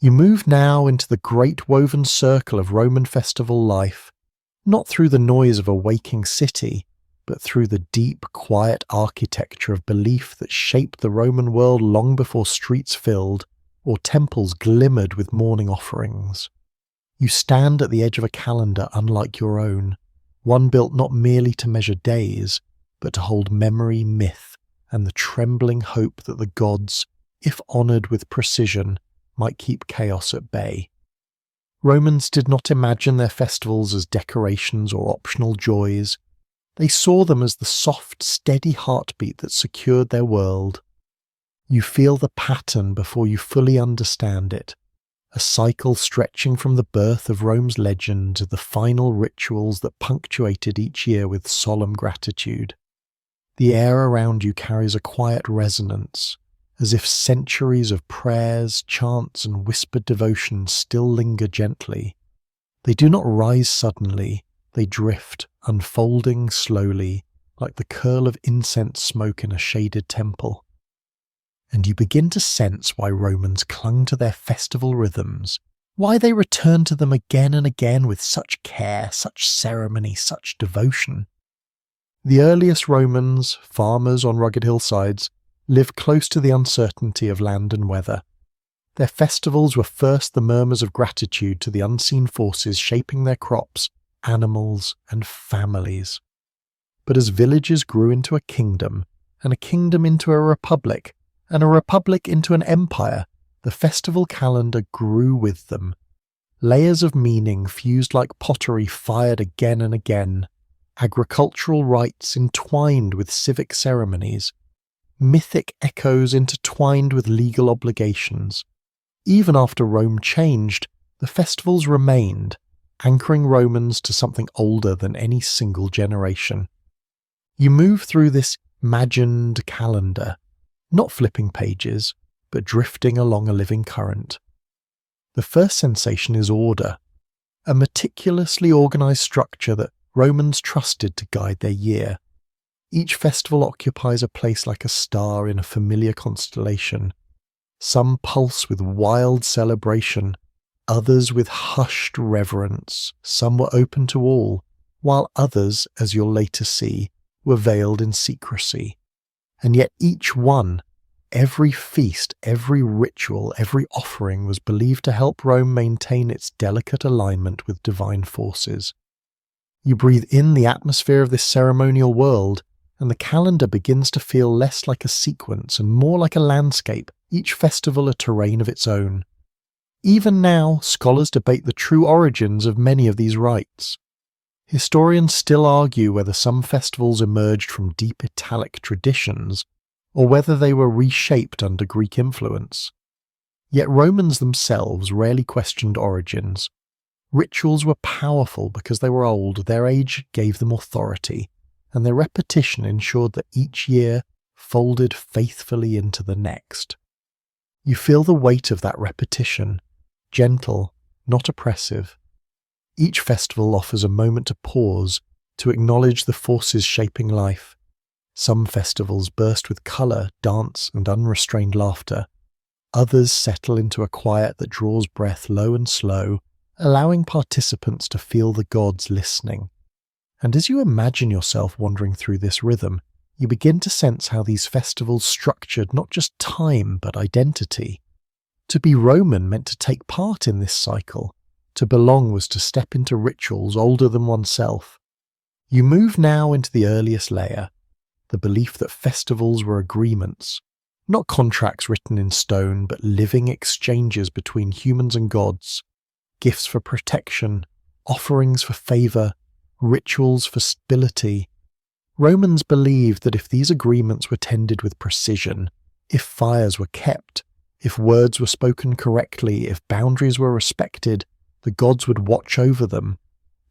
You move now into the great woven circle of Roman festival life, not through the noise of a waking city, but through the deep, quiet architecture of belief that shaped the Roman world long before streets filled or temples glimmered with morning offerings. You stand at the edge of a calendar unlike your own, one built not merely to measure days, but to hold memory, myth, and the trembling hope that the gods, if honoured with precision, might keep chaos at bay. Romans did not imagine their festivals as decorations or optional joys. They saw them as the soft, steady heartbeat that secured their world. You feel the pattern before you fully understand it, a cycle stretching from the birth of Rome's legend to the final rituals that punctuated each year with solemn gratitude. The air around you carries a quiet resonance, as if centuries of prayers, chants, and whispered devotion still linger gently. They do not rise suddenly, they drift, unfolding slowly, like the curl of incense smoke in a shaded temple. And you begin to sense why Romans clung to their festival rhythms, why they returned to them again and again with such care, such ceremony, such devotion. The earliest Romans, farmers on rugged hillsides, lived close to the uncertainty of land and weather. Their festivals were first the murmurs of gratitude to the unseen forces shaping their crops, animals, and families. But as villages grew into a kingdom, and a kingdom into a republic, and a republic into an empire, the festival calendar grew with them. Layers of meaning fused like pottery fired again and again, agricultural rites entwined with civic ceremonies, mythic echoes intertwined with legal obligations. Even after Rome changed, the festivals remained, anchoring Romans to something older than any single generation. You move through this imagined calendar, not flipping pages, but drifting along a living current. The first sensation is order, a meticulously organized structure that Romans trusted to guide their year. Each festival occupies a place like a star in a familiar constellation. Some pulse with wild celebration, others with hushed reverence. Some were open to all, while others, as you'll later see, were veiled in secrecy. And yet each one, every feast, every ritual, every offering was believed to help Rome maintain its delicate alignment with divine forces. You breathe in the atmosphere of this ceremonial world, and the calendar begins to feel less like a sequence and more like a landscape, each festival a terrain of its own. Even now, scholars debate the true origins of many of these rites. Historians still argue whether some festivals emerged from deep Italic traditions, or whether they were reshaped under Greek influence. Yet Romans themselves rarely questioned origins. Rituals were powerful because they were old, their age gave them authority, and their repetition ensured that each year folded faithfully into the next. You feel the weight of that repetition, gentle, not oppressive. Each festival offers a moment to pause, to acknowledge the forces shaping life. Some festivals burst with colour, dance, and unrestrained laughter. Others settle into a quiet that draws breath low and slow, allowing participants to feel the gods listening. And as you imagine yourself wandering through this rhythm, you begin to sense how these festivals structured not just time but identity. To be Roman meant to take part in this cycle. To belong was to step into rituals older than oneself. You move now into the earliest layer, the belief that festivals were agreements, not contracts written in stone, but living exchanges between humans and gods, gifts for protection, offerings for favour, rituals for stability. Romans believed that if these agreements were tended with precision, if fires were kept, if words were spoken correctly, if boundaries were respected, the gods would watch over them.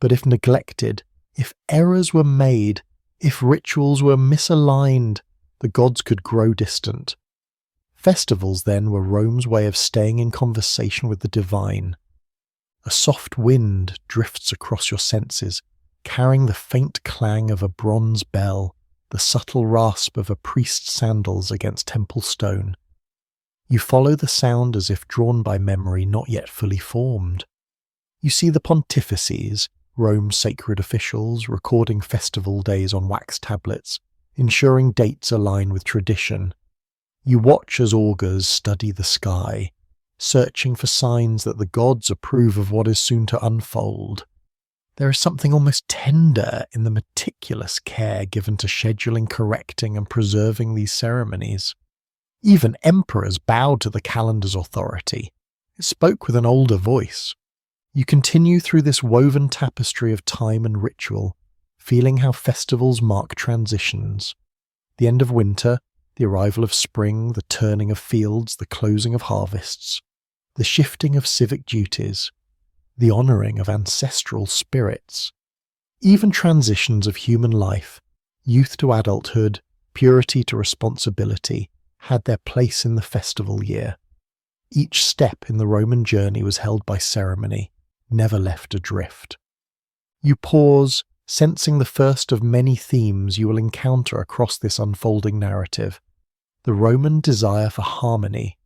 But if neglected, if errors were made, if rituals were misaligned, the gods could grow distant. Festivals, then, were Rome's way of staying in conversation with the divine. A soft wind drifts across your senses, carrying the faint clang of a bronze bell, the subtle rasp of a priest's sandals against temple stone. You follow the sound as if drawn by memory not yet fully formed. You see the pontifices, Rome's sacred officials, recording festival days on wax tablets, ensuring dates align with tradition. You watch as augurs study the sky, searching for signs that the gods approve of what is soon to unfold. There is something almost tender in the meticulous care given to scheduling, correcting, and preserving these ceremonies. Even emperors bowed to the calendar's authority. It spoke with an older voice. You continue through this woven tapestry of time and ritual, feeling how festivals mark transitions. The end of winter, the arrival of spring, the turning of fields, the closing of harvests, the shifting of civic duties, the honouring of ancestral spirits. Even transitions of human life, youth to adulthood, purity to responsibility, had their place in the festival year. Each step in the Roman journey was held by ceremony, never left adrift. You pause, sensing the first of many themes you will encounter across this unfolding narrative: the Roman desire for harmony.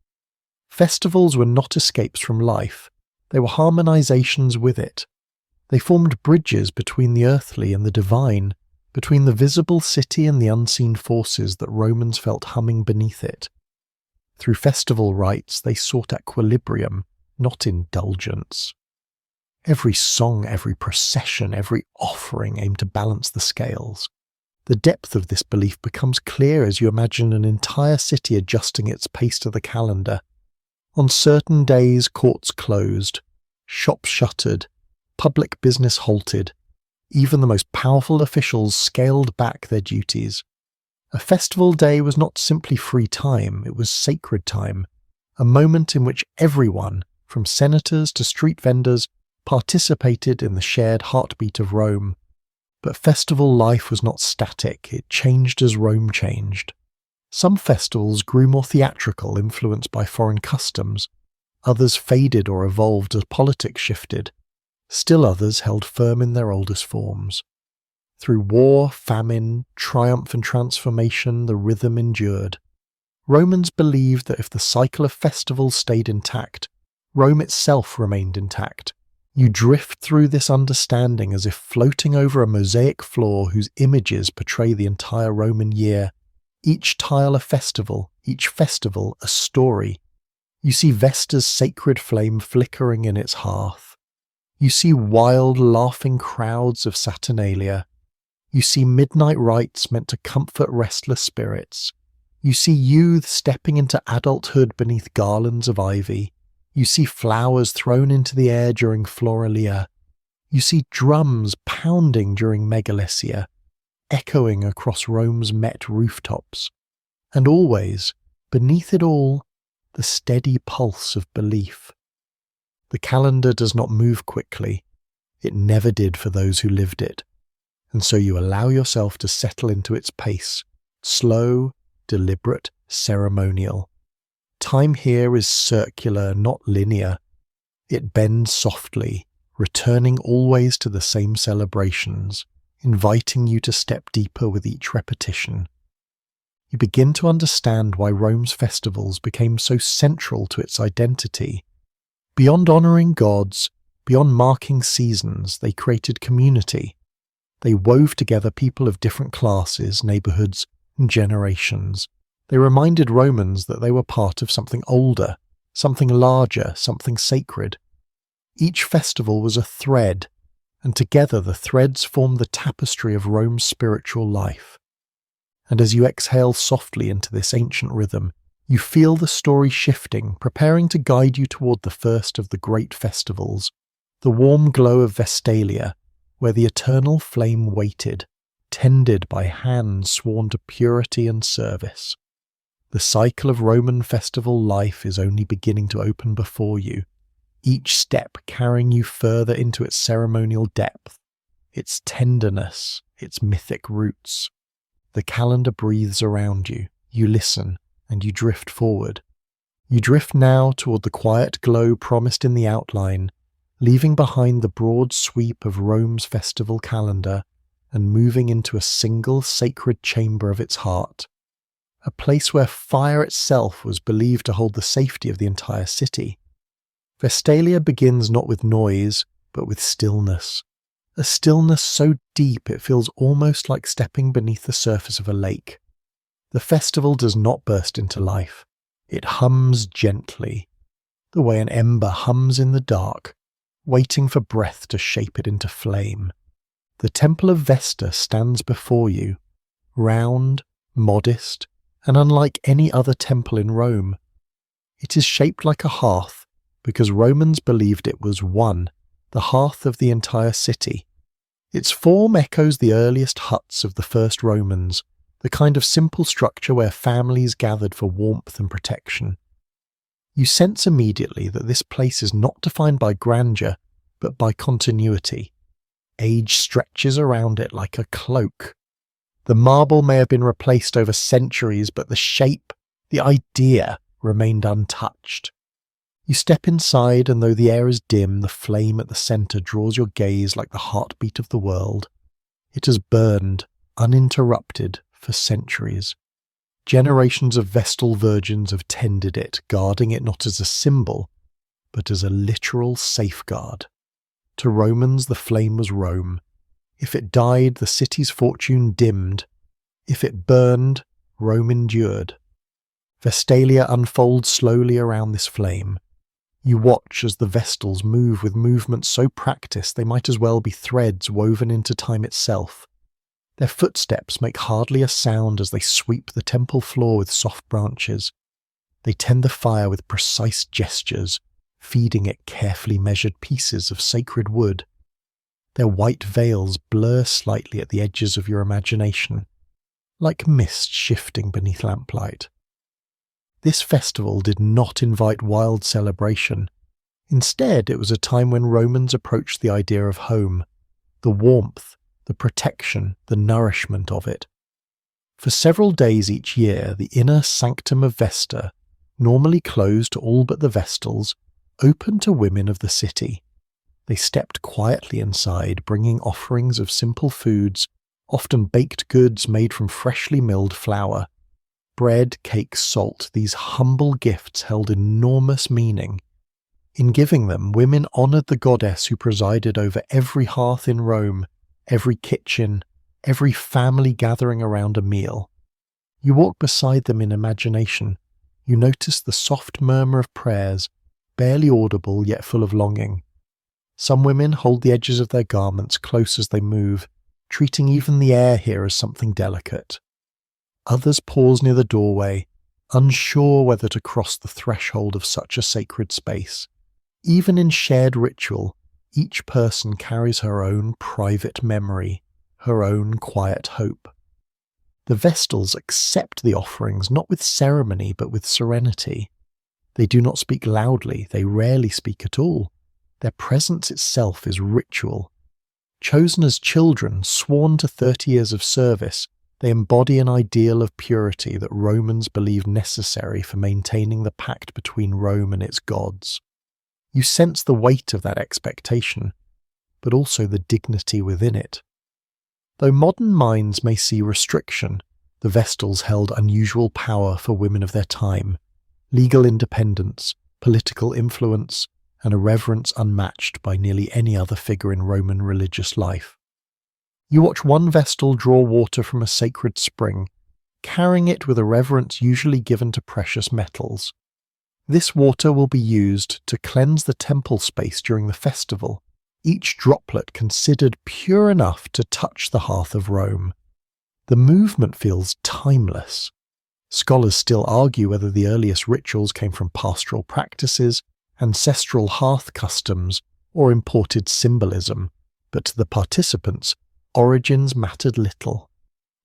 Festivals were not escapes from life, they were harmonizations with it. They formed bridges between the earthly and the divine, between the visible city and the unseen forces that Romans felt humming beneath it. Through festival rites they sought equilibrium, not indulgence. Every song, every procession, every offering aimed to balance the scales. The depth of this belief becomes clear as you imagine an entire city adjusting its pace to the calendar. On certain days, courts closed, shops shuttered, public business halted. Even the most powerful officials scaled back their duties. A festival day was not simply free time, it was sacred time, a moment in which everyone, from senators to street vendors, participated in the shared heartbeat of Rome. But festival life was not static, it changed as Rome changed. Some festivals grew more theatrical, influenced by foreign customs. Others faded or evolved as politics shifted. Still others held firm in their oldest forms. Through war, famine, triumph and transformation, the rhythm endured. Romans believed that if the cycle of festivals stayed intact, Rome itself remained intact. You drift through this understanding as if floating over a mosaic floor whose images portray the entire Roman year. Each tile a festival, each festival a story. You see Vesta's sacred flame flickering in its hearth. You see wild, laughing crowds of Saturnalia. You see midnight rites meant to comfort restless spirits. You see youth stepping into adulthood beneath garlands of ivy. You see flowers thrown into the air during Floralia. You see drums pounding during Megalesia, echoing across Rome's Met rooftops. And always, beneath it all, the steady pulse of belief. The calendar does not move quickly. It never did for those who lived it. And so you allow yourself to settle into its pace, slow, deliberate, ceremonial. Time here is circular, not linear. It bends softly, returning always to the same celebrations, inviting you to step deeper with each repetition. You begin to understand why Rome's festivals became so central to its identity. Beyond honouring gods, beyond marking seasons, they created community. They wove together people of different classes, neighbourhoods, and generations. They reminded Romans that they were part of something older, something larger, something sacred. Each festival was a thread, and together the threads formed the tapestry of Rome's spiritual life. And as you exhale softly into this ancient rhythm, you feel the story shifting, preparing to guide you toward the first of the great festivals, the warm glow of Vestalia, where the eternal flame waited, tended by hands sworn to purity and service. The cycle of Roman festival life is only beginning to open before you, each step carrying you further into its ceremonial depth, its tenderness, its mythic roots. The calendar breathes around you, you listen, and you drift forward. You drift now toward the quiet glow promised in the outline, leaving behind the broad sweep of Rome's festival calendar and moving into a single sacred chamber of its heart, a place where fire itself was believed to hold the safety of the entire city. Vestalia begins not with noise, but with stillness. A stillness so deep it feels almost like stepping beneath the surface of a lake. The festival does not burst into life. It hums gently, the way an ember hums in the dark, waiting for breath to shape it into flame. The Temple of Vesta stands before you, round, modest, and unlike any other temple in Rome. It is shaped like a hearth because Romans believed it was one, the hearth of the entire city. Its form echoes the earliest huts of the first Romans, the kind of simple structure where families gathered for warmth and protection. You sense immediately that this place is not defined by grandeur, but by continuity. Age stretches around it like a cloak. The marble may have been replaced over centuries, but the shape, the idea, remained untouched. You step inside, and though the air is dim, the flame at the centre draws your gaze like the heartbeat of the world. It has burned, uninterrupted, for centuries. Generations of Vestal virgins have tended it, guarding it not as a symbol, but as a literal safeguard. To Romans, the flame was Rome. If it died, the city's fortune dimmed. If it burned, Rome endured. Vestalia unfolds slowly around this flame. You watch as the Vestals move with movements so practiced they might as well be threads woven into time itself. Their footsteps make hardly a sound as they sweep the temple floor with soft branches. They tend the fire with precise gestures, feeding it carefully measured pieces of sacred wood. Their white veils blur slightly at the edges of your imagination, like mist shifting beneath lamplight. This festival did not invite wild celebration. Instead, it was a time when Romans approached the idea of home, the warmth, the protection, the nourishment of it. For several days each year, the inner sanctum of Vesta, normally closed to all but the Vestals, opened to women of the city. They stepped quietly inside, bringing offerings of simple foods, often baked goods made from freshly milled flour. Bread, cake, salt, these humble gifts held enormous meaning. In giving them, women honoured the goddess who presided over every hearth in Rome, every kitchen, every family gathering around a meal. You walk beside them in imagination. You notice the soft murmur of prayers, barely audible yet full of longing. Some women hold the edges of their garments close as they move, treating even the air here as something delicate. Others pause near the doorway, unsure whether to cross the threshold of such a sacred space. Even in shared ritual, each person carries her own private memory, her own quiet hope. The Vestals accept the offerings not with ceremony but with serenity. They do not speak loudly, they rarely speak at all. Their presence itself is ritual. Chosen as children, sworn to 30 years of service, they embody an ideal of purity that Romans believed necessary for maintaining the pact between Rome and its gods. You sense the weight of that expectation, but also the dignity within it. Though modern minds may see restriction, the Vestals held unusual power for women of their time, legal independence, political influence, and a reverence unmatched by nearly any other figure in Roman religious life. You watch one Vestal draw water from a sacred spring, carrying it with a reverence usually given to precious metals. This water will be used to cleanse the temple space during the festival, each droplet considered pure enough to touch the hearth of Rome. The movement feels timeless. Scholars still argue whether the earliest rituals came from pastoral practices, ancestral hearth customs, or imported symbolism, but to the participants, origins mattered little.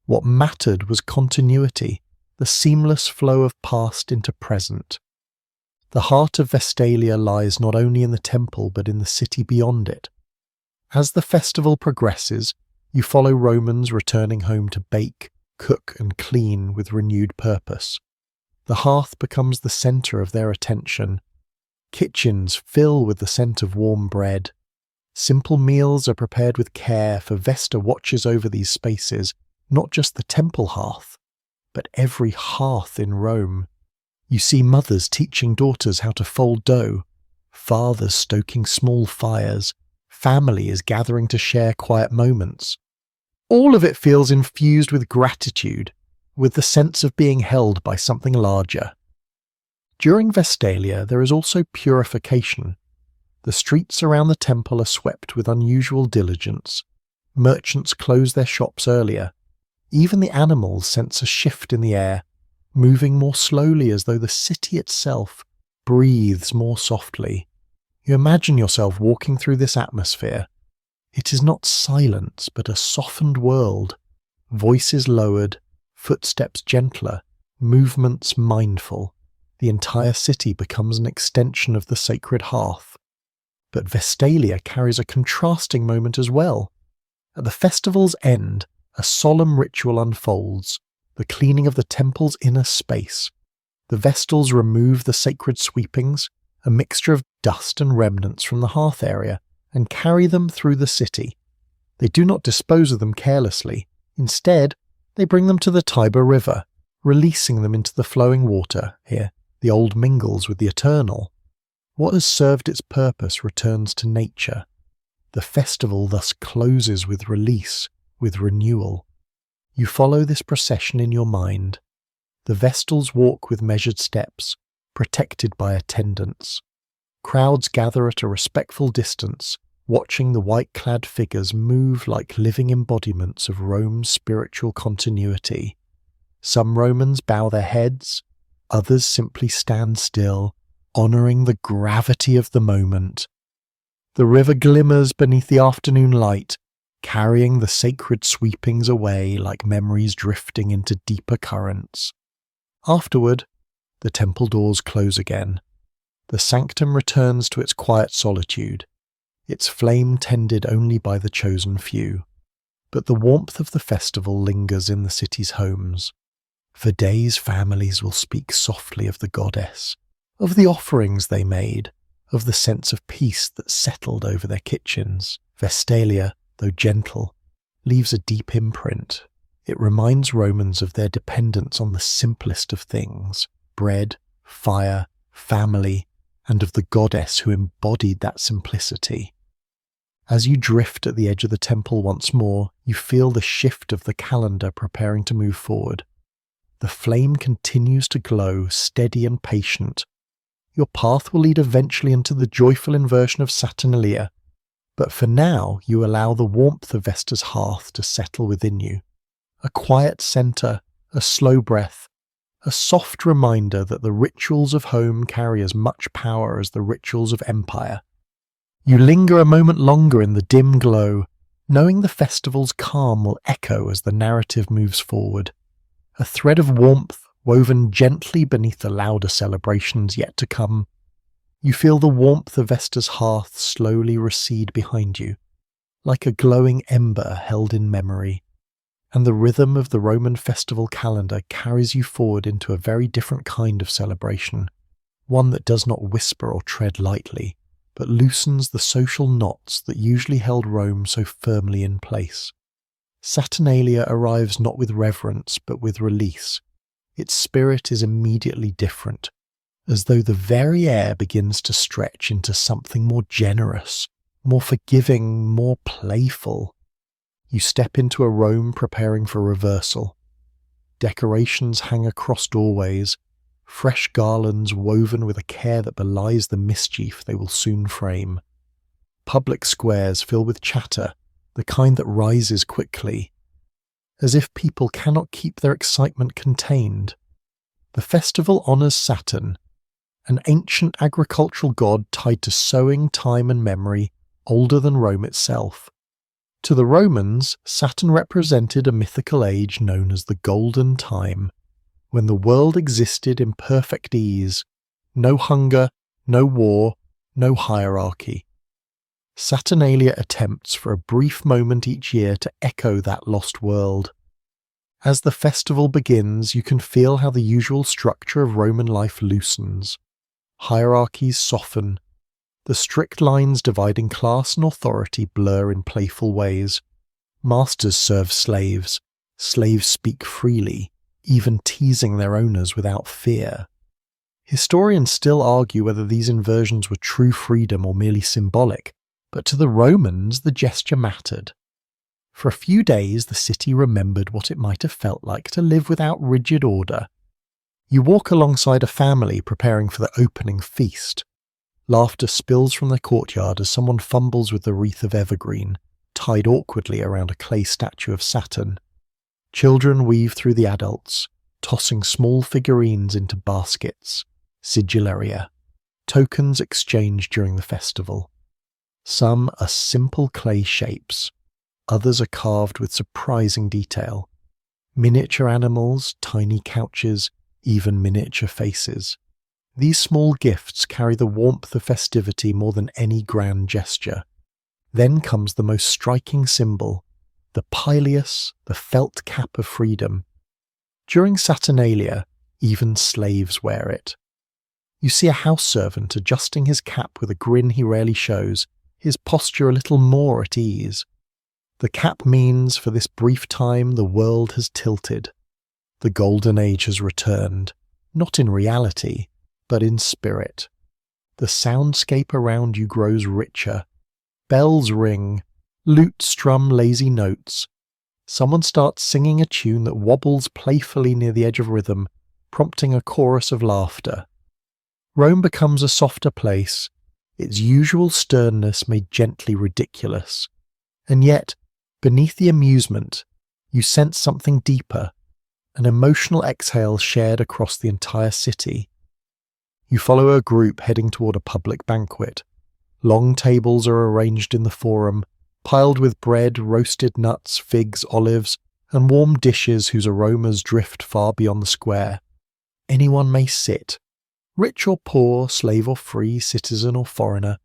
What mattered was continuity, the seamless flow of past into present. The heart of Vestalia lies not only in the temple but in the city beyond it. As the festival progresses, you follow Romans returning home to bake, cook and clean with renewed purpose. The hearth becomes the centre of their attention. Kitchens fill with the scent of warm bread. Simple meals are prepared with care, for Vesta watches over these spaces, not just the temple hearth, but every hearth in Rome. You see mothers teaching daughters how to fold dough, fathers stoking small fires, families gathering to share quiet moments. All of it feels infused with gratitude, with the sense of being held by something larger. During Vestalia, there is also purification. The streets around the temple are swept with unusual diligence. Merchants close their shops earlier. Even the animals sense a shift in the air, moving more slowly as though the city itself breathes more softly. You imagine yourself walking through this atmosphere. It is not silence, but a softened world. Voices lowered, footsteps gentler, movements mindful. The entire city becomes an extension of the sacred hearth. But Vestalia carries a contrasting moment as well. At the festival's end, a solemn ritual unfolds, the cleaning of the temple's inner space. The Vestals remove the sacred sweepings, a mixture of dust and remnants from the hearth area, and carry them through the city. They do not dispose of them carelessly. Instead, they bring them to the Tiber River, releasing them into the flowing water. Here, the old mingles with the eternal. What has served its purpose returns to nature. The festival thus closes with release, with renewal. You follow this procession in your mind. The Vestals walk with measured steps, protected by attendants. Crowds gather at a respectful distance, watching the white-clad figures move like living embodiments of Rome's spiritual continuity. Some Romans bow their heads, others simply stand still, honouring the gravity of the moment. The river glimmers beneath the afternoon light, carrying the sacred sweepings away like memories drifting into deeper currents. Afterward, the temple doors close again. The sanctum returns to its quiet solitude, its flame tended only by the chosen few. But the warmth of the festival lingers in the city's homes. For days families will speak softly of the goddess, of the offerings they made, of the sense of peace that settled over their kitchens. Vestalia, though gentle, leaves a deep imprint. It reminds Romans of their dependence on the simplest of things, bread, fire, family, and of the goddess who embodied that simplicity. As you drift at the edge of the temple once more, you feel the shift of the calendar preparing to move forward. The flame continues to glow, steady and patient. Your path will lead eventually into the joyful inversion of Saturnalia, but for now you allow the warmth of Vesta's hearth to settle within you. A quiet centre, a slow breath, a soft reminder that the rituals of home carry as much power as the rituals of empire. You linger a moment longer in the dim glow, knowing the festival's calm will echo as the narrative moves forward. A thread of warmth woven gently beneath the louder celebrations yet to come. You feel the warmth of Vesta's hearth slowly recede behind you, like a glowing ember held in memory, and the rhythm of the Roman festival calendar carries you forward into a very different kind of celebration, one that does not whisper or tread lightly, but loosens the social knots that usually held Rome so firmly in place. Saturnalia arrives not with reverence but with release. Its spirit is immediately different, as though the very air begins to stretch into something more generous, more forgiving, more playful. You step into a Rome preparing for reversal. Decorations hang across doorways, fresh garlands woven with a care that belies the mischief they will soon frame. Public squares fill with chatter, the kind that rises quickly, as if people cannot keep their excitement contained. The festival honours Saturn, an ancient agricultural god tied to sowing, time and memory, older than Rome itself. To the Romans, Saturn represented a mythical age known as the Golden Time, when the world existed in perfect ease, no hunger, no war, no hierarchy. Saturnalia attempts for a brief moment each year to echo that lost world. As the festival begins, you can feel how the usual structure of Roman life loosens. Hierarchies soften. The strict lines dividing class and authority blur in playful ways. Masters serve slaves. Slaves speak freely. even teasing their owners without fear. Historians still argue whether these inversions were true freedom or merely symbolic, but to the Romans the gesture mattered. For a few days the city remembered what it might have felt like to live without rigid order. You walk alongside a family preparing for the opening feast. Laughter spills from the courtyard as someone fumbles with the wreath of evergreen, tied awkwardly around a clay statue of Saturn. Children weave through the adults, tossing small figurines into baskets, sigillaria, tokens exchanged during the festival. Some are simple clay shapes, others are carved with surprising detail. Miniature animals, tiny couches, even miniature faces. These small gifts carry the warmth of festivity more than any grand gesture. Then comes the most striking symbol, the pileus, the felt cap of freedom. During Saturnalia, even slaves wear it. You see a house servant adjusting his cap with a grin he rarely shows, his posture a little more at ease. The cap means, for this brief time, the world has tilted. The golden age has returned, not in reality, but in spirit. The soundscape around you grows richer. Bells ring, lutes strum lazy notes. Someone starts singing a tune that wobbles playfully near the edge of rhythm, prompting a chorus of laughter. Rome becomes a softer place, its usual sternness made gently ridiculous. And yet, beneath the amusement, you sense something deeper, an emotional exhale shared across the entire city. You follow a group heading toward a public banquet. Long tables are arranged in the forum, piled with bread, roasted nuts, figs, olives, and warm dishes whose aromas drift far beyond the square. Anyone may sit. Rich or poor, slave or free, citizen or foreigner,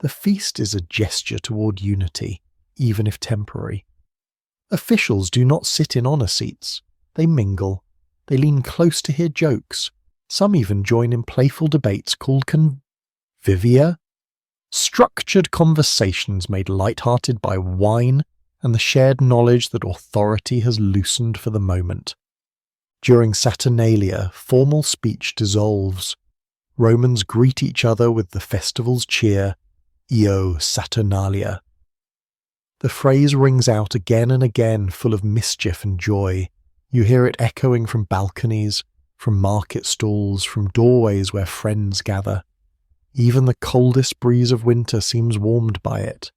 the feast is a gesture toward unity, even if temporary. Officials do not sit in honour seats. They mingle. They lean close to hear jokes. Some even join in playful debates called convivia, structured conversations made light-hearted by wine and the shared knowledge that authority has loosened for the moment. During Saturnalia, formal speech dissolves. Romans greet each other with the festival's cheer, Io Saturnalia. The phrase rings out again and again, full of mischief and joy. You hear it echoing from balconies, from market stalls, from doorways where friends gather. Even the coldest breeze of winter seems warmed by it.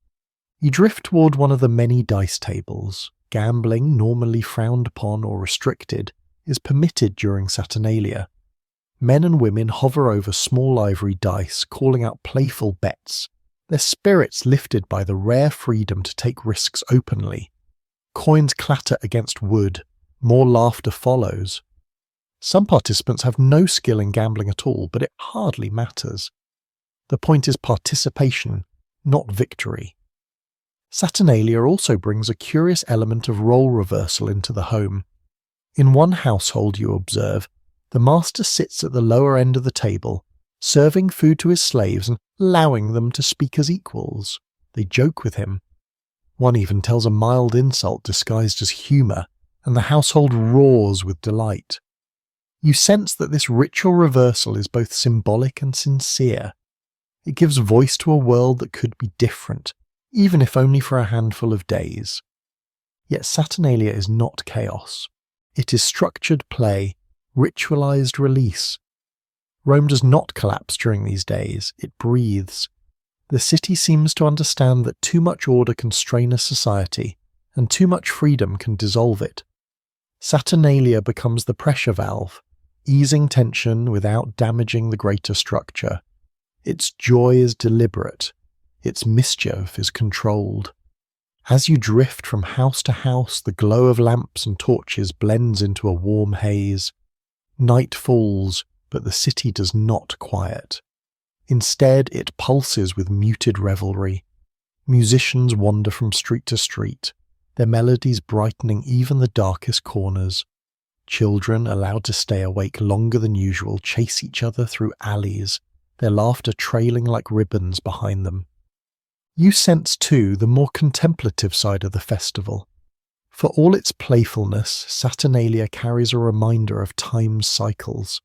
You drift toward one of the many dice tables. Gambling, normally frowned upon or restricted, is permitted during Saturnalia. Men and women hover over small ivory dice, calling out playful bets, their spirits lifted by the rare freedom to take risks openly. Coins clatter against wood, more laughter follows. Some participants have no skill in gambling at all, but it hardly matters. The point is participation, not victory. Saturnalia also brings a curious element of role reversal into the home. In one household, you observe, the master sits at the lower end of the table, serving food to his slaves and allowing them to speak as equals. They joke with him. One even tells a mild insult disguised as humour, and the household roars with delight. You sense that this ritual reversal is both symbolic and sincere. It gives voice to a world that could be different, even if only for a handful of days. Yet Saturnalia is not chaos. It is structured play, ritualized release. Rome does not collapse during these days, it breathes. The city seems to understand that too much order can strain a society, and too much freedom can dissolve it. Saturnalia becomes the pressure valve, easing tension without damaging the greater structure. Its joy is deliberate, its mischief is controlled. As you drift from house to house, the glow of lamps and torches blends into a warm haze. Night falls, but the city does not quiet. Instead, it pulses with muted revelry. Musicians wander from street to street, their melodies brightening even the darkest corners. Children, allowed to stay awake longer than usual, chase each other through alleys, their laughter trailing like ribbons behind them. You sense, too, the more contemplative side of the festival. For all its playfulness, Saturnalia carries a reminder of time's cycles.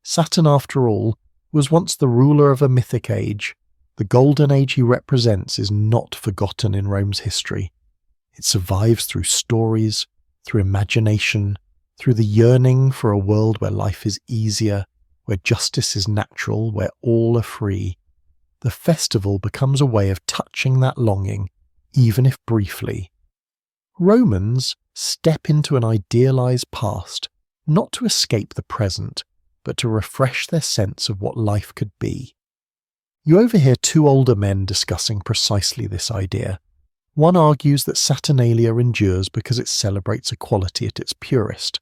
Saturn, after all, was once the ruler of a mythic age. The golden age he represents is not forgotten in Rome's history. It survives through stories, through imagination, through the yearning for a world where life is easier, where justice is natural, where all are free. The festival becomes a way of touching that longing, even if briefly. Romans step into an idealized past, not to escape the present, but to refresh their sense of what life could be. You overhear two older men discussing precisely this idea. One argues that Saturnalia endures because it celebrates equality at its purest.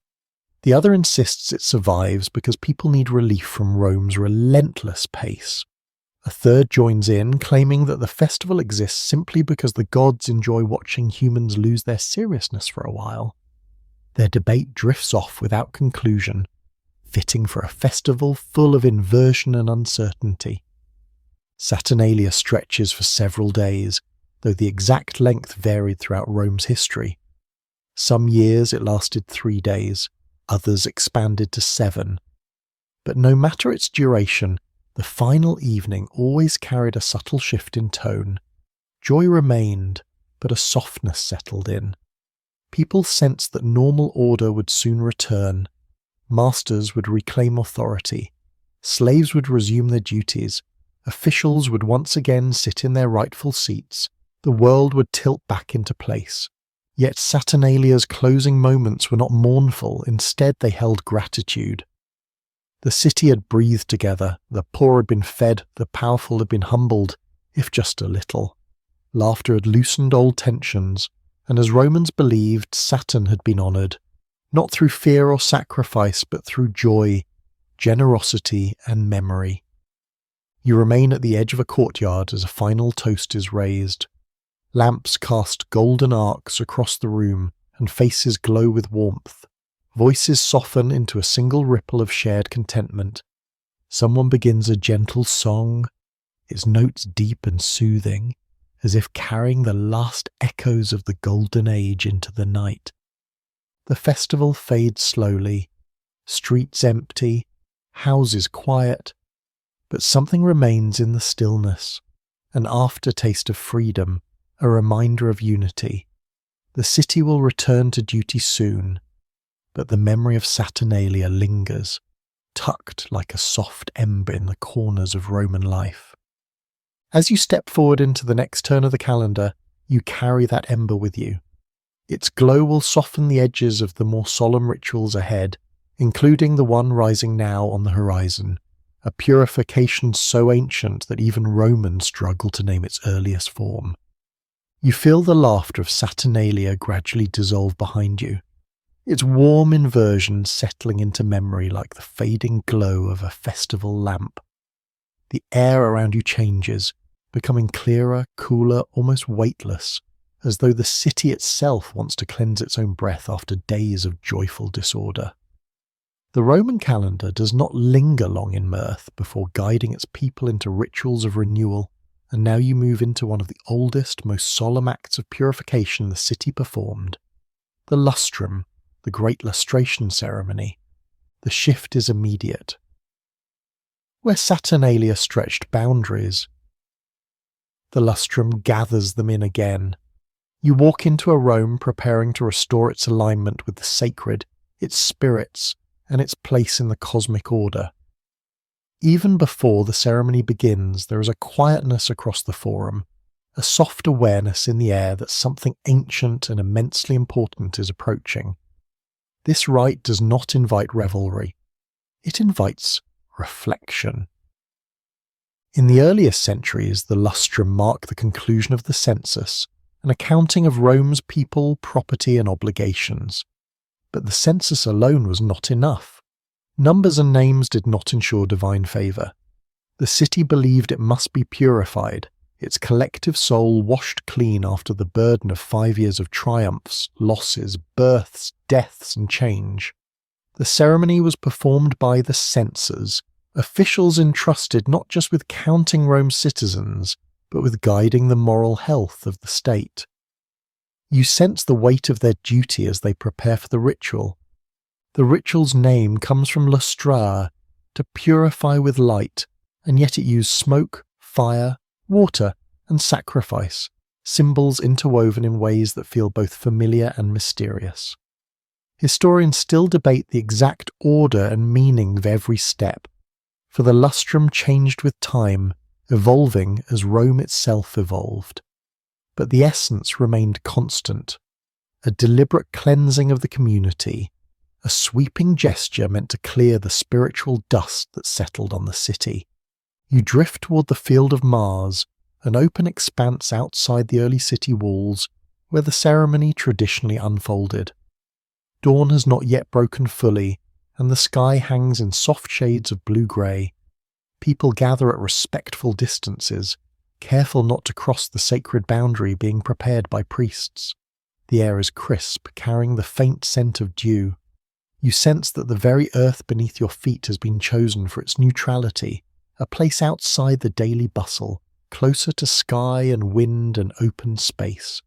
The other insists it survives because people need relief from Rome's relentless pace. A third joins in, claiming that the festival exists simply because the gods enjoy watching humans lose their seriousness for a while. Their debate drifts off without conclusion, fitting for a festival full of inversion and uncertainty. Saturnalia stretches for several days, though the exact length varied throughout Rome's history. Some years it lasted 3 days, others expanded to 7. But no matter its duration, the final evening always carried a subtle shift in tone. Joy remained, but a softness settled in. People sensed that normal order would soon return. Masters would reclaim authority. Slaves would resume their duties. Officials would once again sit in their rightful seats. The world would tilt back into place. Yet Saturnalia's closing moments were not mournful. Instead, they held gratitude. The city had breathed together. The poor had been fed. The powerful had been humbled, if just a little. Laughter had loosened old tensions, and as Romans believed, Saturn had been honoured, not through fear or sacrifice, but through joy, generosity, and memory. You remain at the edge of a courtyard as a final toast is raised. Lamps cast golden arcs across the room, and faces glow with warmth. Voices soften into a single ripple of shared contentment. Someone begins a gentle song, its notes deep and soothing, as if carrying the last echoes of the golden age into the night. The festival fades slowly, streets empty, houses quiet, but something remains in the stillness, an aftertaste of freedom, a reminder of unity. The city will return to duty soon, but the memory of Saturnalia lingers, tucked like a soft ember in the corners of Roman life. As you step forward into the next turn of the calendar, you carry that ember with you. Its glow will soften the edges of the more solemn rituals ahead, including the one rising now on the horizon, a purification so ancient that even Romans struggle to name its earliest form. You feel the laughter of Saturnalia gradually dissolve behind you, its warm inversion settling into memory like the fading glow of a festival lamp. The air around you changes, becoming clearer, cooler, almost weightless, as though the city itself wants to cleanse its own breath after days of joyful disorder. The Roman calendar does not linger long in mirth before guiding its people into rituals of renewal, and now you move into one of the oldest, most solemn acts of purification the city performed. The lustrum, the great lustration ceremony. The shift is immediate. Where Saturnalia stretched boundaries, the lustrum gathers them in again. You walk into a Rome preparing to restore its alignment with the sacred, its spirits, and its place in the cosmic order. Even before the ceremony begins, there is a quietness across the forum, a soft awareness in the air that something ancient and immensely important is approaching. This rite does not invite revelry. It invites reflection. In the earliest centuries, the lustrum marked the conclusion of the census, an accounting of Rome's people, property, and obligations. But the census alone was not enough. Numbers and names did not ensure divine favour. The city believed it must be purified, its collective soul washed clean after the burden of 5 years of triumphs, losses, births, deaths, and change. The ceremony was performed by the censors, officials entrusted not just with counting Rome's citizens, but with guiding the moral health of the state. You sense the weight of their duty as they prepare for the ritual. The ritual's name comes from lustra, to purify with light, and yet it used smoke, fire, water, and sacrifice, symbols interwoven in ways that feel both familiar and mysterious. Historians still debate the exact order and meaning of every step, for the lustrum changed with time, evolving as Rome itself evolved. But the essence remained constant, a deliberate cleansing of the community, a sweeping gesture meant to clear the spiritual dust that settled on the city. You drift toward the Field of Mars, an open expanse outside the early city walls, where the ceremony traditionally unfolded. Dawn has not yet broken fully, and the sky hangs in soft shades of blue-grey. People gather at respectful distances, careful not to cross the sacred boundary being prepared by priests. The air is crisp, carrying the faint scent of dew. You sense that the very earth beneath your feet has been chosen for its neutrality, a place outside the daily bustle, closer to sky and wind and open space.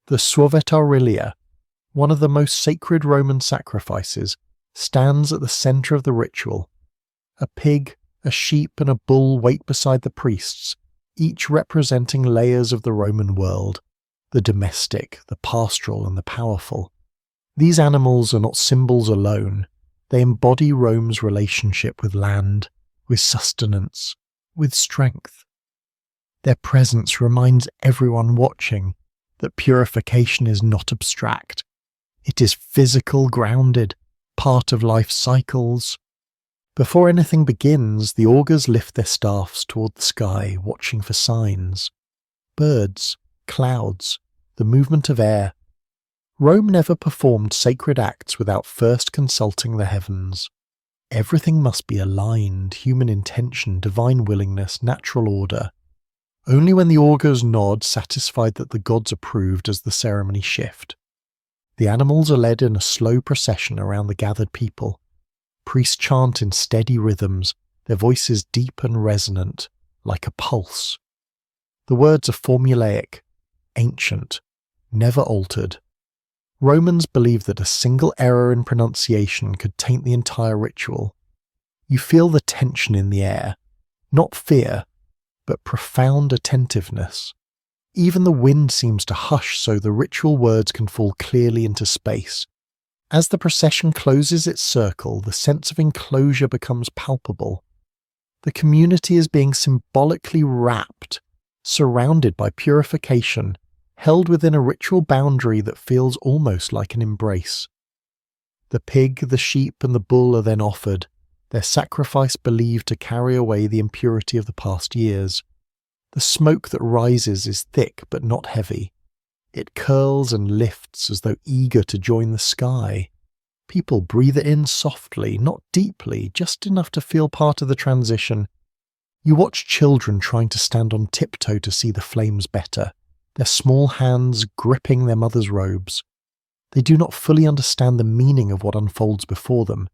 The Suavetaurilia, one of the most sacred Roman sacrifices, stands at the centre of the ritual. A pig, a sheep and a bull wait beside the priests, each representing layers of the Roman world, the domestic, the pastoral and the powerful. These animals are not symbols alone, they embody Rome's relationship with land, with sustenance, with strength. Their presence reminds everyone watching that purification is not abstract. It is physical, grounded, part of life's cycles. Before anything begins, the augurs lift their staffs toward the sky, watching for signs. Birds, clouds, the movement of air. Rome never performed sacred acts without first consulting the heavens. Everything must be aligned, human intention, divine willingness, natural order. Only when the augurs nod, satisfied that the gods approve, does the ceremony shift. The animals are led in a slow procession around the gathered people. Priests chant in steady rhythms, their voices deep and resonant, like a pulse. The words are formulaic, ancient, never altered. Romans believed that a single error in pronunciation could taint the entire ritual. You feel the tension in the air, not fear, but profound attentiveness. Even the wind seems to hush so the ritual words can fall clearly into space. As the procession closes its circle, the sense of enclosure becomes palpable. The community is being symbolically wrapped, surrounded by purification, held within a ritual boundary that feels almost like an embrace. The pig, the sheep, and the bull are then offered, their sacrifice believed to carry away the impurity of the past years. The smoke that rises is thick but not heavy. It curls and lifts as though eager to join the sky. People breathe it in softly, not deeply, just enough to feel part of the transition. You watch children trying to stand on tiptoe to see the flames better, their small hands gripping their mother's robes. They do not fully understand the meaning of what unfolds before them,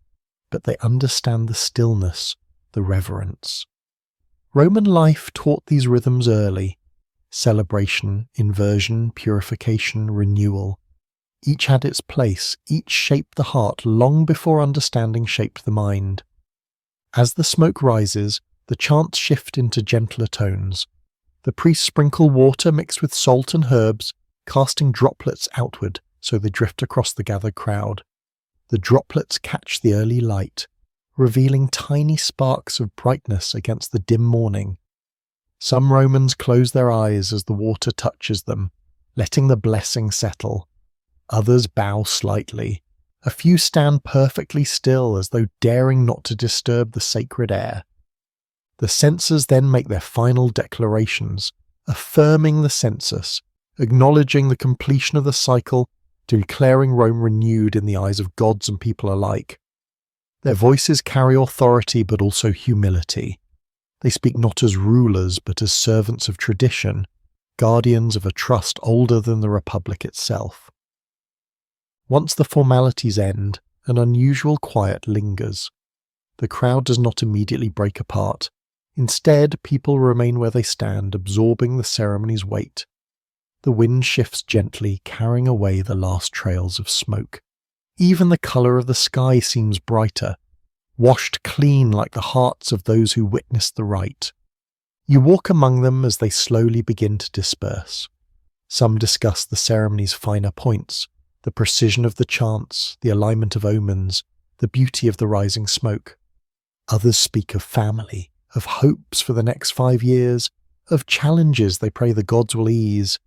but they understand the stillness, the reverence. Roman life taught these rhythms early: celebration, inversion, purification, renewal. Each had its place, each shaped the heart long before understanding shaped the mind. As the smoke rises, the chants shift into gentler tones. The priests sprinkle water mixed with salt and herbs, casting droplets outward so they drift across the gathered crowd. The droplets catch the early light, revealing tiny sparks of brightness against the dim morning. Some Romans close their eyes as the water touches them, letting the blessing settle. Others bow slightly. A few stand perfectly still as though daring not to disturb the sacred air. The censors then make their final declarations, affirming the census, acknowledging the completion of the cycle, declaring Rome renewed in the eyes of gods and people alike. Their voices carry authority but also humility. They speak not as rulers but as servants of tradition, guardians of a trust older than the Republic itself. Once the formalities end, an unusual quiet lingers. The crowd does not immediately break apart. Instead, people remain where they stand, absorbing the ceremony's weight. The wind shifts gently, carrying away the last trails of smoke. Even the colour of the sky seems brighter, washed clean like the hearts of those who witnessed the rite. You walk among them as they slowly begin to disperse. Some discuss the ceremony's finer points, the precision of the chants, the alignment of omens, the beauty of the rising smoke. Others speak of family, of hopes for the next 5 years, of challenges they pray the gods will ease.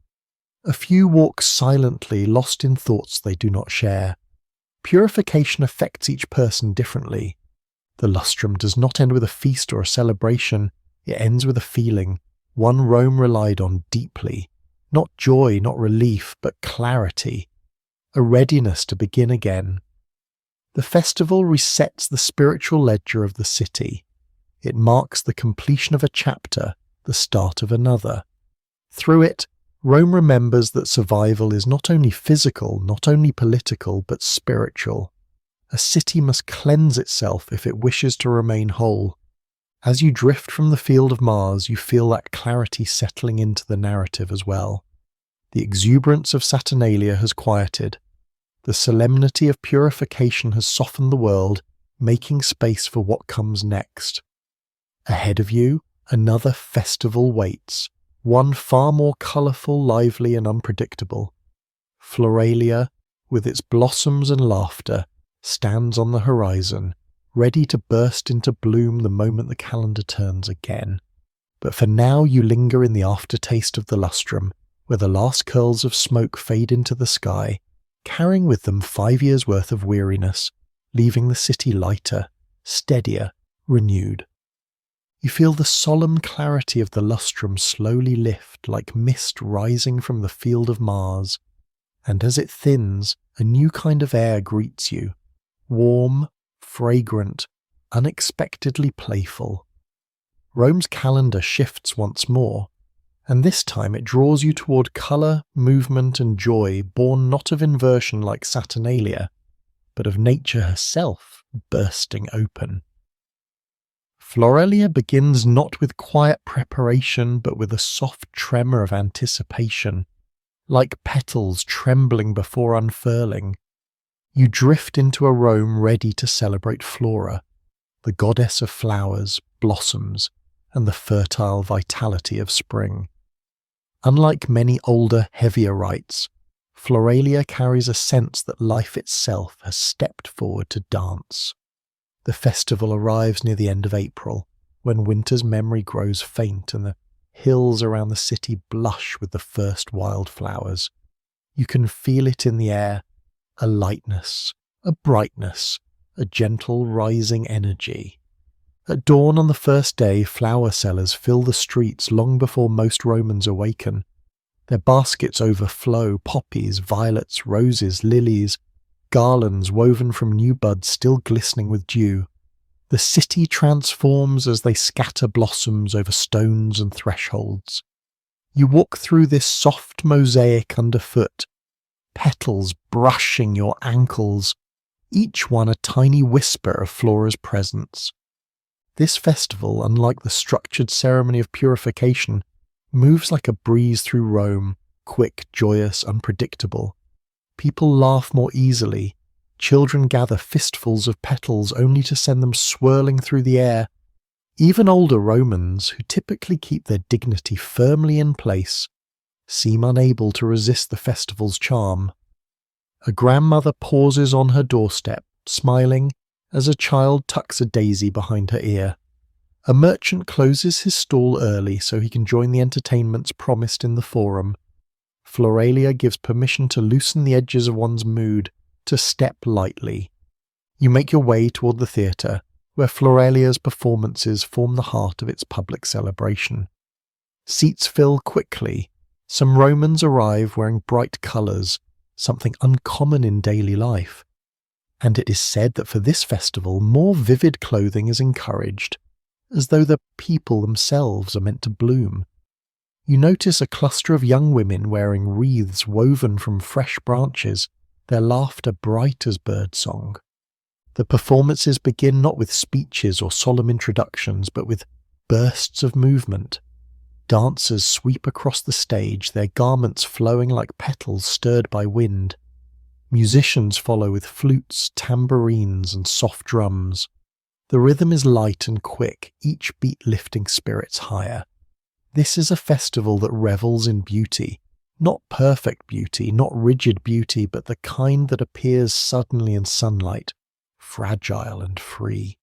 A few walk silently, lost in thoughts they do not share. Purification affects each person differently. The lustrum does not end with a feast or a celebration, it ends with a feeling, one Rome relied on deeply. Not joy, not relief, but clarity. A readiness to begin again. The festival resets the spiritual ledger of the city. It marks the completion of a chapter, the start of another. Through it, Rome remembers that survival is not only physical, not only political, but spiritual. A city must cleanse itself if it wishes to remain whole. As you drift from the field of Mars, you feel that clarity settling into the narrative as well. The exuberance of Saturnalia has quieted. The solemnity of purification has softened the world, making space for what comes next. Ahead of you, another festival waits, one far more colourful, lively and unpredictable. Floralia, with its blossoms and laughter, stands on the horizon, ready to burst into bloom the moment the calendar turns again. But for now you linger in the aftertaste of the lustrum, where the last curls of smoke fade into the sky, carrying with them 5 years' worth of weariness, leaving the city lighter, steadier, renewed. You feel the solemn clarity of the lustrum slowly lift like mist rising from the field of Mars, and as it thins, a new kind of air greets you, warm, fragrant, unexpectedly playful. Rome's calendar shifts once more, and this time it draws you toward colour, movement and joy born not of inversion like Saturnalia, but of nature herself bursting open. Floralia begins not with quiet preparation, but with a soft tremor of anticipation, like petals trembling before unfurling. You drift into a Rome ready to celebrate Flora, the goddess of flowers, blossoms, and the fertile vitality of spring. Unlike many older, heavier rites, Floralia carries a sense that life itself has stepped forward to dance. The festival arrives near the end of April, when winter's memory grows faint and the hills around the city blush with the first wildflowers. You can feel it in the air, a lightness, a brightness, a gentle rising energy. At dawn on the first day, flower sellers fill the streets long before most Romans awaken. Their baskets overflow, poppies, violets, roses, lilies, garlands woven from new buds still glistening with dew. The city transforms as they scatter blossoms over stones and thresholds. You walk through this soft mosaic underfoot, petals brushing your ankles, each one a tiny whisper of Flora's presence. This festival, unlike the structured ceremony of purification, moves like a breeze through Rome, quick, joyous, unpredictable. People laugh more easily. Children gather fistfuls of petals only to send them swirling through the air. Even older Romans, who typically keep their dignity firmly in place, seem unable to resist the festival's charm. A grandmother pauses on her doorstep, smiling, as a child tucks a daisy behind her ear. A merchant closes his stall early so he can join the entertainments promised in the forum. Floralia gives permission to loosen the edges of one's mood, to step lightly. You make your way toward the theatre, where Floralia's performances form the heart of its public celebration. Seats fill quickly. Some Romans arrive wearing bright colours, something uncommon in daily life. And it is said that for this festival more vivid clothing is encouraged, as though the people themselves are meant to bloom. You notice a cluster of young women wearing wreaths woven from fresh branches, their laughter bright as birdsong. The performances begin not with speeches or solemn introductions, but with bursts of movement. Dancers sweep across the stage, their garments flowing like petals stirred by wind. Musicians follow with flutes, tambourines, and soft drums. The rhythm is light and quick, each beat lifting spirits higher. This is a festival that revels in beauty. Not perfect beauty, not rigid beauty, but the kind that appears suddenly in sunlight, fragile and free.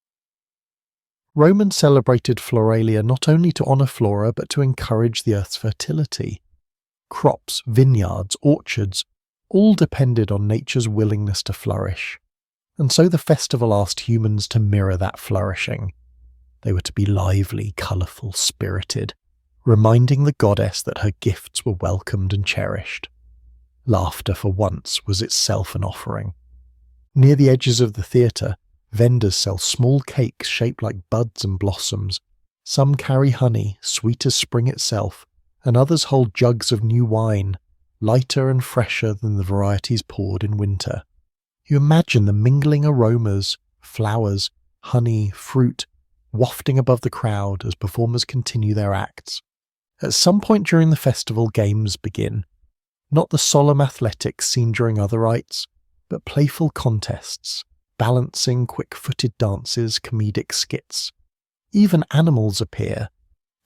Romans celebrated Floralia not only to honour flora, but to encourage the earth's fertility. Crops, vineyards, orchards, all depended on nature's willingness to flourish. And so the festival asked humans to mirror that flourishing. They were to be lively, colourful, spirited, reminding the goddess that her gifts were welcomed and cherished. Laughter, for once, was itself an offering. Near the edges of the theatre, vendors sell small cakes shaped like buds and blossoms. Some carry honey, sweet as spring itself, and others hold jugs of new wine, lighter and fresher than the varieties poured in winter. You imagine the mingling aromas, flowers, honey, fruit, wafting above the crowd as performers continue their acts. At some point during the festival, games begin. Not the solemn athletics seen during other rites, but playful contests, balancing, quick-footed dances, comedic skits. Even animals appear,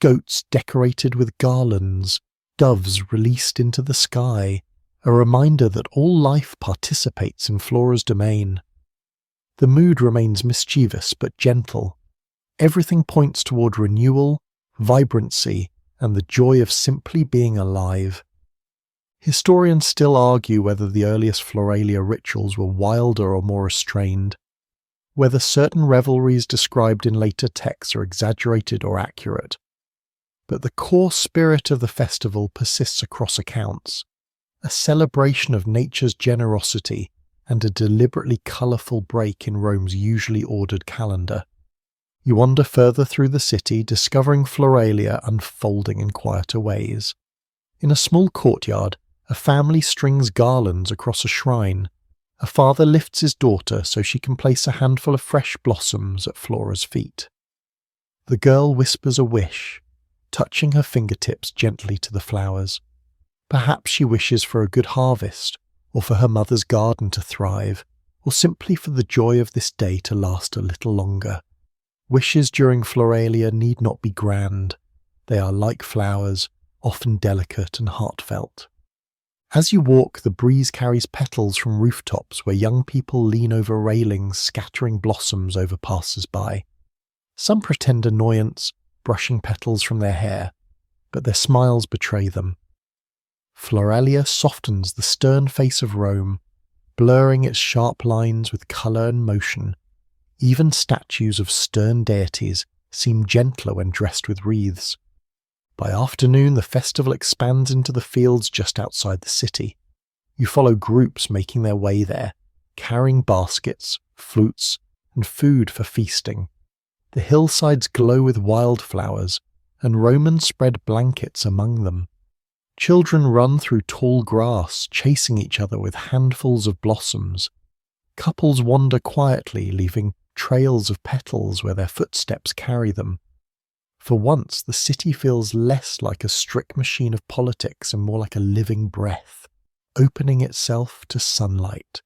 goats decorated with garlands, doves released into the sky, a reminder that all life participates in Flora's domain. The mood remains mischievous but gentle. Everything points toward renewal, vibrancy, and the joy of simply being alive. Historians still argue whether the earliest Floralia rituals were wilder or more restrained, whether certain revelries described in later texts are exaggerated or accurate. But the core spirit of the festival persists across accounts, a celebration of nature's generosity and a deliberately colourful break in Rome's usually ordered calendar. You wander further through the city, discovering Floralia unfolding in quieter ways. In a small courtyard, a family strings garlands across a shrine. A father lifts his daughter so she can place a handful of fresh blossoms at Flora's feet. The girl whispers a wish, touching her fingertips gently to the flowers. Perhaps she wishes for a good harvest, or for her mother's garden to thrive, or simply for the joy of this day to last a little longer. Wishes during Floralia need not be grand. They are like flowers, often delicate and heartfelt. As you walk, the breeze carries petals from rooftops where young people lean over railings, scattering blossoms over passers-by. Some pretend annoyance, brushing petals from their hair, but their smiles betray them. Floralia softens the stern face of Rome, blurring its sharp lines with colour and motion. Even statues of stern deities seem gentler when dressed with wreaths. By afternoon, the festival expands into the fields just outside the city. You follow groups making their way there, carrying baskets, flutes, and food for feasting. The hillsides glow with wildflowers, and Romans spread blankets among them. Children run through tall grass, chasing each other with handfuls of blossoms. Couples wander quietly, leaving trails of petals where their footsteps carry them. For once, the city feels less like a strict machine of politics and more like a living breath, opening itself to sunlight.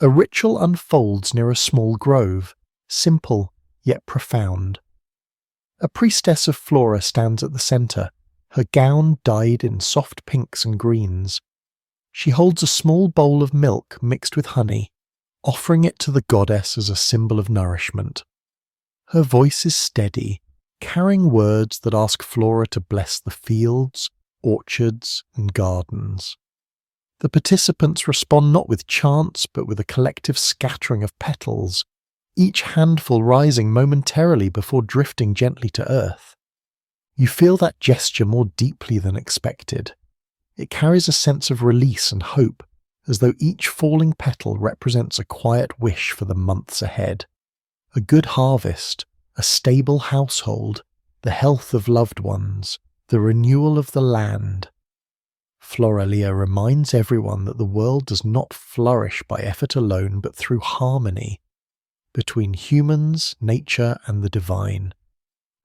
A ritual unfolds near a small grove, simple yet profound. A priestess of Flora stands at the centre, her gown dyed in soft pinks and greens. She holds a small bowl of milk mixed with honey, offering it to the goddess as a symbol of nourishment. Her voice is steady, carrying words that ask Flora to bless the fields, orchards, and gardens. The participants respond not with chants, but with a collective scattering of petals, each handful rising momentarily before drifting gently to earth. You feel that gesture more deeply than expected. It carries a sense of release and hope, as though each falling petal represents a quiet wish for the months ahead. A good harvest, a stable household, the health of loved ones, the renewal of the land. Floralia reminds everyone that the world does not flourish by effort alone, but through harmony between humans, nature, and the divine.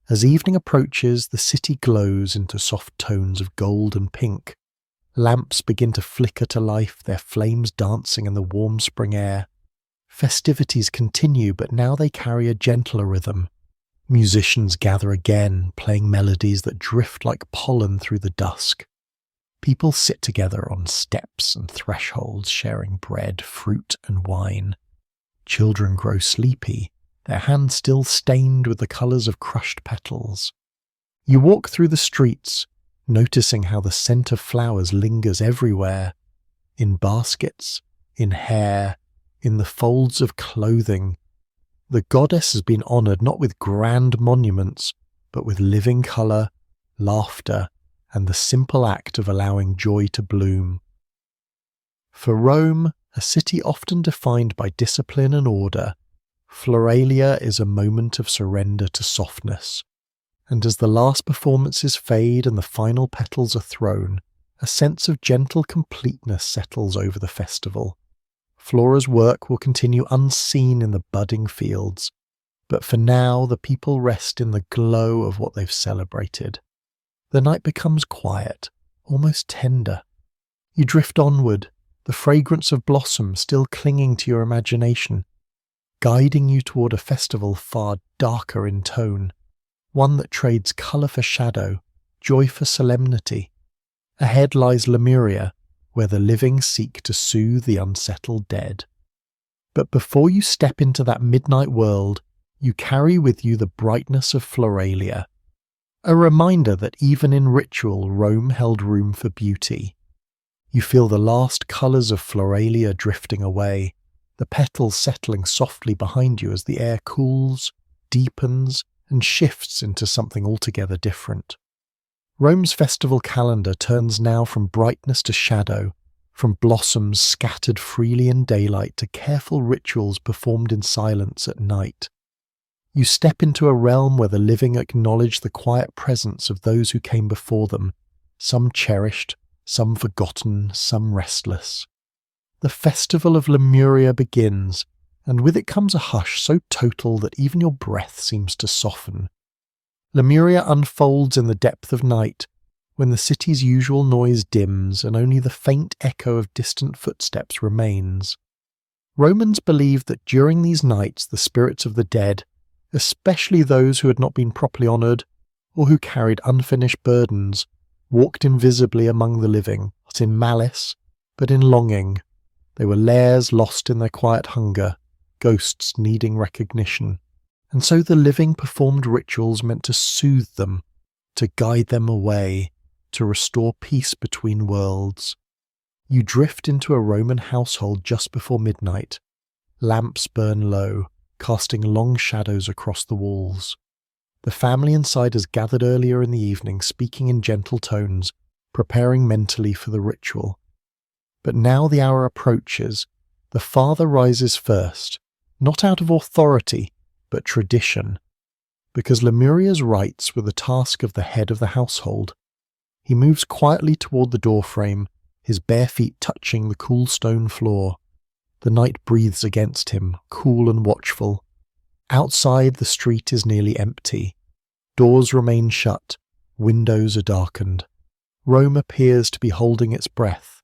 As evening approaches, the city glows into soft tones of gold and pink. Lamps begin to flicker to life, their flames dancing in the warm spring air. Festivities continue, but now they carry a gentler rhythm. Musicians gather again, playing melodies that drift like pollen through the dusk. People sit together on steps and thresholds, sharing bread, fruit, and wine. Children grow sleepy, their hands still stained with the colours of crushed petals. You walk through the streets, noticing how the scent of flowers lingers everywhere, in baskets, in hair, in the folds of clothing. The goddess has been honoured not with grand monuments, but with living colour, laughter, and the simple act of allowing joy to bloom. For Rome, a city often defined by discipline and order, Floralia is a moment of surrender to softness, and as the last performances fade and the final petals are thrown, a sense of gentle completeness settles over the festival. Flora's work will continue unseen in the budding fields, but for now the people rest in the glow of what they've celebrated. The night becomes quiet, almost tender. You drift onward, the fragrance of blossom still clinging to your imagination, guiding you toward a festival far darker in tone, one that trades colour for shadow, joy for solemnity. Ahead lies Lemuria, where the living seek to soothe the unsettled dead. But before you step into that midnight world, you carry with you the brightness of Floralia, a reminder that even in ritual Rome held room for beauty. You feel the last colours of Floralia drifting away, the petals settling softly behind you as the air cools, deepens, and shifts into something altogether different. Rome's festival calendar turns now from brightness to shadow, from blossoms scattered freely in daylight to careful rituals performed in silence at night. You step into a realm where the living acknowledge the quiet presence of those who came before them, some cherished, some forgotten, some restless. The festival of Lemuria begins, and with it comes a hush so total that even your breath seems to soften. Lemuria unfolds in the depth of night, when the city's usual noise dims and only the faint echo of distant footsteps remains. Romans believed that during these nights the spirits of the dead, especially those who had not been properly honoured or who carried unfinished burdens, walked invisibly among the living, not in malice, but in longing. They were lairs lost in their quiet hunger, ghosts needing recognition. And so the living performed rituals meant to soothe them, to guide them away, to restore peace between worlds. You drift into a Roman household just before midnight. Lamps burn low, casting long shadows across the walls. The family inside has gathered earlier in the evening, speaking in gentle tones, preparing mentally for the ritual. But now the hour approaches. The father rises first, not out of authority, but tradition, because Lemuria's rites were the task of the head of the household. He moves quietly toward the doorframe, his bare feet touching the cool stone floor. The night breathes against him, cool and watchful. Outside, the street is nearly empty. Doors remain shut, windows are darkened. Rome appears to be holding its breath.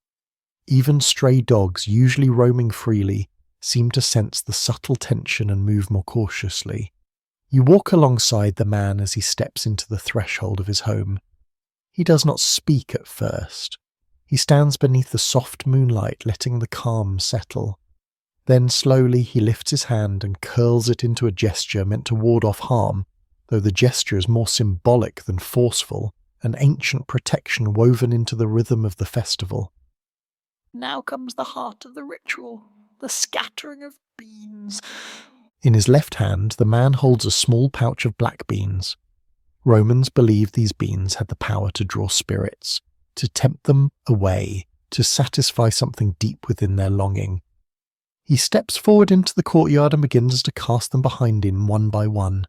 Even stray dogs, usually roaming freely, seem to sense the subtle tension and move more cautiously. You walk alongside the man as he steps into the threshold of his home. He does not speak at first. He stands beneath the soft moonlight, letting the calm settle. Then slowly he lifts his hand and curls it into a gesture meant to ward off harm, though the gesture is more symbolic than forceful, an ancient protection woven into the rhythm of the festival. Now comes the heart of the ritual, the scattering of beans. In his left hand, the man holds a small pouch of black beans. Romans believed these beans had the power to draw spirits, to tempt them away, to satisfy something deep within their longing. He steps forward into the courtyard and begins to cast them behind him one by one.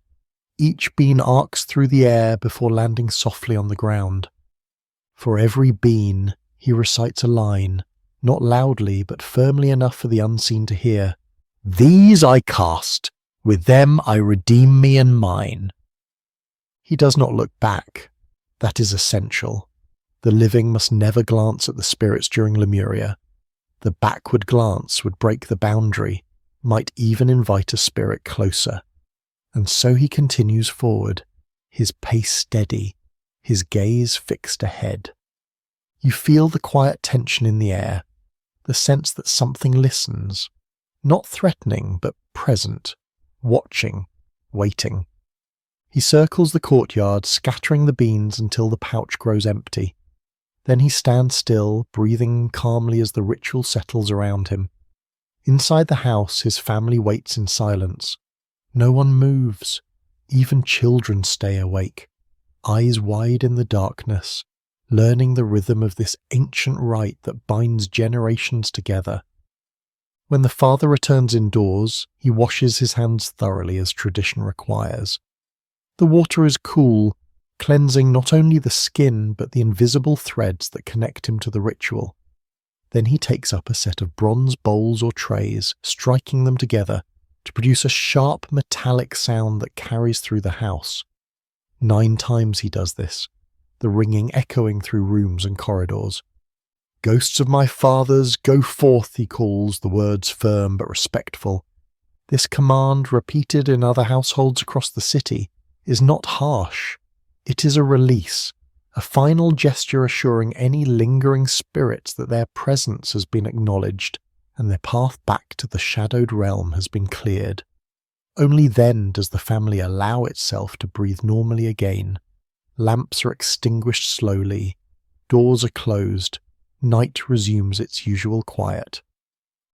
Each bean arcs through the air before landing softly on the ground. For every bean, he recites a line, not loudly but firmly enough for the unseen to hear. "These I cast, with them I redeem me and mine." He does not look back. That is essential. The living must never glance at the spirits during Lemuria. The backward glance would break the boundary, might even invite a spirit closer. And so he continues forward, his pace steady, his gaze fixed ahead. You feel the quiet tension in the air, the sense that something listens, not threatening but present, watching, waiting. He circles the courtyard, scattering the beans until the pouch grows empty. Then he stands still, breathing calmly as the ritual settles around him. Inside the house, his family waits in silence. No one moves. Even children stay awake, eyes wide in the darkness, learning the rhythm of this ancient rite that binds generations together. When the father returns indoors, he washes his hands thoroughly as tradition requires. The water is cool, cleansing not only the skin but the invisible threads that connect him to the ritual. Then he takes up a set of bronze bowls or trays, striking them together to produce a sharp metallic sound that carries through the house. 9 times he does this, the ringing echoing through rooms and corridors. "Ghosts of my fathers, go forth," he calls, the words firm but respectful. This command, repeated in other households across the city, is not harsh. It is a release, a final gesture assuring any lingering spirits that their presence has been acknowledged and their path back to the shadowed realm has been cleared. Only then does the family allow itself to breathe normally again. Lamps are extinguished slowly, doors are closed, night resumes its usual quiet.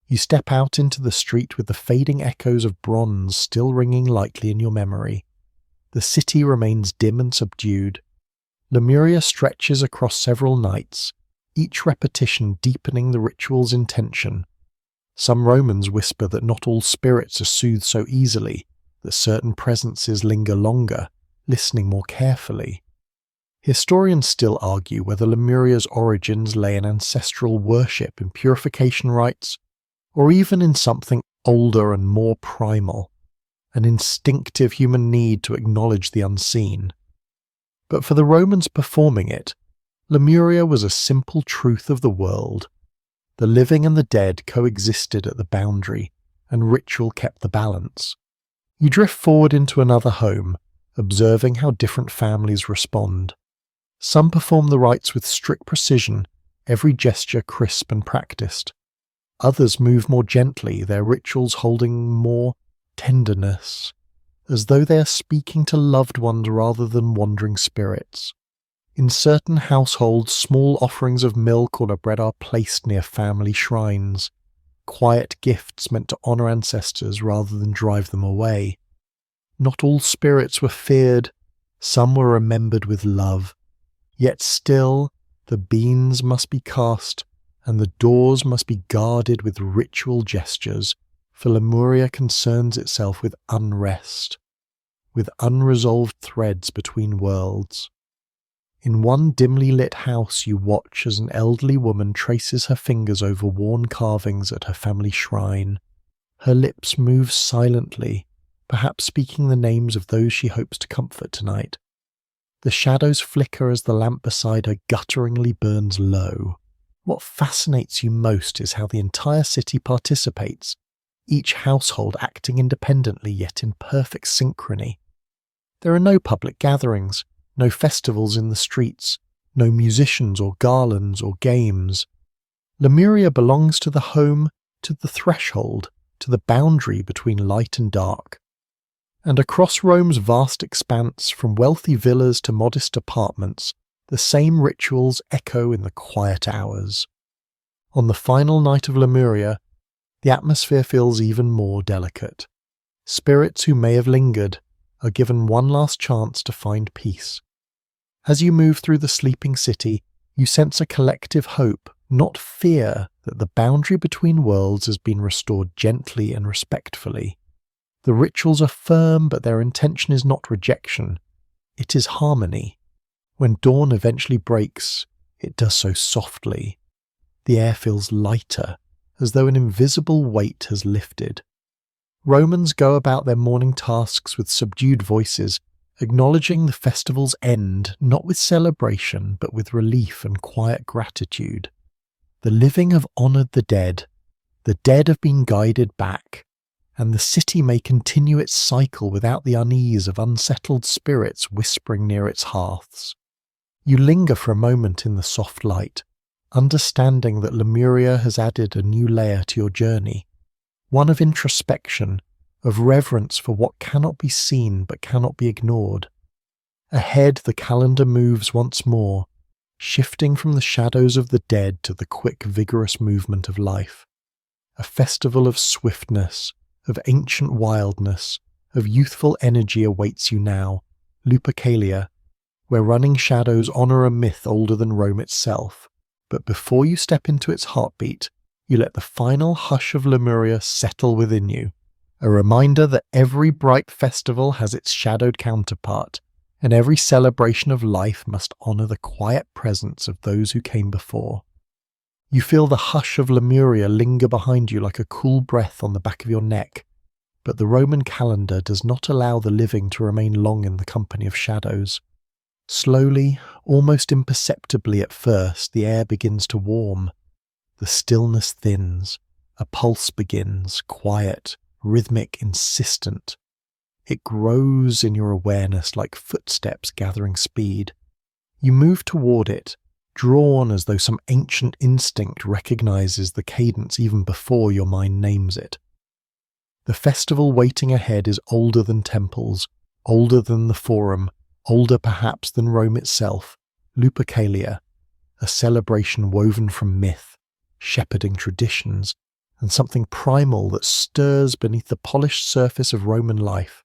You step out into the street with the fading echoes of bronze still ringing lightly in your memory. The city remains dim and subdued. Lemuria stretches across several nights, each repetition deepening the ritual's intention. Some Romans whisper that not all spirits are soothed so easily, that certain presences linger longer, listening more carefully. Historians still argue whether Lemuria's origins lay in ancestral worship and purification rites, or even in something older and more primal, an instinctive human need to acknowledge the unseen. But for the Romans performing it, Lemuria was a simple truth of the world. The living and the dead coexisted at the boundary, and ritual kept the balance. You drift forward into another home, observing how different families respond. Some perform the rites with strict precision, every gesture crisp and practiced. Others move more gently, their rituals holding more tenderness, as though they are speaking to loved ones rather than wandering spirits. In certain households, small offerings of milk or bread are placed near family shrines, quiet gifts meant to honour ancestors rather than drive them away. Not all spirits were feared, some were remembered with love. Yet still, the beans must be cast, and the doors must be guarded with ritual gestures, for Lemuria concerns itself with unrest, with unresolved threads between worlds. In one dimly lit house you watch as an elderly woman traces her fingers over worn carvings at her family shrine. Her lips move silently, perhaps speaking the names of those she hopes to comfort tonight. The shadows flicker as the lamp beside her gutturingly burns low. What fascinates you most is how the entire city participates, each household acting independently yet in perfect synchrony. There are no public gatherings, no festivals in the streets, no musicians or garlands or games. Lemuria belongs to the home, to the threshold, to the boundary between light and dark. And across Rome's vast expanse, from wealthy villas to modest apartments, the same rituals echo in the quiet hours. On the final night of Lemuria, the atmosphere feels even more delicate. Spirits who may have lingered are given one last chance to find peace. As you move through the sleeping city, you sense a collective hope, not fear, that the boundary between worlds has been restored gently and respectfully. The rituals are firm, but their intention is not rejection. It is harmony. When dawn eventually breaks, it does so softly. The air feels lighter, as though an invisible weight has lifted. Romans go about their morning tasks with subdued voices, acknowledging the festival's end not with celebration but with relief and quiet gratitude. The living have honoured the dead have been guided back, and the city may continue its cycle without the unease of unsettled spirits whispering near its hearths. You linger for a moment in the soft light, understanding that Lemuria has added a new layer to your journey, one of introspection, of reverence for what cannot be seen but cannot be ignored. Ahead the calendar moves once more, shifting from the shadows of the dead to the quick, vigorous movement of life. A festival of swiftness, of ancient wildness, of youthful energy awaits you now, Lupercalia, where running shadows honour a myth older than Rome itself. But before you step into its heartbeat, you let the final hush of Lemuria settle within you, a reminder that every bright festival has its shadowed counterpart, and every celebration of life must honour the quiet presence of those who came before. You feel the hush of Lemuria linger behind you like a cool breath on the back of your neck, but the Roman calendar does not allow the living to remain long in the company of shadows. Slowly, almost imperceptibly at first, the air begins to warm. The stillness thins. A pulse begins, quiet, rhythmic, insistent. It grows in your awareness like footsteps gathering speed. You move toward it, drawn as though some ancient instinct recognizes the cadence even before your mind names it. The festival waiting ahead is older than temples, older than the Forum, older perhaps than Rome itself, Lupercalia, a celebration woven from myth, shepherding traditions, and something primal that stirs beneath the polished surface of Roman life.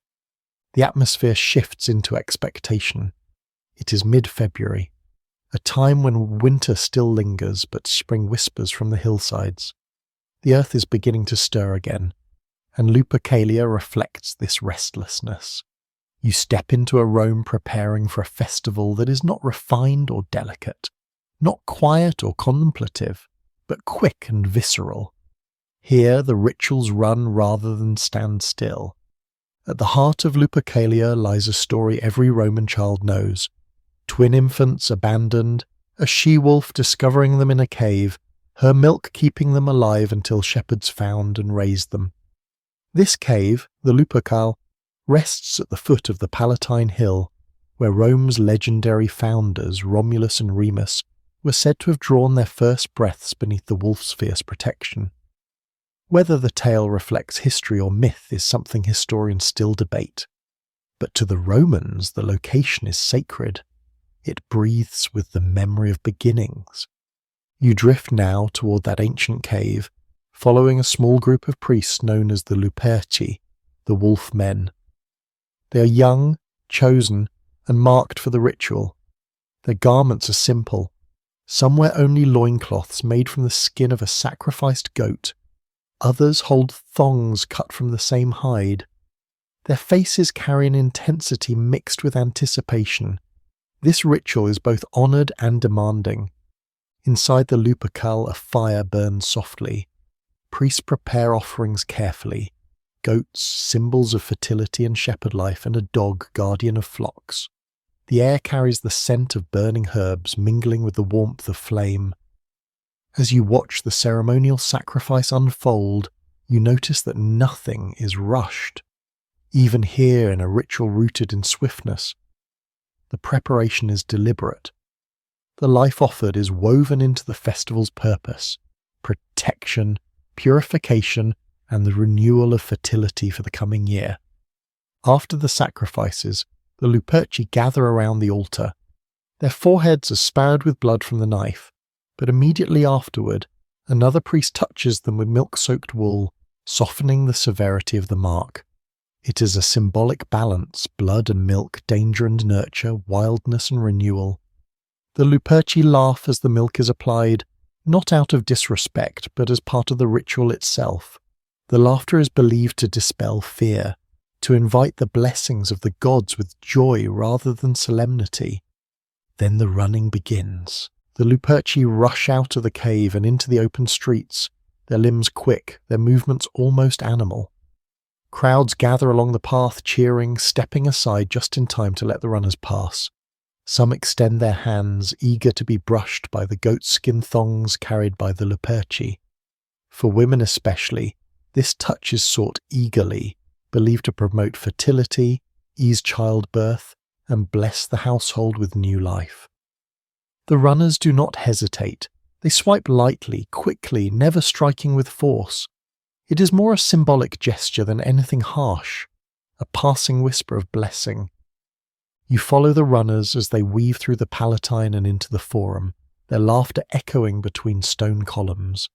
The atmosphere shifts into expectation. It is mid-February, a time when winter still lingers but spring whispers from the hillsides. The earth is beginning to stir again, and Lupercalia reflects this restlessness. You step into a Rome preparing for a festival that is not refined or delicate, not quiet or contemplative, but quick and visceral. Here the rituals run rather than stand still. At the heart of Lupercalia lies a story every Roman child knows. Twin infants abandoned, a she-wolf discovering them in a cave, her milk keeping them alive until shepherds found and raised them. This cave, the Lupercal, rests at the foot of the Palatine Hill, where Rome's legendary founders, Romulus and Remus, were said to have drawn their first breaths beneath the wolf's fierce protection. Whether the tale reflects history or myth is something historians still debate. But to the Romans, the location is sacred. It breathes with the memory of beginnings. You drift now toward that ancient cave, following a small group of priests known as the Luperci, the wolf men. They are young, chosen, and marked for the ritual. Their garments are simple. Some wear only loincloths made from the skin of a sacrificed goat. Others hold thongs cut from the same hide. Their faces carry an intensity mixed with anticipation. This ritual is both honoured and demanding. Inside the Lupercal, a fire burns softly. Priests prepare offerings carefully. Goats, symbols of fertility and shepherd life, and a dog, guardian of flocks. The air carries the scent of burning herbs mingling with the warmth of flame. As you watch the ceremonial sacrifice unfold, you notice that nothing is rushed. Even here, in a ritual rooted in swiftness, the preparation is deliberate. The life offered is woven into the festival's purpose: protection, purification, and the renewal of fertility for the coming year. After the sacrifices, the Luperci gather around the altar. Their foreheads are spattered with blood from the knife, but immediately afterward, another priest touches them with milk-soaked wool, softening the severity of the mark. It is a symbolic balance: blood and milk, danger and nurture, wildness and renewal. The Luperci laugh as the milk is applied, not out of disrespect, but as part of the ritual itself. The laughter is believed to dispel fear, to invite the blessings of the gods with joy rather than solemnity. Then the running begins. The Luperci rush out of the cave and into the open streets, their limbs quick, their movements almost animal. Crowds gather along the path, cheering, stepping aside just in time to let the runners pass. Some extend their hands, eager to be brushed by the goatskin thongs carried by the Luperci. For women especially, this touch is sought eagerly, believed to promote fertility, ease childbirth, and bless the household with new life. The runners do not hesitate. They swipe lightly, quickly, never striking with force. It is more a symbolic gesture than anything harsh, a passing whisper of blessing. You follow the runners as they weave through the Palatine and into the Forum, their laughter echoing between stone columns.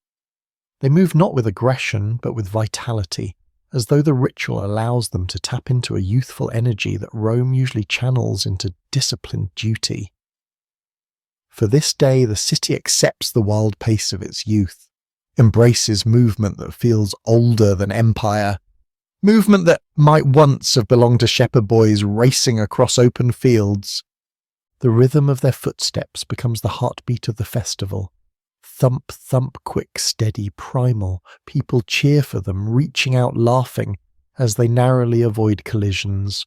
They move not with aggression, but with vitality, as though the ritual allows them to tap into a youthful energy that Rome usually channels into disciplined duty. For this day, the city accepts the wild pace of its youth, embraces movement that feels older than empire, movement that might once have belonged to shepherd boys racing across open fields. The rhythm of their footsteps becomes the heartbeat of the festival. Thump, thump, quick, steady, primal. People cheer for them, reaching out laughing as they narrowly avoid collisions.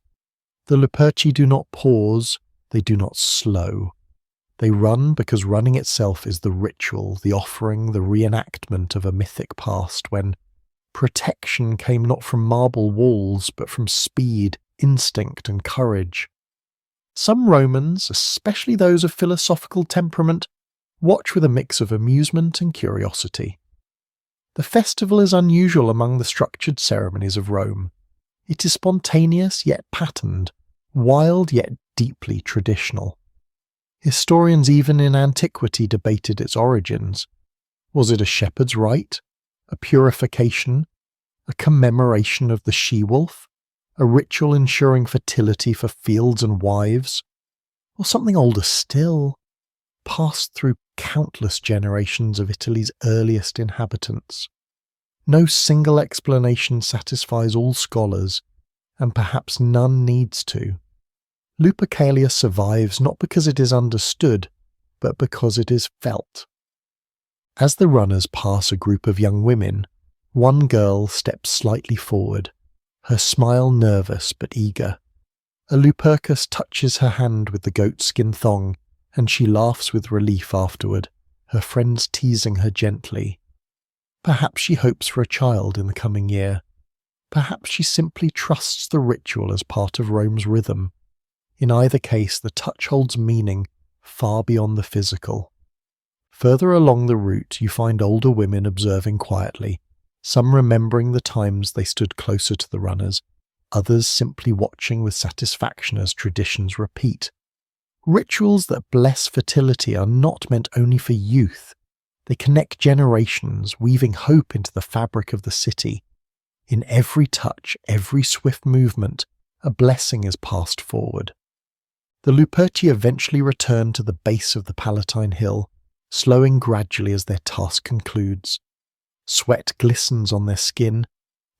The Luperci do not pause, they do not slow. They run because running itself is the ritual, the offering, the reenactment of a mythic past when protection came not from marble walls but from speed, instinct and courage. Some Romans, especially those of philosophical temperament, watch with a mix of amusement and curiosity. The festival is unusual among the structured ceremonies of Rome. It is spontaneous yet patterned, wild yet deeply traditional. Historians even in antiquity debated its origins. Was it a shepherd's rite, a purification, a commemoration of the she-wolf, a ritual ensuring fertility for fields and wives, or something older still, passed through countless generations of Italy's earliest inhabitants? No single explanation satisfies all scholars, and perhaps none needs to. Lupercalia survives not because it is understood, but because it is felt. As the runners pass a group of young women, one girl steps slightly forward, her smile nervous but eager. A Lupercus touches her hand with the goatskin thong, and she laughs with relief afterward, her friends teasing her gently. Perhaps she hopes for a child in the coming year. Perhaps she simply trusts the ritual as part of Rome's rhythm. In either case, the touch holds meaning far beyond the physical. Further along the route, you find older women observing quietly, some remembering the times they stood closer to the runners, others simply watching with satisfaction as traditions repeat. Rituals that bless fertility are not meant only for youth. They connect generations, weaving hope into the fabric of the city. In every touch, every swift movement, a blessing is passed forward. The Luperci eventually return to the base of the Palatine Hill, slowing gradually as their task concludes. Sweat glistens on their skin,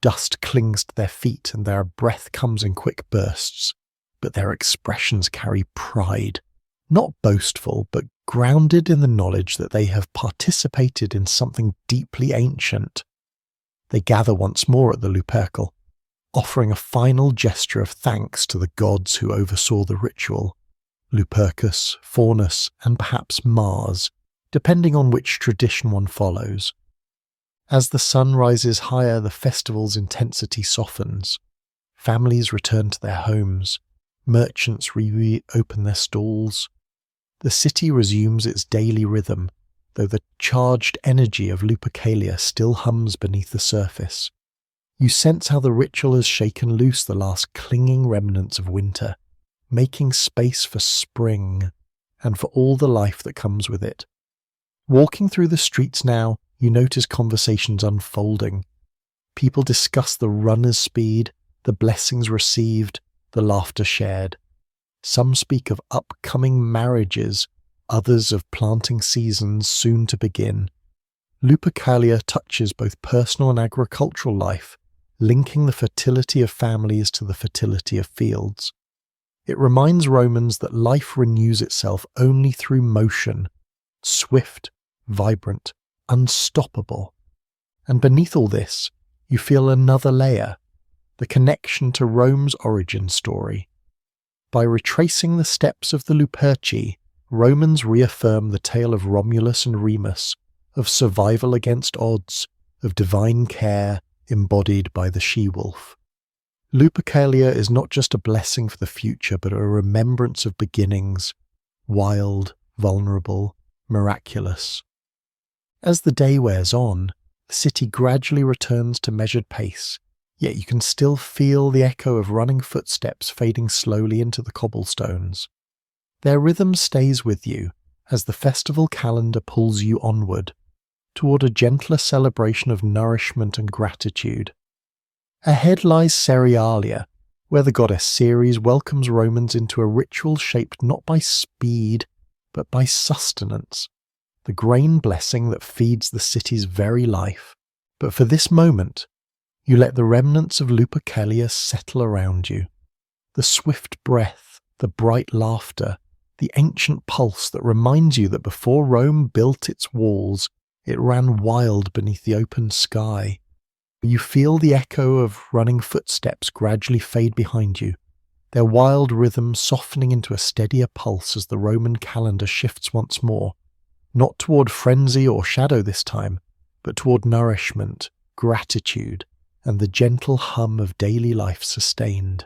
dust clings to their feet, and their breath comes in quick bursts. But their expressions carry pride, not boastful, but grounded in the knowledge that they have participated in something deeply ancient. They gather once more at the Lupercal, offering a final gesture of thanks to the gods who oversaw the ritual, Lupercus, Faunus, and perhaps Mars, depending on which tradition one follows. As the sun rises higher, the festival's intensity softens. Families return to their homes. Merchants reopen their stalls. The city resumes its daily rhythm, though the charged energy of Lupercalia still hums beneath the surface. You sense how the ritual has shaken loose the last clinging remnants of winter, making space for spring and for all the life that comes with it. Walking through the streets now, you notice conversations unfolding. People discuss the runner's speed, the blessings received, the laughter shared. Some speak of upcoming marriages, others of planting seasons soon to begin. Lupercalia touches both personal and agricultural life, linking the fertility of families to the fertility of fields. It reminds Romans that life renews itself only through motion, swift, vibrant, unstoppable. And beneath all this, you feel another layer, the connection to Rome's origin story. By retracing the steps of the Luperci, Romans reaffirm the tale of Romulus and Remus, of survival against odds, of divine care embodied by the she-wolf. Lupercalia is not just a blessing for the future, but a remembrance of beginnings, wild, vulnerable, miraculous. As the day wears on, the city gradually returns to measured pace, yet you can still feel the echo of running footsteps fading slowly into the cobblestones. Their rhythm stays with you as the festival calendar pulls you onward, toward a gentler celebration of nourishment and gratitude. Ahead lies Saturnalia, where the goddess Ceres welcomes Romans into a ritual shaped not by speed, but by sustenance, the grain blessing that feeds the city's very life. But for this moment, you let the remnants of Lupercalia settle around you. The swift breath, the bright laughter, the ancient pulse that reminds you that before Rome built its walls, it ran wild beneath the open sky. You feel the echo of running footsteps gradually fade behind you, their wild rhythm softening into a steadier pulse as the Roman calendar shifts once more, not toward frenzy or shadow this time, but toward nourishment, gratitude, and the gentle hum of daily life sustained.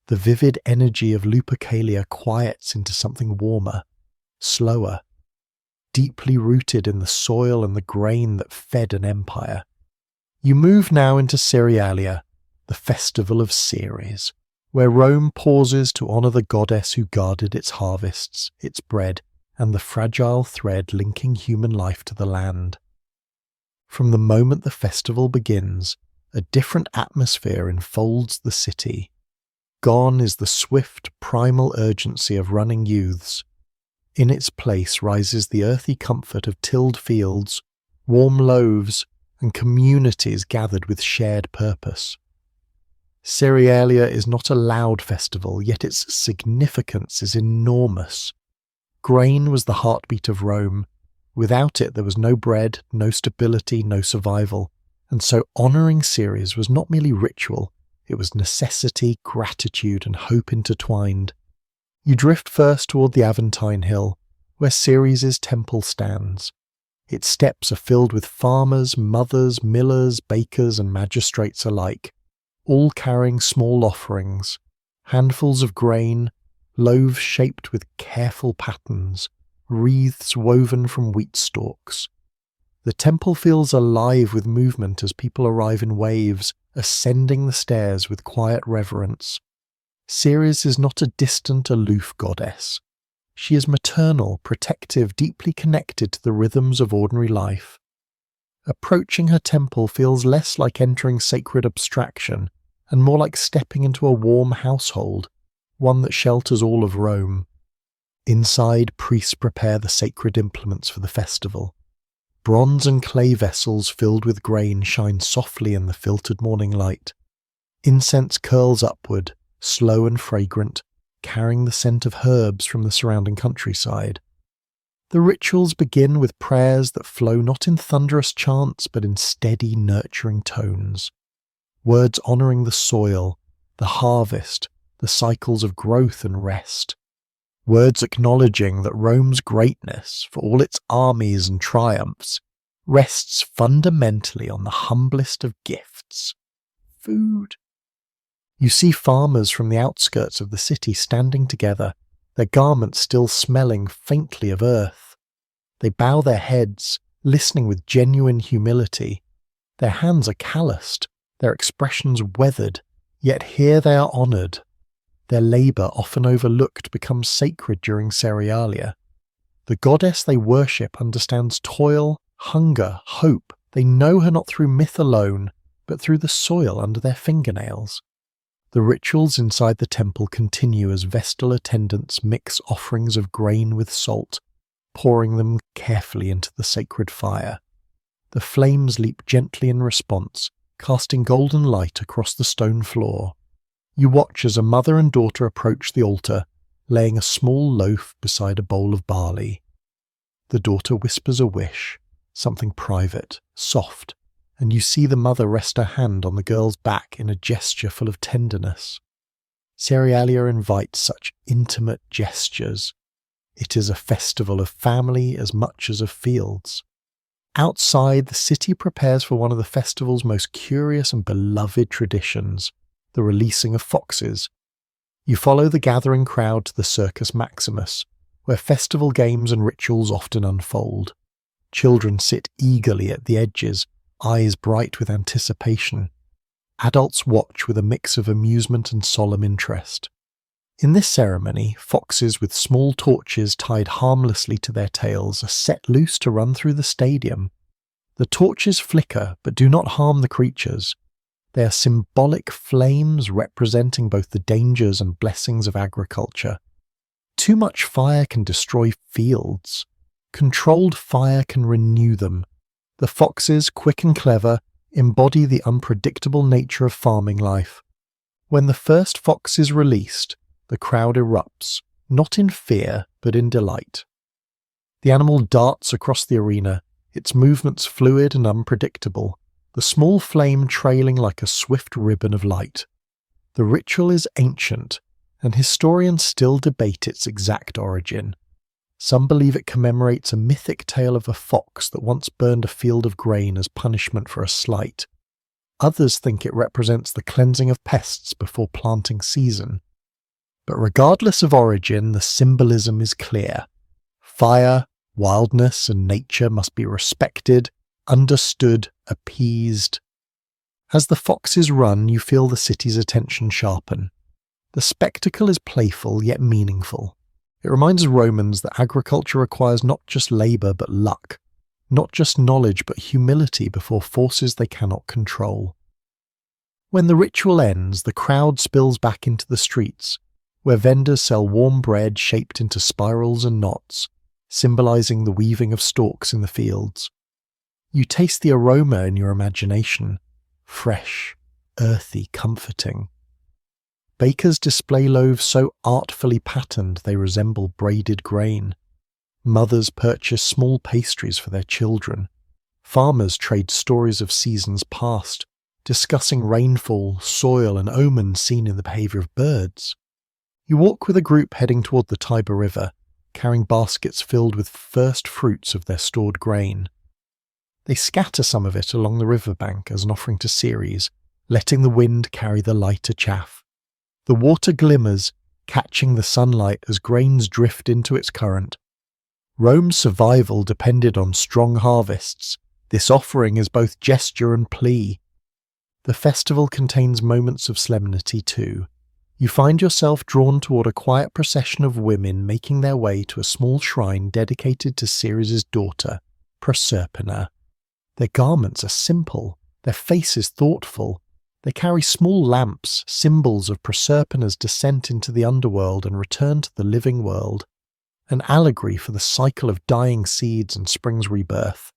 The vivid energy of Lupercalia quiets into something warmer, slower, deeply rooted in the soil and the grain that fed an empire. You move now into Saturnalia, the festival of Ceres, where Rome pauses to honour the goddess who guarded its harvests, its bread, and the fragile thread linking human life to the land. From the moment the festival begins, a different atmosphere enfolds the city. Gone is the swift, primal urgency of running youths. In its place rises the earthy comfort of tilled fields, warm loaves, and communities gathered with shared purpose. Saturnalia is not a loud festival, yet its significance is enormous. Grain was the heartbeat of Rome. Without it there was no bread, no stability, no survival, and so honouring Ceres was not merely ritual, it was necessity, gratitude, and hope intertwined. You drift first toward the Aventine Hill, where Ceres' temple stands. Its steps are filled with farmers, mothers, millers, bakers, and magistrates alike, all carrying small offerings, handfuls of grain, loaves shaped with careful patterns, wreaths woven from wheat stalks. The temple feels alive with movement as people arrive in waves, ascending the stairs with quiet reverence. Ceres is not a distant, aloof goddess. She is maternal, protective, deeply connected to the rhythms of ordinary life. Approaching her temple feels less like entering sacred abstraction and more like stepping into a warm household, one that shelters all of Rome. Inside, priests prepare the sacred implements for the festival. Bronze and clay vessels filled with grain shine softly in the filtered morning light. Incense curls upward, slow and fragrant, carrying the scent of herbs from the surrounding countryside. The rituals begin with prayers that flow not in thunderous chants but in steady, nurturing tones. Words honouring the soil, the harvest, the cycles of growth and rest. Words acknowledging that Rome's greatness, for all its armies and triumphs, rests fundamentally on the humblest of gifts: food. You see farmers from the outskirts of the city standing together, their garments still smelling faintly of earth. They bow their heads, listening with genuine humility. Their hands are calloused, their expressions weathered, yet here they are honoured. Their labour, often overlooked, becomes sacred during Saturnalia. The goddess they worship understands toil, hunger, hope. They know her not through myth alone, but through the soil under their fingernails. The rituals inside the temple continue as Vestal attendants mix offerings of grain with salt, pouring them carefully into the sacred fire. The flames leap gently in response, casting golden light across the stone floor. You watch as a mother and daughter approach the altar, laying a small loaf beside a bowl of barley. The daughter whispers a wish, something private, soft, and you see the mother rest her hand on the girl's back in a gesture full of tenderness. Saturnalia invites such intimate gestures. It is a festival of family as much as of fields. Outside, the city prepares for one of the festival's most curious and beloved traditions, the releasing of foxes. You follow the gathering crowd to the Circus Maximus, where festival games and rituals often unfold. Children sit eagerly at the edges, eyes bright with anticipation. Adults watch with a mix of amusement and solemn interest. In this ceremony, foxes with small torches tied harmlessly to their tails are set loose to run through the stadium. The torches flicker but do not harm the creatures. They are symbolic flames representing both the dangers and blessings of agriculture. Too much fire can destroy fields. Controlled fire can renew them. The foxes, quick and clever, embody the unpredictable nature of farming life. When the first fox is released, the crowd erupts, not in fear, but in delight. The animal darts across the arena, its movements fluid and unpredictable, the small flame trailing like a swift ribbon of light. The ritual is ancient, and historians still debate its exact origin. Some believe it commemorates a mythic tale of a fox that once burned a field of grain as punishment for a slight. Others think it represents the cleansing of pests before planting season. But regardless of origin, the symbolism is clear. Fire, wildness, and nature must be respected, understood, appeased. As the foxes run, you feel the city's attention sharpen. The spectacle is playful yet meaningful. It reminds Romans that agriculture requires not just labour but luck, not just knowledge but humility before forces they cannot control. When the ritual ends, the crowd spills back into the streets, where vendors sell warm bread shaped into spirals and knots, symbolising the weaving of stalks in the fields. You taste the aroma in your imagination, fresh, earthy, comforting. Bakers display loaves so artfully patterned they resemble braided grain. Mothers purchase small pastries for their children. Farmers trade stories of seasons past, discussing rainfall, soil, and omens seen in the behaviour of birds. You walk with a group heading toward the Tiber River, carrying baskets filled with first fruits of their stored grain. They scatter some of it along the riverbank as an offering to Ceres, letting the wind carry the lighter chaff. The water glimmers, catching the sunlight as grains drift into its current. Rome's survival depended on strong harvests. This offering is both gesture and plea. The festival contains moments of solemnity too. You find yourself drawn toward a quiet procession of women making their way to a small shrine dedicated to Ceres' daughter, Proserpina. Their garments are simple, their faces thoughtful. They carry small lamps, symbols of Proserpina's descent into the underworld and return to the living world, an allegory for the cycle of dying seeds and spring's rebirth.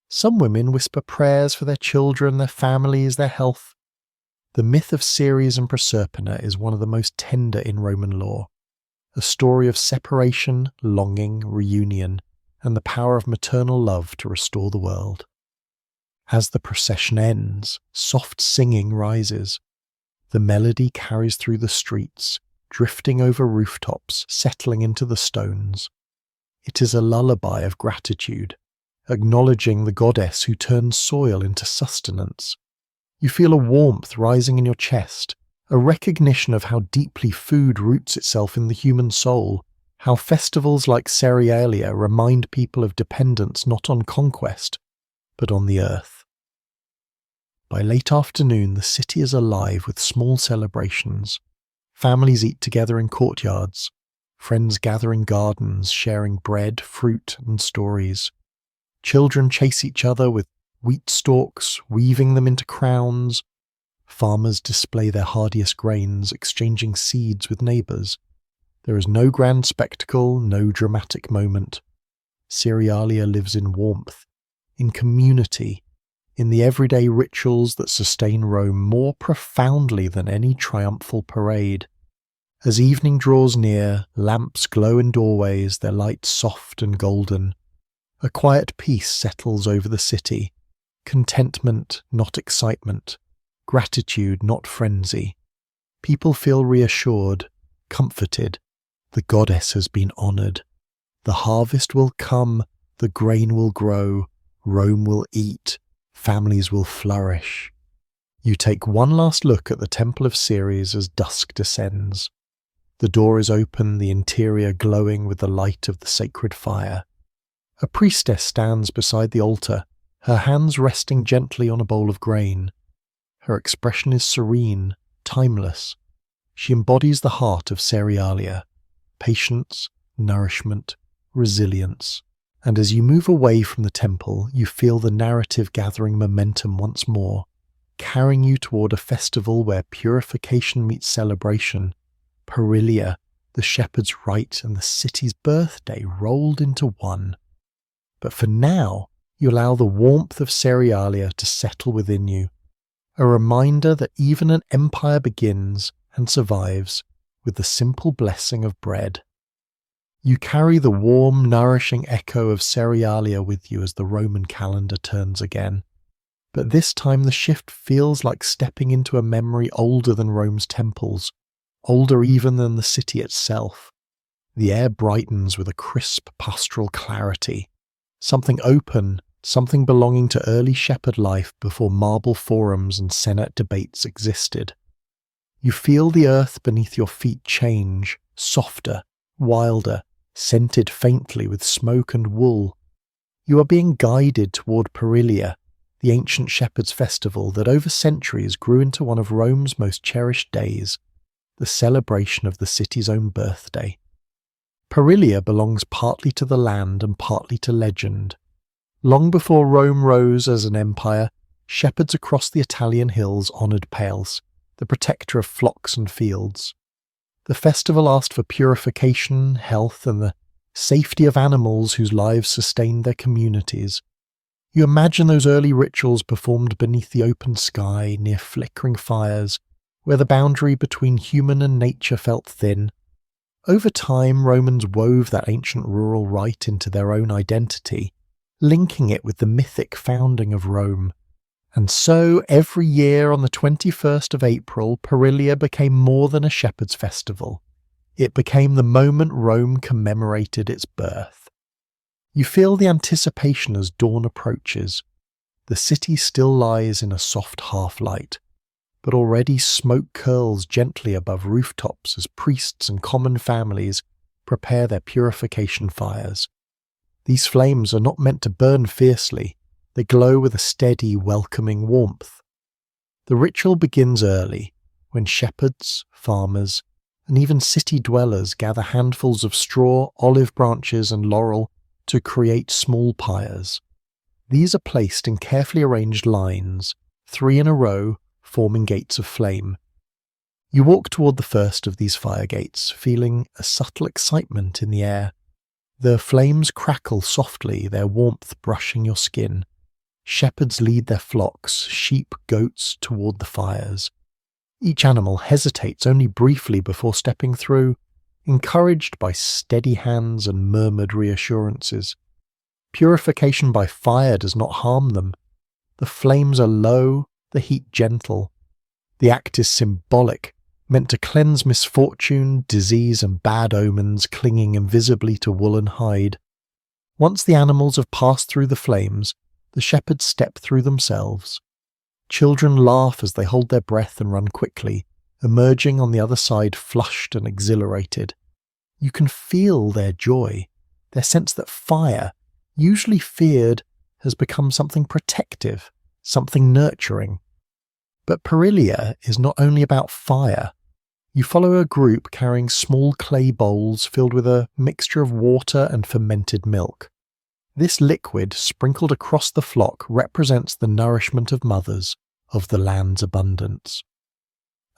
Some women whisper prayers for their children, their families, their health. The myth of Ceres and Proserpina is one of the most tender in Roman lore, a story of separation, longing, reunion, and the power of maternal love to restore the world. As the procession ends, soft singing rises. The melody carries through the streets, drifting over rooftops, settling into the stones. It is a lullaby of gratitude, acknowledging the goddess who turns soil into sustenance. You feel a warmth rising in your chest, a recognition of how deeply food roots itself in the human soul, how festivals like Saturnalia remind people of dependence not on conquest, but on the earth. By late afternoon, the city is alive with small celebrations. Families eat together in courtyards, friends gather in gardens, sharing bread, fruit, and stories. Children chase each other with wheat stalks, weaving them into crowns. Farmers display their hardiest grains, exchanging seeds with neighbours. There is no grand spectacle, no dramatic moment. Saturnalia lives in warmth, in community, in the everyday rituals that sustain Rome more profoundly than any triumphal parade. As evening draws near, lamps glow in doorways, their light soft and golden. A quiet peace settles over the city, Contentment, not excitement. Gratitude, not frenzy. People feel reassured, comforted. The goddess has been honoured. The harvest will come, the grain will grow, Rome will eat, families will flourish. You take one last look at the Temple of Ceres as dusk descends. The door is open, the interior glowing with the light of the sacred fire. A priestess stands beside the altar, her hands resting gently on a bowl of grain. Her expression is serene, timeless. She embodies the heart of Saturnalia: patience, nourishment, resilience. And as you move away from the temple, you feel the narrative gathering momentum once more, carrying you toward a festival where purification meets celebration. Perilia, the shepherd's rite, and the city's birthday rolled into one. But for now, you allow the warmth of Saturnalia to settle within you, a reminder that even an empire begins and survives with the simple blessing of bread. You carry the warm, nourishing echo of Saturnalia with you as the Roman calendar turns again. But this time the shift feels like stepping into a memory older than Rome's temples, older even than the city itself. The air brightens with a crisp pastoral clarity, something open, something belonging to early shepherd life before marble forums and senate debates existed. You feel the earth beneath your feet change, softer, wilder, scented faintly with smoke and wool. You are being guided toward Perilia, the ancient shepherd's festival that over centuries grew into one of Rome's most cherished days, the celebration of the city's own birthday. Perilia belongs partly to the land and partly to legend. Long before Rome rose as an empire, shepherds across the Italian hills honoured Pales, the protector of flocks and fields. The festival asked for purification, health, and the safety of animals whose lives sustained their communities. You imagine those early rituals performed beneath the open sky, near flickering fires, where the boundary between human and nature felt thin. Over time, Romans wove that ancient rural rite into their own identity, linking it with the mythic founding of Rome. And so, every year on the 21st of April, Perilia became more than a shepherd's festival. It became the moment Rome commemorated its birth. You feel the anticipation as dawn approaches. The city still lies in a soft half-light, but already smoke curls gently above rooftops as priests and common families prepare their purification fires. These flames are not meant to burn fiercely. They glow with a steady, welcoming warmth. The ritual begins early, when shepherds, farmers, and even city dwellers gather handfuls of straw, olive branches, and laurel to create small pyres. These are placed in carefully arranged lines, 3 in a row, forming gates of flame. You walk toward the first of these fire gates, feeling a subtle excitement in the air. The flames crackle softly, their warmth brushing your skin. Shepherds lead their flocks, sheep, goats, toward the fires. Each animal hesitates only briefly before stepping through, encouraged by steady hands and murmured reassurances. Purification by fire does not harm them. The flames are low, the heat gentle. The act is symbolic, meant to cleanse misfortune, disease, and bad omens clinging invisibly to wool and hide. Once the animals have passed through the flames, the shepherds step through themselves. Children laugh as they hold their breath and run quickly, emerging on the other side flushed and exhilarated. You can feel their joy, their sense that fire, usually feared, has become something protective, something nurturing. But Perilia is not only about fire. You follow a group carrying small clay bowls filled with a mixture of water and fermented milk. This liquid, sprinkled across the flock, represents the nourishment of mothers, of the land's abundance.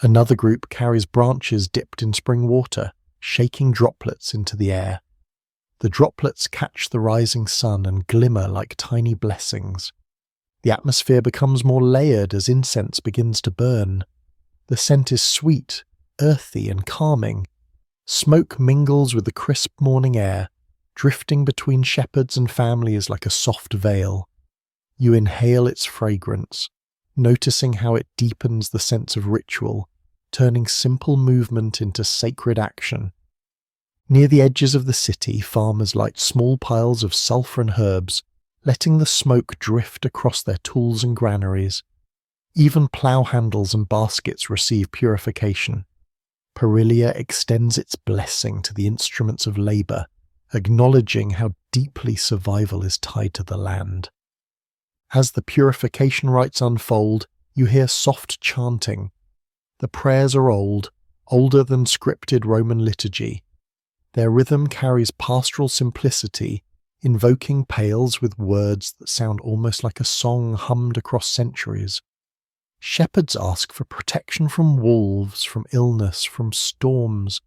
Another group carries branches dipped in spring water, shaking droplets into the air. The droplets catch the rising sun and glimmer like tiny blessings. The atmosphere becomes more layered as incense begins to burn. The scent is sweet, earthy, and calming. Smoke mingles with the crisp morning air, drifting between shepherds and families like a soft veil. You inhale its fragrance, noticing how it deepens the sense of ritual, turning simple movement into sacred action. Near the edges of the city, farmers light small piles of sulphur and herbs, letting the smoke drift across their tools and granaries. Even plough handles and baskets receive purification. Perilia extends its blessing to the instruments of labour, acknowledging how deeply survival is tied to the land. As the purification rites unfold, you hear soft chanting. The prayers are old, older than scripted Roman liturgy. Their rhythm carries pastoral simplicity, invoking pails with words that sound almost like a song hummed across centuries. Shepherds ask for protection from wolves, from illness, from storms.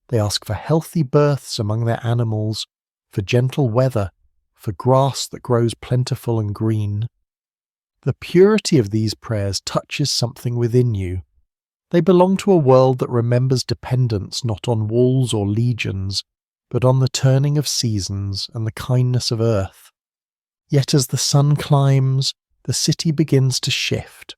They ask for healthy births among their animals, for gentle weather, for grass that grows plentiful and green. The purity of these prayers touches something within you. They belong to a world that remembers dependence not on walls or legions, but on the turning of seasons and the kindness of earth. Yet as the sun climbs, the city begins to shift.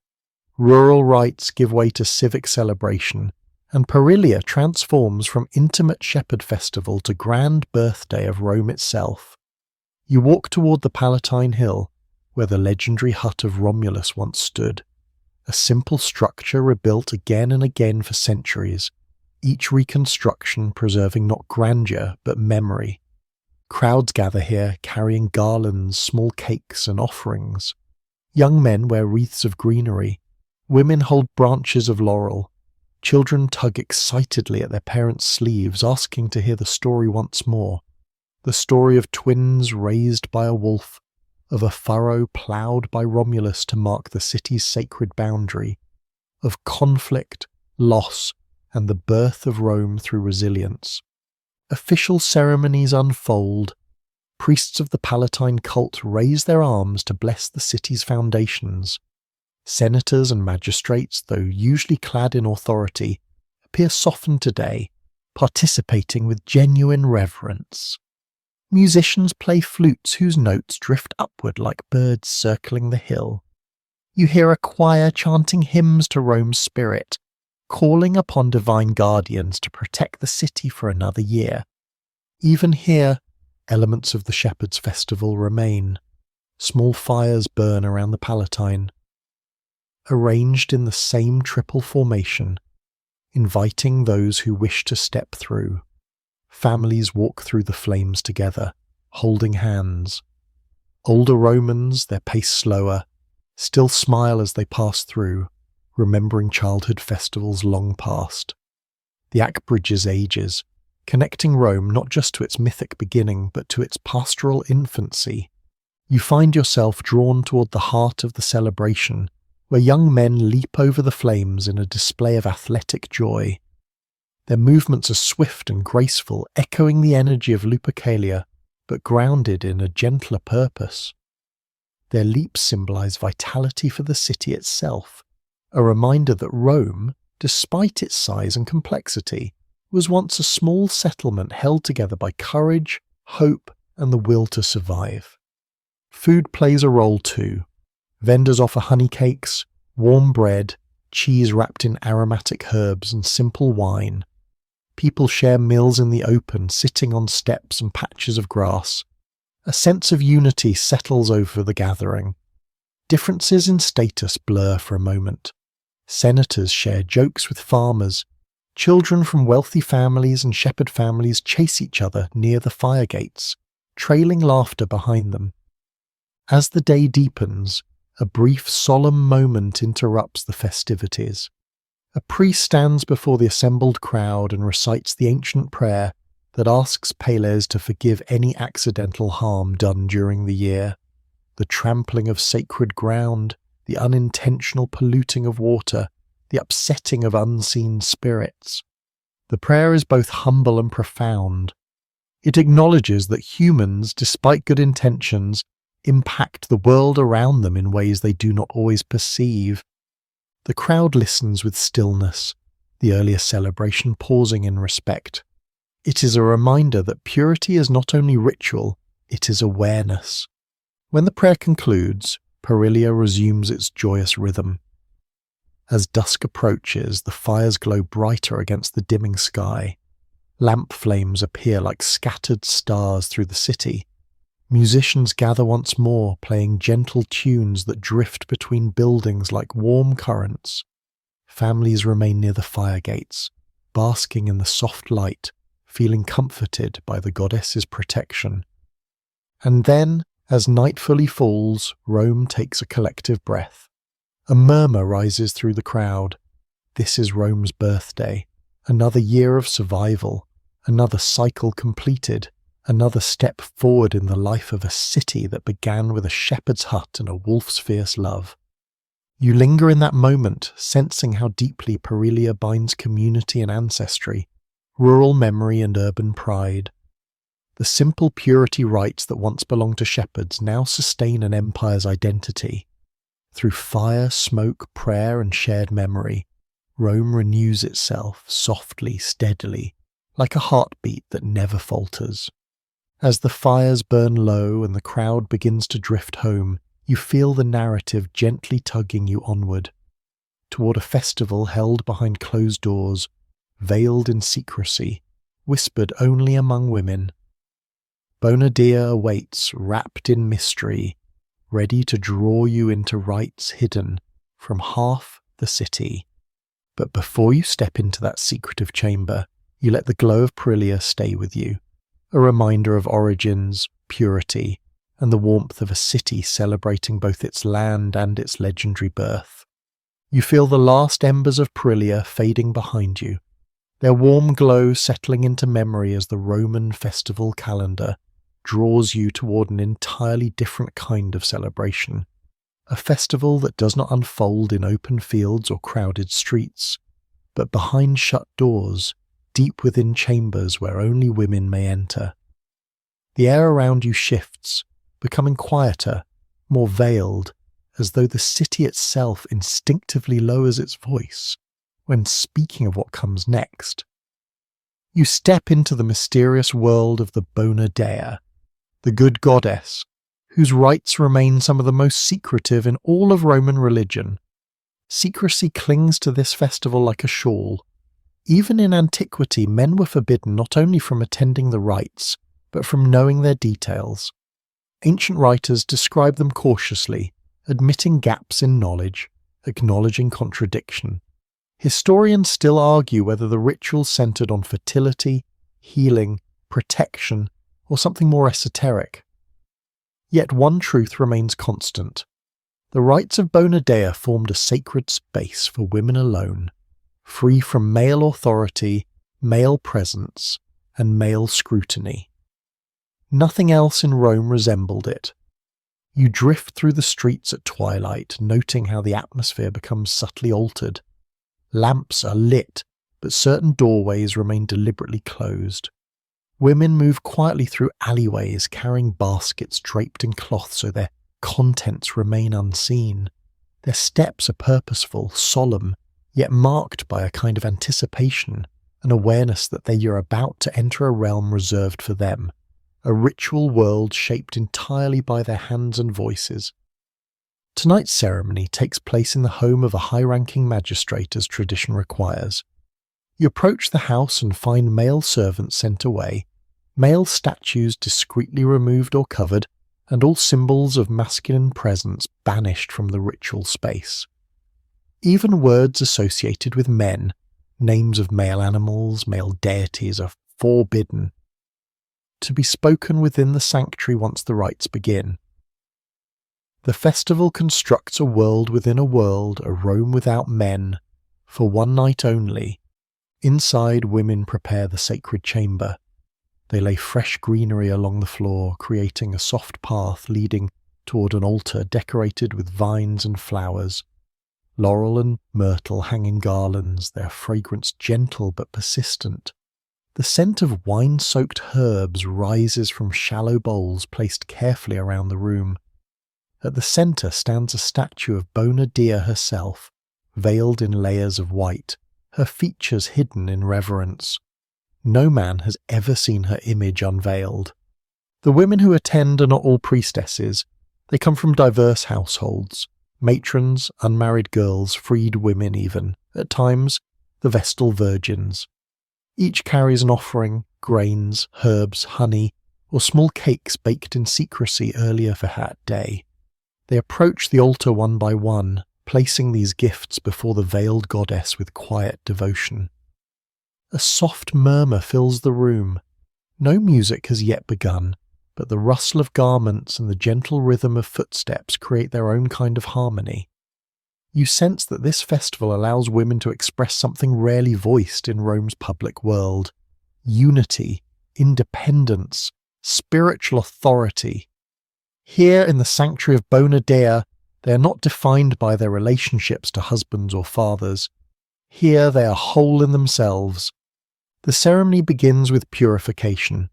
Rural rites give way to civic celebration, and Perilia transforms from intimate shepherd festival to grand birthday of Rome itself. You walk toward the Palatine Hill, where the legendary hut of Romulus once stood. A simple structure rebuilt again and again for centuries, each reconstruction preserving not grandeur but memory. Crowds gather here carrying garlands, small cakes and offerings. Young men wear wreaths of greenery. Women hold branches of laurel. Children tug excitedly at their parents' sleeves, asking to hear the story once more. The story of twins raised by a wolf, of a furrow ploughed by Romulus to mark the city's sacred boundary, of conflict, loss, and the birth of Rome through resilience. Official ceremonies unfold. Priests of the Palatine cult raise their arms to bless the city's foundations. Senators and magistrates, though usually clad in authority, appear softened today, participating with genuine reverence. Musicians play flutes whose notes drift upward like birds circling the hill. You hear a choir chanting hymns to Rome's spirit, calling upon divine guardians to protect the city for another year. Even here, elements of the Shepherd's Festival remain. Small fires burn around the Palatine, arranged in the same triple formation, inviting those who wish to step through. Families walk through the flames together, holding hands. Older Romans, their pace slower, still smile as they pass through, remembering childhood festivals long past. The Ack bridges ages, connecting Rome not just to its mythic beginning, but to its pastoral infancy. You find yourself drawn toward the heart of the celebration, where young men leap over the flames in a display of athletic joy. Their movements are swift and graceful, echoing the energy of Lupercalia, but grounded in a gentler purpose. Their leaps symbolize vitality for the city itself, a reminder that Rome, despite its size and complexity, was once a small settlement held together by courage, hope, and the will to survive. Food plays a role too. Vendors offer honey cakes, warm bread, cheese wrapped in aromatic herbs, and simple wine. People share meals in the open, sitting on steps and patches of grass. A sense of unity settles over the gathering. Differences in status blur for a moment. Senators share jokes with farmers. Children from wealthy families and shepherd families chase each other near the fire gates, trailing laughter behind them. As the day deepens, a brief solemn moment interrupts the festivities. A priest stands before the assembled crowd and recites the ancient prayer that asks Pales to forgive any accidental harm done during the year, the trampling of sacred ground, the unintentional polluting of water, the upsetting of unseen spirits. The prayer is both humble and profound. It acknowledges that humans, despite good intentions, impact the world around them in ways they do not always perceive. The crowd listens with stillness, the earlier celebration pausing in respect. It is a reminder that purity is not only ritual, it is awareness. When the prayer concludes, Perilia resumes its joyous rhythm. As dusk approaches, the fires glow brighter against the dimming sky. Lamp flames appear like scattered stars through the city. Musicians gather once more, playing gentle tunes that drift between buildings like warm currents. Families remain near the fire gates, basking in the soft light, feeling comforted by the goddess's protection. And then, as night fully falls, Rome takes a collective breath. A murmur rises through the crowd. This is Rome's birthday, another year of survival, another cycle completed, another step forward in the life of a city that began with a shepherd's hut and a wolf's fierce love. You linger in that moment, sensing how deeply Perilia binds community and ancestry, rural memory and urban pride. The simple purity rites that once belonged to shepherds now sustain an empire's identity. Through fire, smoke, prayer, and shared memory, Rome renews itself softly, steadily, like a heartbeat that never falters. As the fires burn low and the crowd begins to drift home, you feel the narrative gently tugging you onward, toward a festival held behind closed doors, veiled in secrecy, whispered only among women. Bona Dea awaits, wrapped in mystery, ready to draw you into rites hidden from half the city. But before you step into that secretive chamber, you let the glow of Perilia stay with you, a reminder of origins, purity, and the warmth of a city celebrating both its land and its legendary birth. You feel the last embers of Perilia fading behind you, their warm glow settling into memory as the Roman festival calendar draws you toward an entirely different kind of celebration, a festival that does not unfold in open fields or crowded streets, but behind shut doors, deep within chambers where only women may enter. The air around you shifts, becoming quieter, more veiled, as though the city itself instinctively lowers its voice when speaking of what comes next. You step into the mysterious world of the Bona Dea, the good goddess, whose rites remain some of the most secretive in all of Roman religion. Secrecy clings to this festival like a shawl. Even in antiquity, men were forbidden not only from attending the rites, but from knowing their details. Ancient writers describe them cautiously, admitting gaps in knowledge, acknowledging contradiction. Historians still argue whether the rituals centered on fertility, healing, protection, or something more esoteric. Yet one truth remains constant. The rites of Bona Dea formed a sacred space for women alone, free from male authority, male presence, and male scrutiny. Nothing else in Rome resembled it. You drift through the streets at twilight, noting how the atmosphere becomes subtly altered. Lamps are lit, but certain doorways remain deliberately closed. Women move quietly through alleyways carrying baskets draped in cloth so their contents remain unseen. Their steps are purposeful, solemn, yet marked by a kind of anticipation, an awareness that they are about to enter a realm reserved for them, a ritual world shaped entirely by their hands and voices. Tonight's ceremony takes place in the home of a high-ranking magistrate as tradition requires. You approach the house and find male servants sent away, male statues discreetly removed or covered, and all symbols of masculine presence banished from the ritual space. Even words associated with men, names of male animals, male deities, are forbidden to be spoken within the sanctuary once the rites begin. The festival constructs a world within a world, a Rome without men, for one night only. Inside, women prepare the sacred chamber. They lay fresh greenery along the floor, creating a soft path leading toward an altar decorated with vines and flowers. Laurel and myrtle hang in garlands, their fragrance gentle but persistent. The scent of wine-soaked herbs rises from shallow bowls placed carefully around the room. At the centre stands a statue of Bona Dea herself, veiled in layers of white, her features hidden in reverence. No man has ever seen her image unveiled. The women who attend are not all priestesses. They come from diverse households, matrons, unmarried girls, freed women even, at times the Vestal virgins. Each carries an offering, grains, herbs, honey, or small cakes baked in secrecy earlier for that day. They approach the altar one by one, placing these gifts before the veiled goddess with quiet devotion. A soft murmur fills the room. No music has yet begun, but the rustle of garments and the gentle rhythm of footsteps create their own kind of harmony. You sense that this festival allows women to express something rarely voiced in Rome's public world: unity, independence, spiritual authority. Here in the sanctuary of Bona Dea, they are not defined by their relationships to husbands or fathers. Here they are whole in themselves. The ceremony begins with purification.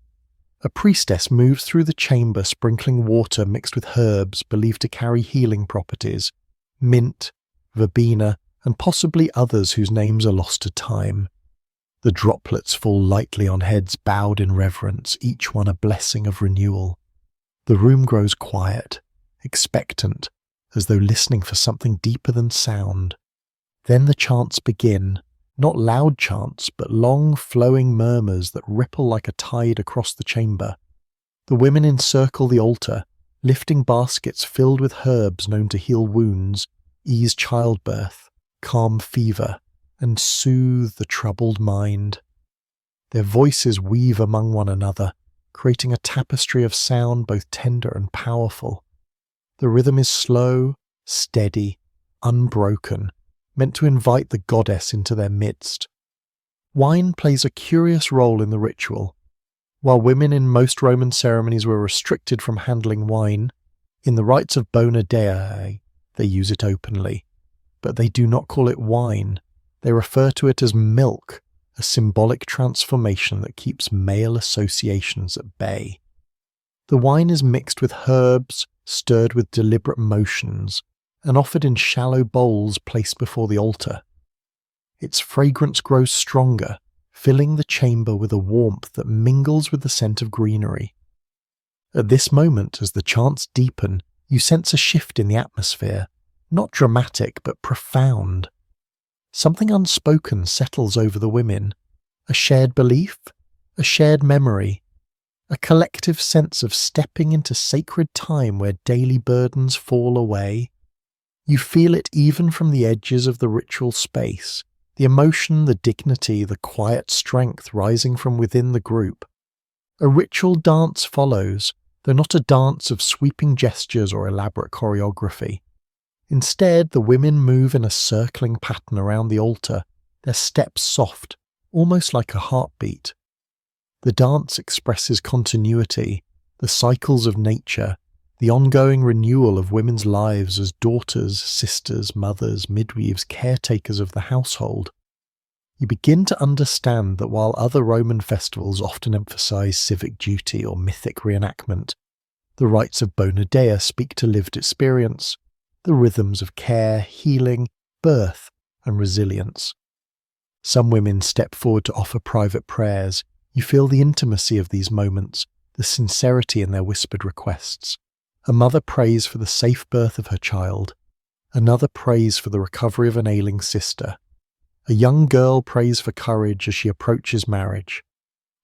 A priestess moves through the chamber sprinkling water mixed with herbs believed to carry healing properties: mint, verbena, and possibly others whose names are lost to time. The droplets fall lightly on heads bowed in reverence, each one a blessing of renewal. The room grows quiet, expectant, as though listening for something deeper than sound. Then the chants begin, not loud chants, but long flowing murmurs that ripple like a tide across the chamber. The women encircle the altar, lifting baskets filled with herbs known to heal wounds, ease childbirth, calm fever, and soothe the troubled mind. Their voices weave among one another, creating a tapestry of sound both tender and powerful. The rhythm is slow, steady, unbroken, meant to invite the goddess into their midst. Wine plays a curious role in the ritual. While women in most Roman ceremonies were restricted from handling wine, in the rites of Bona Dea they use it openly. But they do not call it wine. They refer to it as milk, a symbolic transformation that keeps male associations at bay. The wine is mixed with herbs, stirred with deliberate motions, and offered in shallow bowls placed before the altar. Its fragrance grows stronger, filling the chamber with a warmth that mingles with the scent of greenery. At this moment, as the chants deepen, you sense a shift in the atmosphere, not dramatic but profound. Something unspoken settles over the women, a shared belief, a shared memory, a collective sense of stepping into sacred time where daily burdens fall away. You feel it even from the edges of the ritual space, the emotion, the dignity, the quiet strength rising from within the group. A ritual dance follows, though not a dance of sweeping gestures or elaborate choreography. Instead, the women move in a circling pattern around the altar, their steps soft, almost like a heartbeat. The dance expresses continuity, the cycles of nature, the ongoing renewal of women's lives as daughters, sisters, mothers, midwives, caretakers of the household. You begin to understand that while other Roman festivals often emphasize civic duty or mythic reenactment, the rites of Bona Dea speak to lived experience, the rhythms of care, healing, birth, and resilience. Some women step forward to offer private prayers. You feel the intimacy of these moments, the sincerity in their whispered requests. A mother prays for the safe birth of her child. Another prays for the recovery of an ailing sister. A young girl prays for courage as she approaches marriage.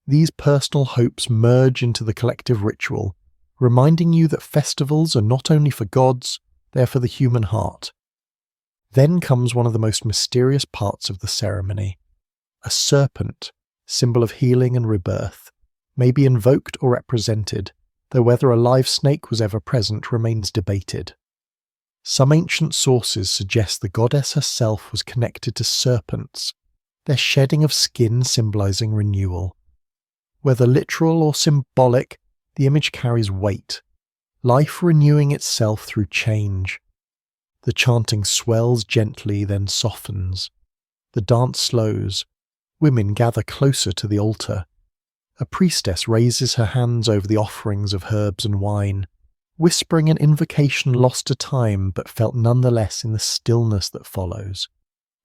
These personal hopes merge into the collective ritual, reminding you that festivals are not only for gods, they are for the human heart. Then comes one of the most mysterious parts of the ceremony. A serpent, symbol of healing and rebirth, may be invoked or represented, though whether a live snake was ever present remains debated. Some ancient sources suggest the goddess herself was connected to serpents, their shedding of skin symbolizing renewal. Whether literal or symbolic, the image carries weight, life renewing itself through change. The chanting swells gently, then softens. The dance slows. Women gather closer to the altar. A priestess raises her hands over the offerings of herbs and wine, whispering an invocation lost to time but felt nonetheless in the stillness that follows.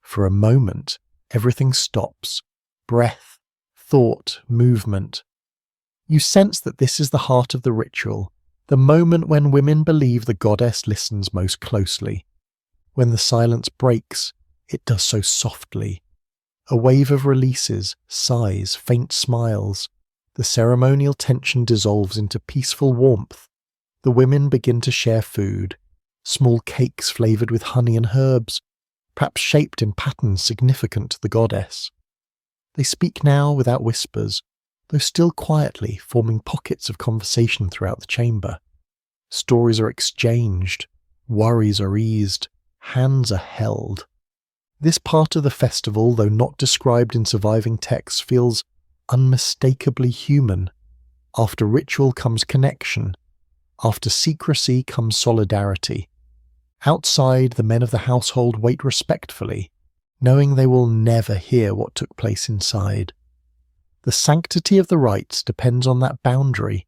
For a moment, everything stops. Breath, thought, movement. You sense that this is the heart of the ritual, the moment when women believe the goddess listens most closely. When the silence breaks, it does so softly. A wave of releases, sighs, faint smiles. The ceremonial tension dissolves into peaceful warmth. The women begin to share food, small cakes flavoured with honey and herbs, perhaps shaped in patterns significant to the goddess. They speak now without whispers, though still quietly, forming pockets of conversation throughout the chamber. Stories are exchanged, worries are eased, hands are held. This part of the festival, though not described in surviving texts, feels unmistakably human. After ritual comes connection. After secrecy comes solidarity. Outside, the men of the household wait respectfully, knowing they will never hear what took place inside. The sanctity of the rites depends on that boundary,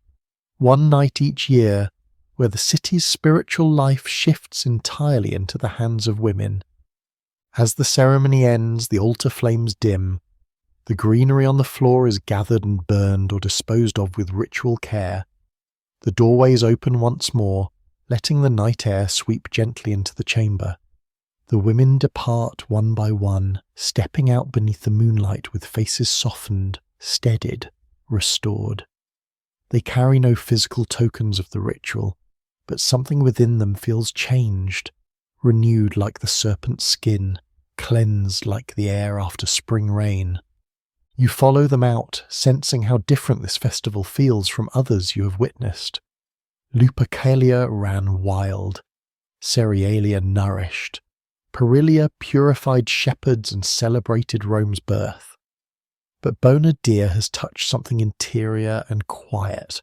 one night each year, where the city's spiritual life shifts entirely into the hands of women. As the ceremony ends, the altar flames dim. The greenery on the floor is gathered and burned or disposed of with ritual care. The doorways open once more, letting the night air sweep gently into the chamber. The women depart one by one, stepping out beneath the moonlight with faces softened, steadied, restored. They carry no physical tokens of the ritual, but something within them feels changed, renewed like the serpent's skin, cleansed like the air after spring rain. You follow them out, sensing how different this festival feels from others you have witnessed. Lupercalia ran wild, Saturnalia nourished, Perilia purified shepherds and celebrated Rome's birth. But Bonadir has touched something interior and quiet,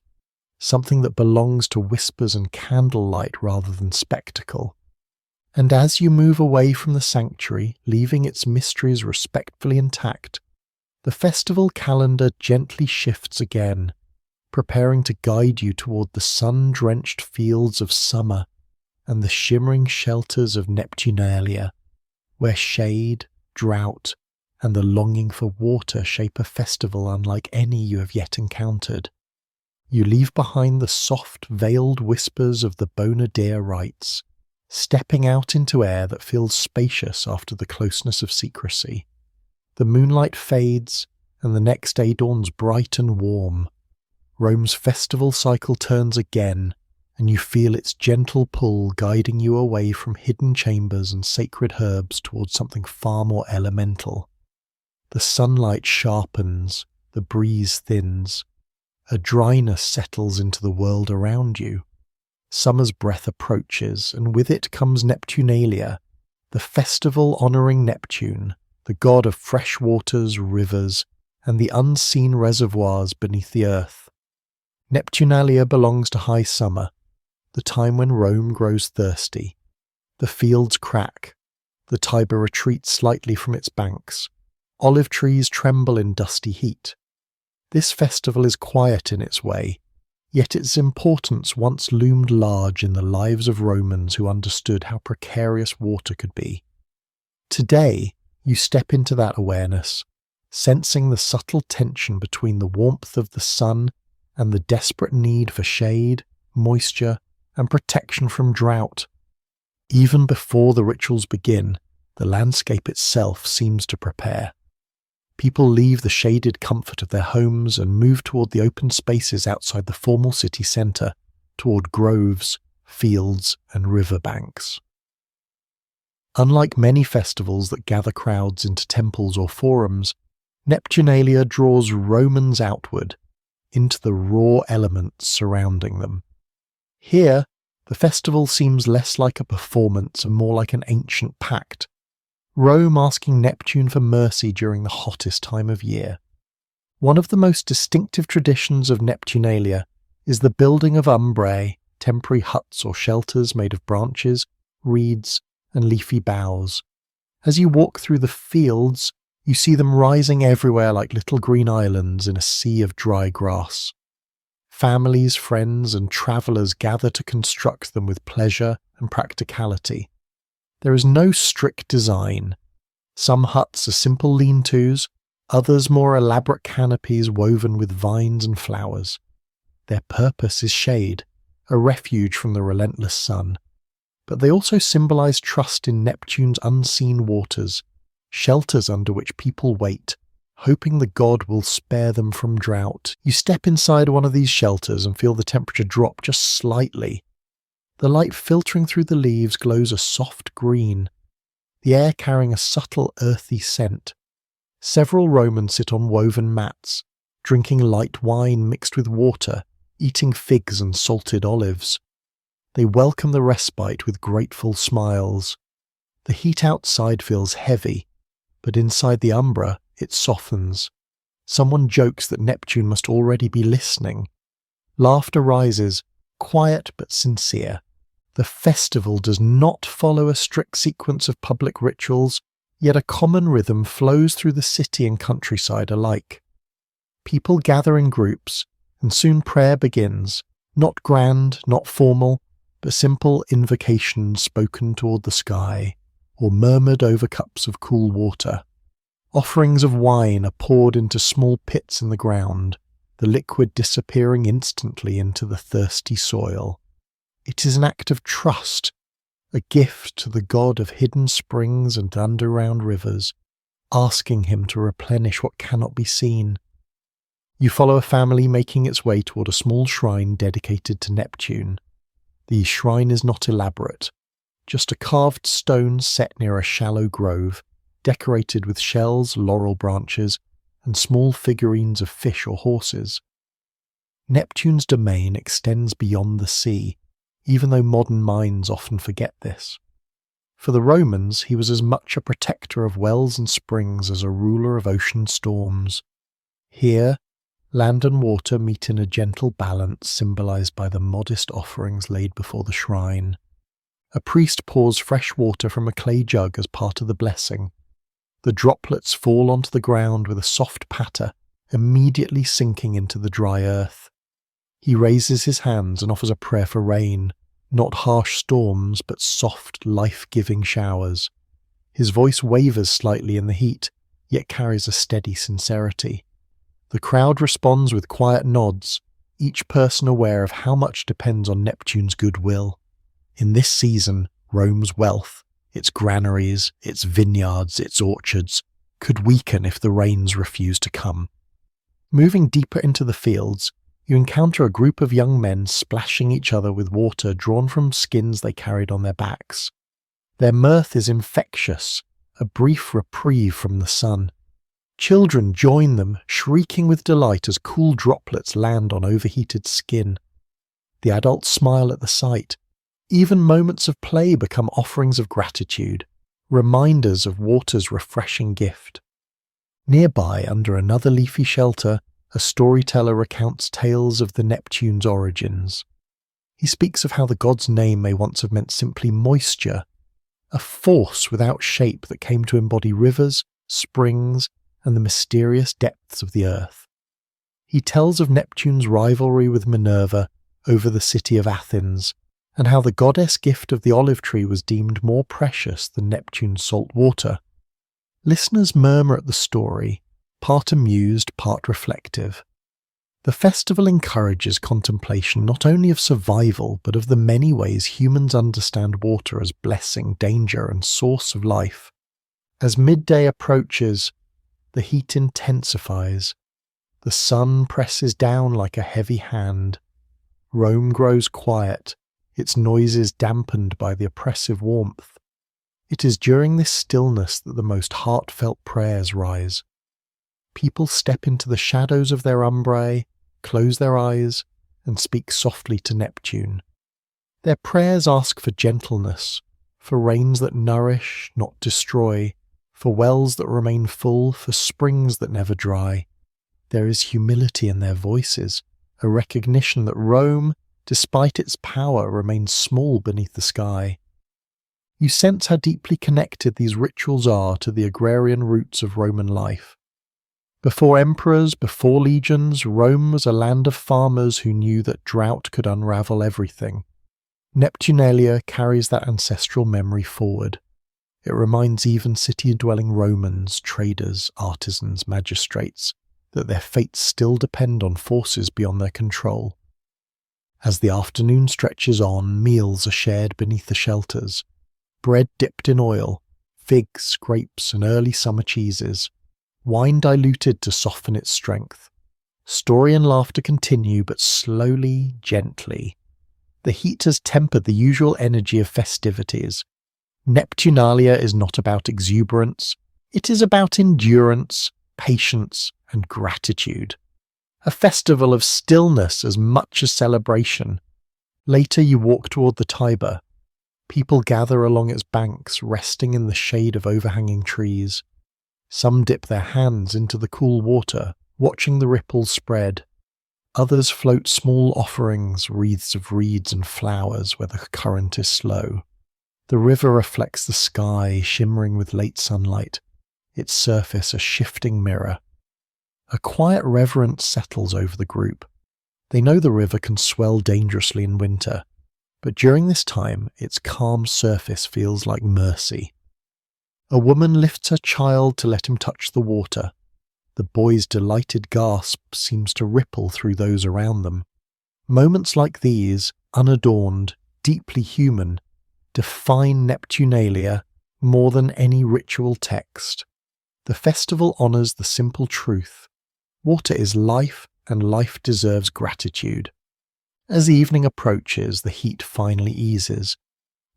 something that belongs to whispers and candlelight rather than spectacle. And as you move away from the sanctuary, leaving its mysteries respectfully intact, the festival calendar gently shifts again, preparing to guide you toward the sun-drenched fields of summer and the shimmering shelters of Neptunalia, where shade, drought, and the longing for water shape a festival unlike any you have yet encountered. You leave behind the soft, veiled whispers of the Bonadir rites, stepping out into air that feels spacious after the closeness of secrecy. The moonlight fades, and the next day dawns bright and warm. Rome's festival cycle turns again, and you feel its gentle pull guiding you away from hidden chambers and sacred herbs towards something far more elemental. The sunlight sharpens, the breeze thins. A dryness settles into the world around you. Summer's breath approaches, and with it comes Neptunalia, the festival honouring Neptune, the god of fresh waters, rivers, and the unseen reservoirs beneath the earth. Neptunalia belongs to high summer, the time when Rome grows thirsty. The fields crack, the Tiber retreats slightly from its banks, olive trees tremble in dusty heat. This festival is quiet in its way, yet its importance once loomed large in the lives of Romans who understood how precarious water could be. Today, you step into that awareness, sensing the subtle tension between the warmth of the sun and the desperate need for shade, moisture, and protection from drought. Even before the rituals begin, the landscape itself seems to prepare. People leave the shaded comfort of their homes and move toward the open spaces outside the formal city centre, toward groves, fields, and riverbanks. Unlike many festivals that gather crowds into temples or forums, Neptunalia draws Romans outward, into the raw elements surrounding them. Here, the festival seems less like a performance and more like an ancient pact, Rome asking Neptune for mercy during the hottest time of year. One of the most distinctive traditions of Neptunalia is the building of umbrae, temporary huts or shelters made of branches, reeds, and leafy boughs. As you walk through the fields, you see them rising everywhere like little green islands in a sea of dry grass. Families, friends, and travellers gather to construct them with pleasure and practicality. There is no strict design. Some huts are simple lean-tos, others more elaborate canopies woven with vines and flowers. Their purpose is shade, a refuge from the relentless sun. But they also symbolize trust in Neptune's unseen waters, shelters under which people wait, hoping the god will spare them from drought. You step inside one of these shelters and feel the temperature drop just slightly. The light filtering through the leaves glows a soft green, the air carrying a subtle earthy scent. Several Romans sit on woven mats, drinking light wine mixed with water, eating figs and salted olives. They welcome the respite with grateful smiles. The heat outside feels heavy, but inside the umbra it softens. Someone jokes that Neptune must already be listening. Laughter rises, quiet but sincere. The festival does not follow a strict sequence of public rituals, yet a common rhythm flows through the city and countryside alike. People gather in groups, and soon prayer begins, not grand, not formal, but simple invocations spoken toward the sky, or murmured over cups of cool water. Offerings of wine are poured into small pits in the ground, the liquid disappearing instantly into the thirsty soil. It is an act of trust, a gift to the god of hidden springs and underground rivers, asking him to replenish what cannot be seen. You follow a family making its way toward a small shrine dedicated to Neptune. The shrine is not elaborate, just a carved stone set near a shallow grove, decorated with shells, laurel branches, and small figurines of fish or horses. Neptune's domain extends beyond the sea, even though modern minds often forget this. For the Romans, he was as much a protector of wells and springs as a ruler of ocean storms. Here, land and water meet in a gentle balance symbolized by the modest offerings laid before the shrine. A priest pours fresh water from a clay jug as part of the blessing. The droplets fall onto the ground with a soft patter, immediately sinking into the dry earth. He raises his hands and offers a prayer for rain, not harsh storms, but soft, life-giving showers. His voice wavers slightly in the heat, yet carries a steady sincerity. The crowd responds with quiet nods, each person aware of how much depends on Neptune's goodwill. In this season, Rome's wealth, its granaries, its vineyards, its orchards, could weaken if the rains refuse to come. Moving deeper into the fields, you encounter a group of young men splashing each other with water drawn from skins they carried on their backs. Their mirth is infectious, a brief reprieve from the sun. Children join them, shrieking with delight as cool droplets land on overheated skin. The adults smile at the sight. Even moments of play become offerings of gratitude, reminders of water's refreshing gift. Nearby, under another leafy shelter, a storyteller recounts tales of the Neptune's origins. He speaks of how the god's name may once have meant simply moisture, a force without shape that came to embody rivers, springs, and the mysterious depths of the earth. He tells of Neptune's rivalry with Minerva over the city of Athens, and how the goddess gift of the olive tree was deemed more precious than Neptune's salt water. Listeners murmur at the story, part amused, part reflective. The festival encourages contemplation not only of survival, but of the many ways humans understand water as blessing, danger, and source of life. As midday approaches, the heat intensifies. The sun presses down like a heavy hand. Rome grows quiet, its noises dampened by the oppressive warmth. It is during this stillness that the most heartfelt prayers rise. People step into the shadows of their umbrae, close their eyes, and speak softly to Neptune. Their prayers ask for gentleness, for rains that nourish, not destroy, for wells that remain full, for springs that never dry. There is humility in their voices, a recognition that Rome, despite its power, remains small beneath the sky. You sense how deeply connected these rituals are to the agrarian roots of Roman life. Before emperors, before legions, Rome was a land of farmers who knew that drought could unravel everything. Neptunalia carries that ancestral memory forward. It reminds even city-dwelling Romans, traders, artisans, magistrates, that their fates still depend on forces beyond their control. As the afternoon stretches on, meals are shared beneath the shelters. Bread dipped in oil, figs, grapes, and early summer cheeses. Wine diluted to soften its strength. Story and laughter continue, but slowly, gently. The heat has tempered the usual energy of festivities. Neptunalia is not about exuberance. It is about endurance, patience, and gratitude. A festival of stillness as much as celebration. Later you walk toward the Tiber. People gather along its banks, resting in the shade of overhanging trees. Some dip their hands into the cool water, watching the ripples spread. Others float small offerings, wreaths of reeds and flowers where the current is slow. The river reflects the sky, shimmering with late sunlight, its surface a shifting mirror. A quiet reverence settles over the group. They know the river can swell dangerously in winter, but during this time its calm surface feels like mercy. A woman lifts her child to let him touch the water. The boy's delighted gasp seems to ripple through those around them. Moments like these, unadorned, deeply human, define Neptunalia more than any ritual text. The festival honours the simple truth. Water is life, and life deserves gratitude. As evening approaches, the heat finally eases.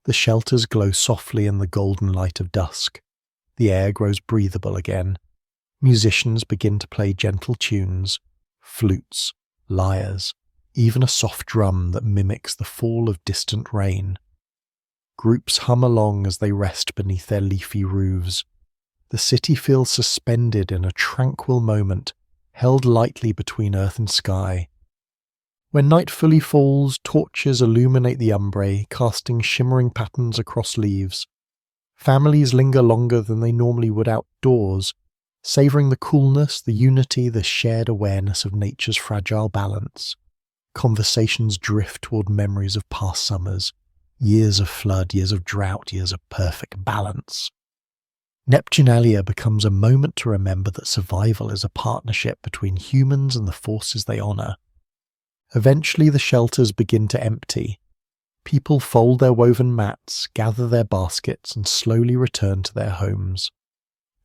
The shelters glow softly in the golden light of dusk. The air grows breathable again. Musicians begin to play gentle tunes, flutes, lyres, even a soft drum that mimics the fall of distant rain. Groups hum along as they rest beneath their leafy roofs. The city feels suspended in a tranquil moment, held lightly between earth and sky. When night fully falls, torches illuminate the umbrae, casting shimmering patterns across leaves. Families linger longer than they normally would outdoors, savouring the coolness, the unity, the shared awareness of nature's fragile balance. Conversations drift toward memories of past summers, years of flood, years of drought, years of perfect balance. Neptunalia becomes a moment to remember that survival is a partnership between humans and the forces they honour. Eventually the shelters begin to empty. People fold their woven mats, gather their baskets, and slowly return to their homes.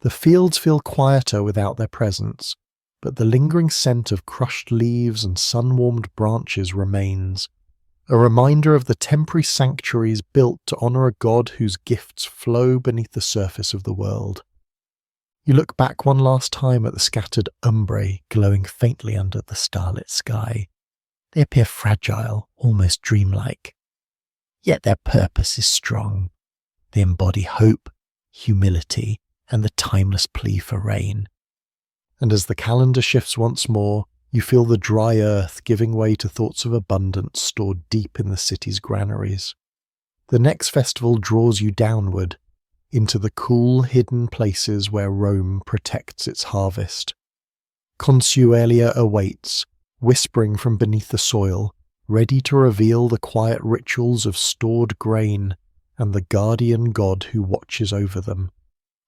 The fields feel quieter without their presence, but the lingering scent of crushed leaves and sun-warmed branches remains, a reminder of the temporary sanctuaries built to honour a god whose gifts flow beneath the surface of the world. You look back one last time at the scattered umbrae glowing faintly under the starlit sky. They appear fragile, almost dreamlike. Yet their purpose is strong. They embody hope, humility, and the timeless plea for rain. And as the calendar shifts once more, you feel the dry earth giving way to thoughts of abundance stored deep in the city's granaries. The next festival draws you downward, into the cool, hidden places where Rome protects its harvest. Consuelia awaits, whispering from beneath the soil, ready to reveal the quiet rituals of stored grain and the guardian god who watches over them.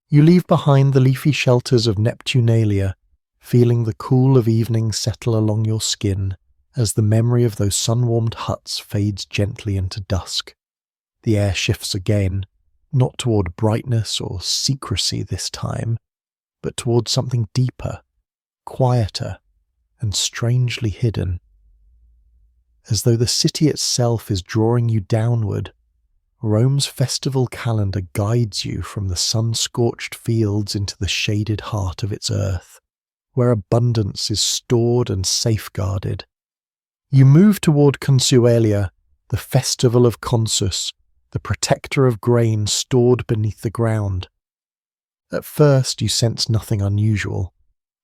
You leave behind the leafy shelters of Neptunalia, feeling the cool of evening settle along your skin as the memory of those sun-warmed huts fades gently into dusk. The air shifts again, not toward brightness or secrecy this time, but toward something deeper, quieter, and strangely hidden. As though the city itself is drawing you downward, Rome's festival calendar guides you from the sun-scorched fields into the shaded heart of its earth, where abundance is stored and safeguarded. You move toward Consuelia, the festival of Consus, the protector of grain stored beneath the ground. At first you sense nothing unusual.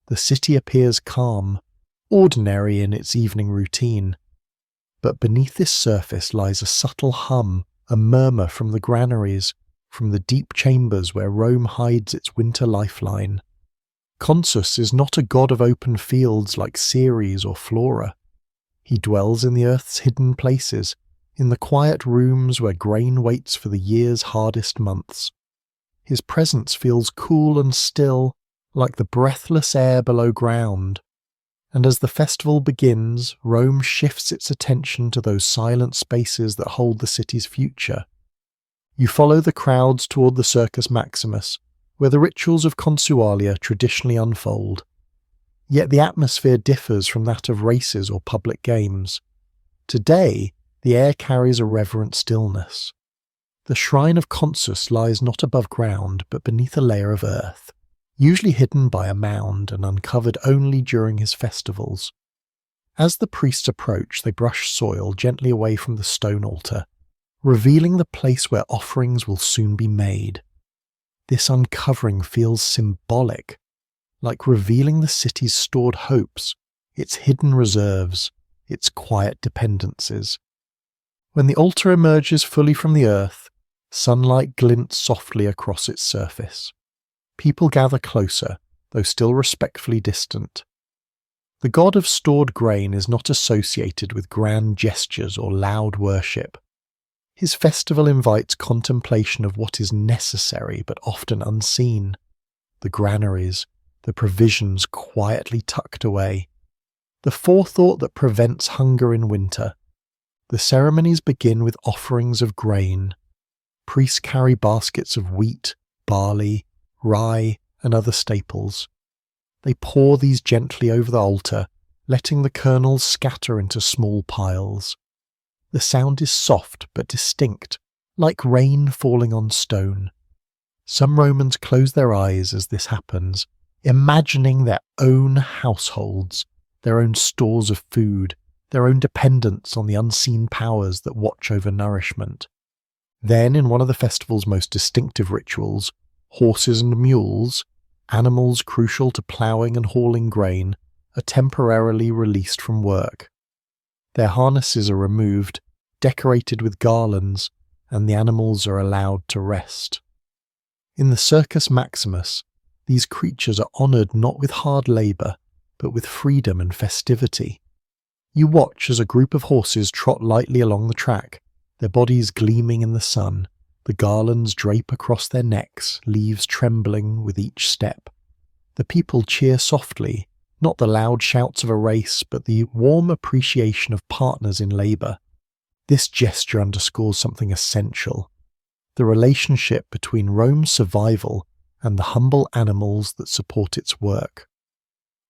The city appears calm, ordinary in its evening routine. But beneath this surface lies a subtle hum, a murmur from the granaries, from the deep chambers where Rome hides its winter lifeline. Consus is not a god of open fields like Ceres or Flora. He dwells in the earth's hidden places, in the quiet rooms where grain waits for the year's hardest months. His presence feels cool and still, like the breathless air below ground. And as the festival begins, Rome shifts its attention to those silent spaces that hold the city's future. You follow the crowds toward the Circus Maximus, where the rituals of Consualia traditionally unfold. Yet the atmosphere differs from that of races or public games. Today, the air carries a reverent stillness. The shrine of Consus lies not above ground, but beneath a layer of earth, usually hidden by a mound and uncovered only during his festivals. As the priests approach, they brush soil gently away from the stone altar, revealing the place where offerings will soon be made. This uncovering feels symbolic, like revealing the city's stored hopes, its hidden reserves, its quiet dependencies. When the altar emerges fully from the earth, sunlight glints softly across its surface. People gather closer, though still respectfully distant. The god of stored grain is not associated with grand gestures or loud worship. His festival invites contemplation of what is necessary but often unseen. The granaries, the provisions quietly tucked away. The forethought that prevents hunger in winter. The ceremonies begin with offerings of grain. Priests carry baskets of wheat, barley, rye, and other staples. They pour these gently over the altar, letting the kernels scatter into small piles. The sound is soft but distinct, like rain falling on stone. Some Romans close their eyes as this happens, imagining their own households, their own stores of food, their own dependence on the unseen powers that watch over nourishment. Then, in one of the festival's most distinctive rituals, horses and mules, animals crucial to ploughing and hauling grain, are temporarily released from work. Their harnesses are removed, decorated with garlands, and the animals are allowed to rest. In the Circus Maximus, these creatures are honoured not with hard labour, but with freedom and festivity. You watch as a group of horses trot lightly along the track, their bodies gleaming in the sun, the garlands drape across their necks, leaves trembling with each step. The people cheer softly, not the loud shouts of a race, but the warm appreciation of partners in labour. This gesture underscores something essential: the relationship between Rome's survival and the humble animals that support its work.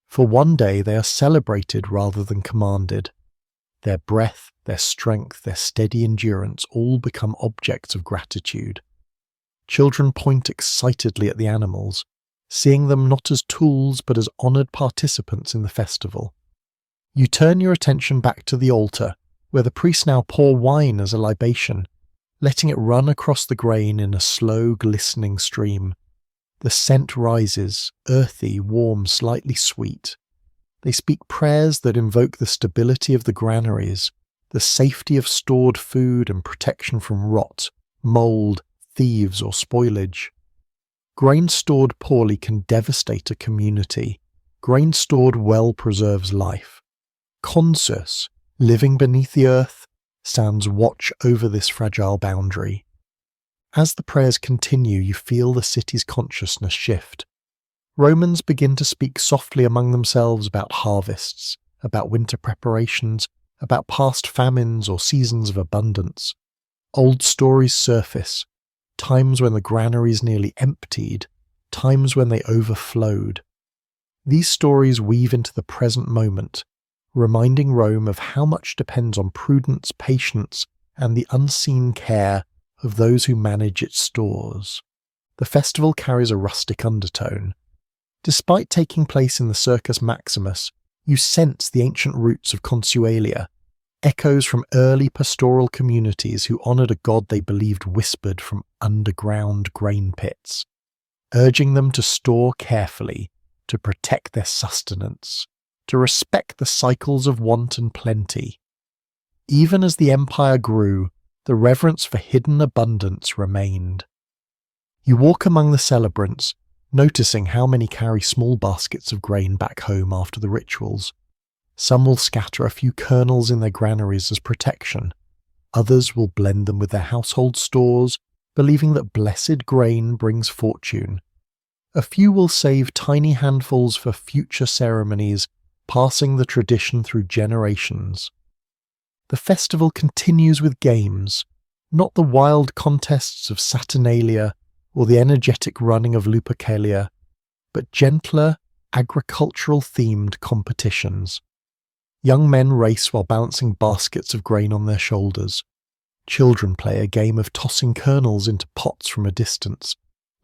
For one day they are celebrated rather than commanded. Their breath, their strength, their steady endurance all become objects of gratitude. Children point excitedly at the animals, seeing them not as tools but as honoured participants in the festival. You turn your attention back to the altar, where the priests now pour wine as a libation, letting it run across the grain in a slow, glistening stream. The scent rises, earthy, warm, slightly sweet. They speak prayers that invoke the stability of the granaries, the safety of stored food and protection from rot, mould, thieves or spoilage. Grain stored poorly can devastate a community. Grain stored well preserves life. Consus, living beneath the earth, stands watch over this fragile boundary. As the prayers continue, you feel the city's consciousness shift. Romans begin to speak softly among themselves about harvests, about winter preparations, about past famines or seasons of abundance. Old stories surface, times when the granaries nearly emptied, times when they overflowed. These stories weave into the present moment, reminding Rome of how much depends on prudence, patience, and the unseen care of those who manage its stores. The festival carries a rustic undertone. Despite taking place in the Circus Maximus, you sense the ancient roots of Consualia, echoes from early pastoral communities who honoured a god they believed whispered from underground grain pits, urging them to store carefully, to protect their sustenance, to respect the cycles of want and plenty. Even as the empire grew, the reverence for hidden abundance remained. You walk among the celebrants, noticing how many carry small baskets of grain back home after the rituals. Some will scatter a few kernels in their granaries as protection. Others will blend them with their household stores, believing that blessed grain brings fortune. A few will save tiny handfuls for future ceremonies, passing the tradition through generations. The festival continues with games, not the wild contests of Saturnalia or the energetic running of Lupercalia, but gentler, agricultural-themed competitions. Young men race while balancing baskets of grain on their shoulders. Children play a game of tossing kernels into pots from a distance,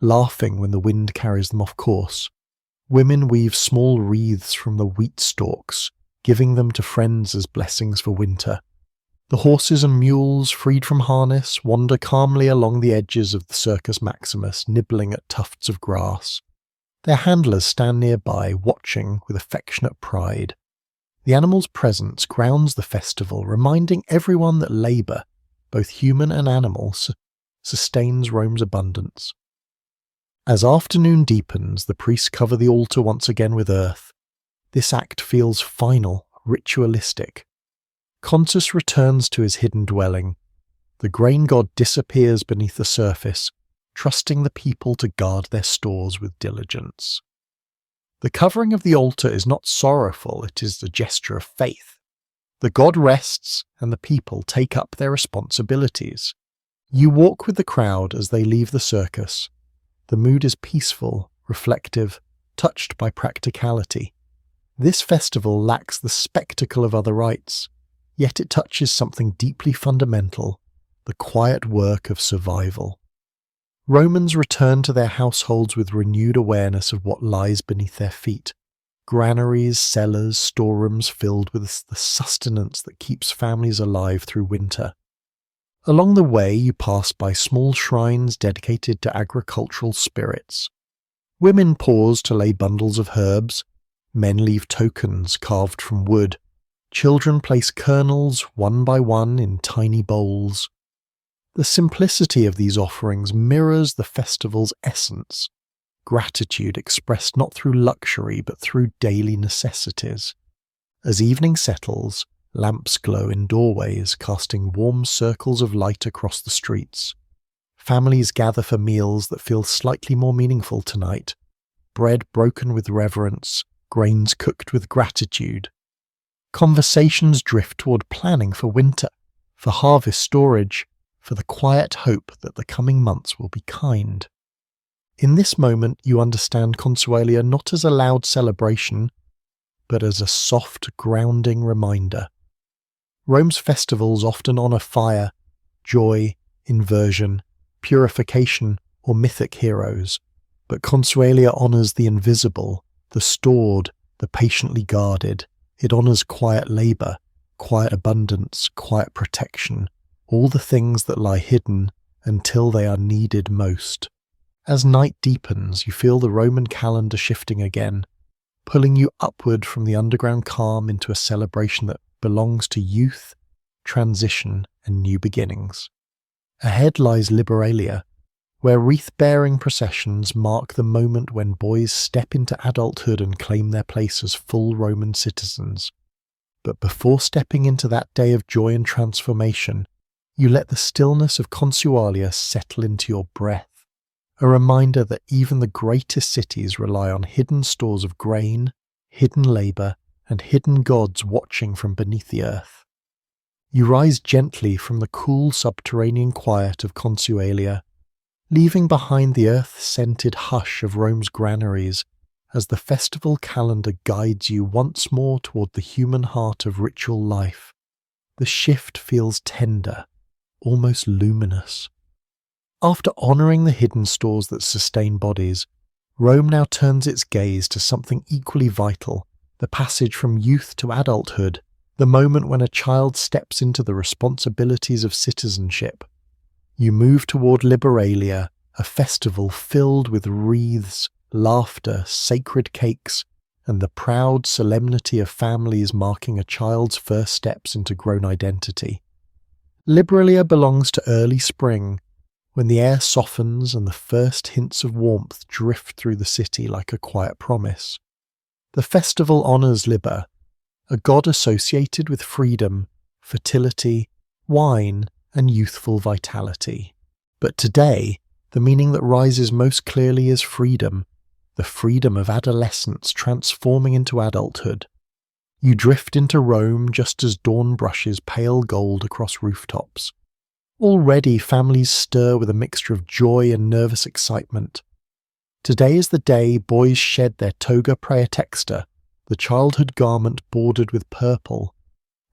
laughing when the wind carries them off course. Women weave small wreaths from the wheat stalks, giving them to friends as blessings for winter. The horses and mules, freed from harness, wander calmly along the edges of the Circus Maximus, nibbling at tufts of grass. Their handlers stand nearby, watching with affectionate pride. The animal's presence grounds the festival, reminding everyone that labour, both human and animal, sustains Rome's abundance. As afternoon deepens, the priests cover the altar once again with earth. This act feels final, ritualistic. Consus returns to his hidden dwelling. The grain god disappears beneath the surface, trusting the people to guard their stores with diligence. The covering of the altar is not sorrowful, it is a gesture of faith. The god rests, and the people take up their responsibilities. You walk with the crowd as they leave the circus. The mood is peaceful, reflective, touched by practicality. This festival lacks the spectacle of other rites, yet it touches something deeply fundamental, the quiet work of survival. Romans return to their households with renewed awareness of what lies beneath their feet. Granaries, cellars, storerooms filled with the sustenance that keeps families alive through winter. Along the way, you pass by small shrines dedicated to agricultural spirits. Women pause to lay bundles of herbs. Men leave tokens carved from wood. Children place kernels one by one in tiny bowls. The simplicity of these offerings mirrors the festival's essence. Gratitude expressed not through luxury but through daily necessities. As evening settles, lamps glow in doorways, casting warm circles of light across the streets. Families gather for meals that feel slightly more meaningful tonight. Bread broken with reverence, grains cooked with gratitude. Conversations drift toward planning for winter, for harvest storage, for the quiet hope that the coming months will be kind. In this moment, you understand Consuelia not as a loud celebration, but as a soft, grounding reminder. Rome's festivals often honour fire, joy, inversion, purification, or mythic heroes, but Consuelia honours the invisible, the stored, the patiently guarded. It honours quiet labour, quiet abundance, quiet protection, all the things that lie hidden until they are needed most. As night deepens, you feel the Roman calendar shifting again, pulling you upward from the underground calm into a celebration that belongs to youth, transition, and new beginnings. Ahead lies Liberalia, where wreath-bearing processions mark the moment when boys step into adulthood and claim their place as full Roman citizens. But before stepping into that day of joy and transformation, you let the stillness of Consualia settle into your breath, a reminder that even the greatest cities rely on hidden stores of grain, hidden labour, and hidden gods watching from beneath the earth. You rise gently from the cool subterranean quiet of Consuelia, leaving behind the earth-scented hush of Rome's granaries as the festival calendar guides you once more toward the human heart of ritual life. The shift feels tender, almost luminous. After honouring the hidden stores that sustain bodies, Rome now turns its gaze to something equally vital, the passage from youth to adulthood, the moment when a child steps into the responsibilities of citizenship. You move toward Liberalia, a festival filled with wreaths, laughter, sacred cakes, and the proud solemnity of families marking a child's first steps into grown identity. Liberalia belongs to early spring, when the air softens and the first hints of warmth drift through the city like a quiet promise. The festival honours Liber, a god associated with freedom, fertility, wine, and youthful vitality. But today, the meaning that rises most clearly is freedom, the freedom of adolescence transforming into adulthood. You drift into Rome just as dawn brushes pale gold across rooftops. Already families stir with a mixture of joy and nervous excitement. Today is the day boys shed their toga praetexta, the childhood garment bordered with purple,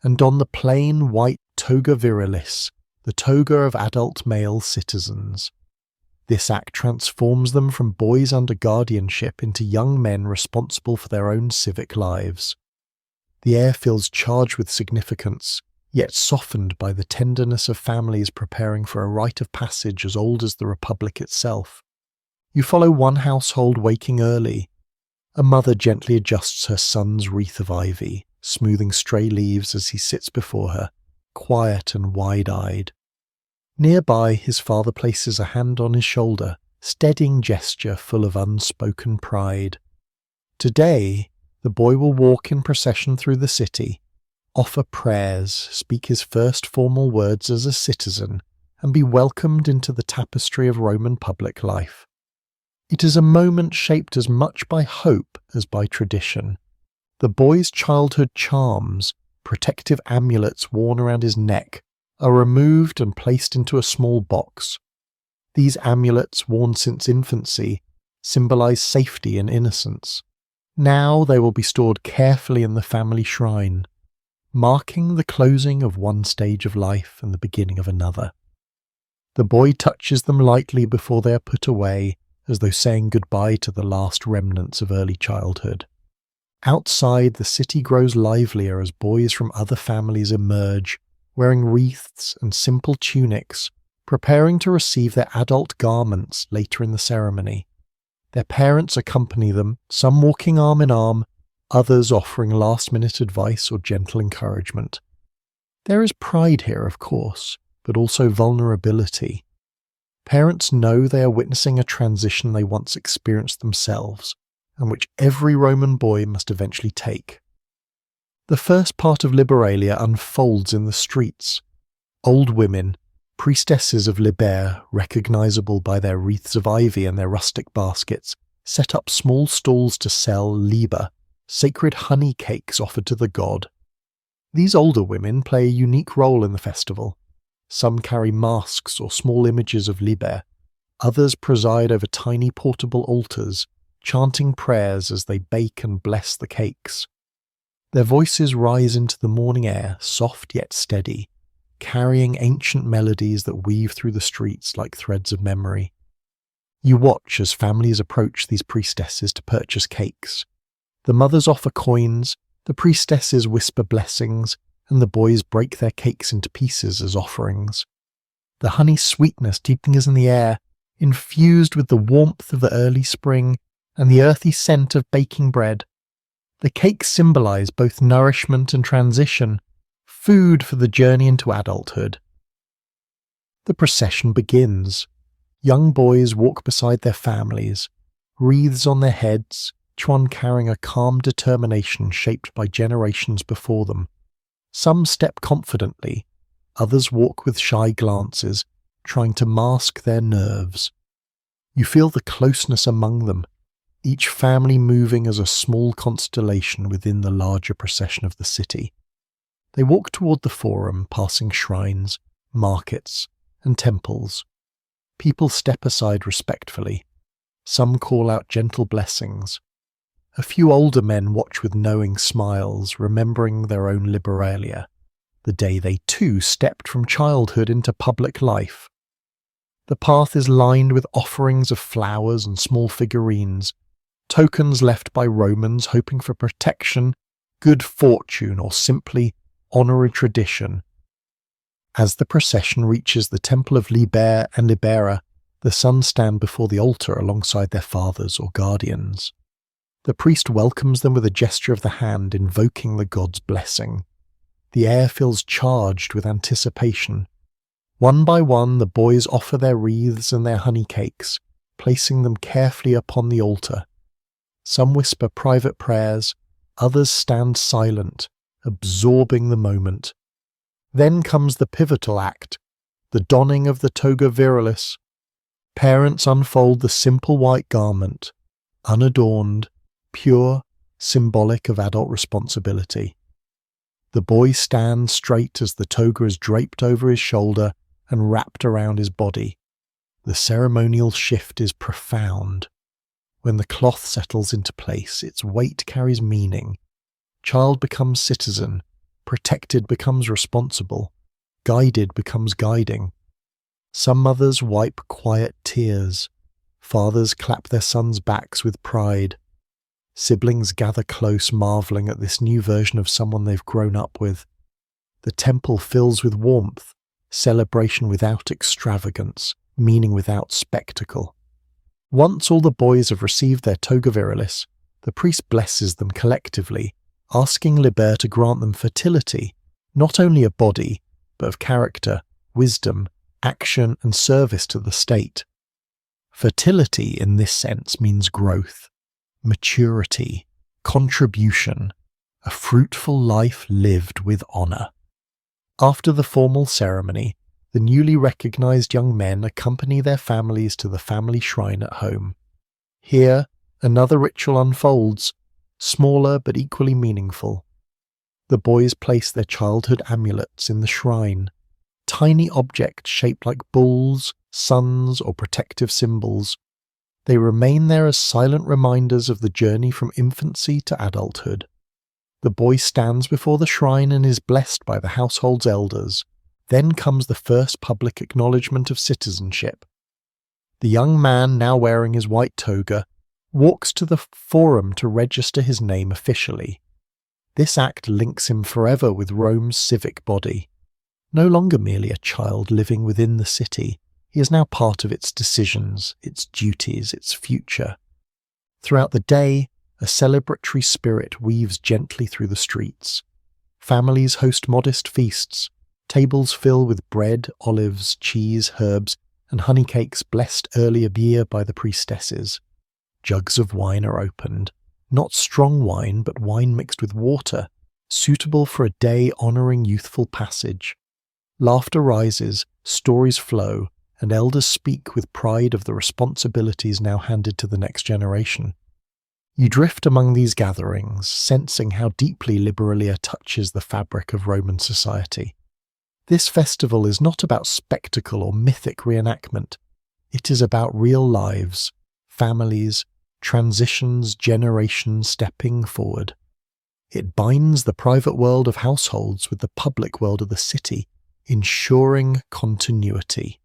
and don the plain white toga virilis, the toga of adult male citizens. This act transforms them from boys under guardianship into young men responsible for their own civic lives. The air feels charged with significance, yet softened by the tenderness of families preparing for a rite of passage as old as the Republic itself. You follow one household waking early. A mother gently adjusts her son's wreath of ivy, smoothing stray leaves as he sits before her, quiet and wide-eyed. Nearby, his father places a hand on his shoulder, steadying gesture full of unspoken pride. Today, the boy will walk in procession through the city, offer prayers, speak his first formal words as a citizen, and be welcomed into the tapestry of Roman public life. It is a moment shaped as much by hope as by tradition. The boy's childhood charms, protective amulets worn around his neck, are removed and placed into a small box. These amulets, worn since infancy, symbolize safety and innocence. Now they will be stored carefully in the family shrine, marking the closing of one stage of life and the beginning of another. The boy touches them lightly before they are put away, as though saying goodbye to the last remnants of early childhood. Outside, the city grows livelier as boys from other families emerge, wearing wreaths and simple tunics, preparing to receive their adult garments later in the ceremony. Their parents accompany them, some walking arm in arm, others offering last-minute advice or gentle encouragement. There is pride here, of course, but also vulnerability. Parents know they are witnessing a transition they once experienced themselves, and which every Roman boy must eventually take. The first part of Liberalia unfolds in the streets. Old women, priestesses of Liber, recognizable by their wreaths of ivy and their rustic baskets, set up small stalls to sell liber, sacred honey cakes offered to the god. These older women play a unique role in the festival. Some carry masks or small images of Liber. Others preside over tiny portable altars, chanting prayers as they bake and bless the cakes. Their voices rise into the morning air, soft yet steady, carrying ancient melodies that weave through the streets like threads of memory. You watch as families approach these priestesses to purchase cakes. The mothers offer coins, the priestesses whisper blessings, and the boys break their cakes into pieces as offerings. The honey sweetness deepens in the air, infused with the warmth of the early spring and the earthy scent of baking bread. The cakes symbolize both nourishment and transition, food for the journey into adulthood. The procession begins. Young boys walk beside their families, wreaths on their heads, each one carrying a calm determination shaped by generations before them. Some step confidently, others walk with shy glances, trying to mask their nerves. You feel the closeness among them, each family moving as a small constellation within the larger procession of the city. They walk toward the forum, passing shrines, markets, and temples. People step aside respectfully. Some call out gentle blessings. A few older men watch with knowing smiles, remembering their own Liberalia, the day they too stepped from childhood into public life. The path is lined with offerings of flowers and small figurines, tokens left by Romans hoping for protection, good fortune, or simply honorary tradition. As the procession reaches the temple of Liber and Libera, the sons stand before the altar alongside their fathers or guardians. The priest welcomes them with a gesture of the hand, invoking the god's blessing. The air feels charged with anticipation. One by one, the boys offer their wreaths and their honey cakes, placing them carefully upon the altar. Some whisper private prayers, others stand silent, absorbing the moment. Then comes the pivotal act, the donning of the toga virilis. Parents unfold the simple white garment, unadorned, pure, symbolic of adult responsibility. The boy stands straight as the toga is draped over his shoulder and wrapped around his body. The ceremonial shift is profound. When the cloth settles into place, its weight carries meaning. Child becomes citizen, protected becomes responsible, guided becomes guiding. Some mothers wipe quiet tears. Fathers clap their sons' backs with pride. Siblings gather close, marvelling at this new version of someone they've grown up with. The temple fills with warmth, celebration without extravagance, meaning without spectacle. Once all the boys have received their toga virilis, the priest blesses them collectively, asking Liber to grant them fertility, not only of body, but of character, wisdom, action and service to the state. Fertility in this sense means growth, maturity, contribution, a fruitful life lived with honour. After the formal ceremony, the newly recognized young men accompany their families to the family shrine at home. Here, another ritual unfolds, smaller but equally meaningful. The boys place their childhood amulets in the shrine, tiny objects shaped like bulls, suns, or protective symbols. They remain there as silent reminders of the journey from infancy to adulthood. The boy stands before the shrine and is blessed by the household's elders. Then comes the first public acknowledgement of citizenship. The young man, now wearing his white toga, walks to the forum to register his name officially. This act links him forever with Rome's civic body. No longer merely a child living within the city, he is now part of its decisions, its duties, its future. Throughout the day, a celebratory spirit weaves gently through the streets. Families host modest feasts. Tables fill with bread, olives, cheese, herbs, and honey cakes blessed early a year by the priestesses. Jugs of wine are opened, not strong wine, but wine mixed with water, suitable for a day honouring youthful passage. Laughter rises, stories flow, and elders speak with pride of the responsibilities now handed to the next generation. You drift among these gatherings, sensing how deeply Liberalia touches the fabric of Roman society. This festival is not about spectacle or mythic reenactment. It is about real lives, families, transitions, generations stepping forward. It binds the private world of households with the public world of the city, ensuring continuity.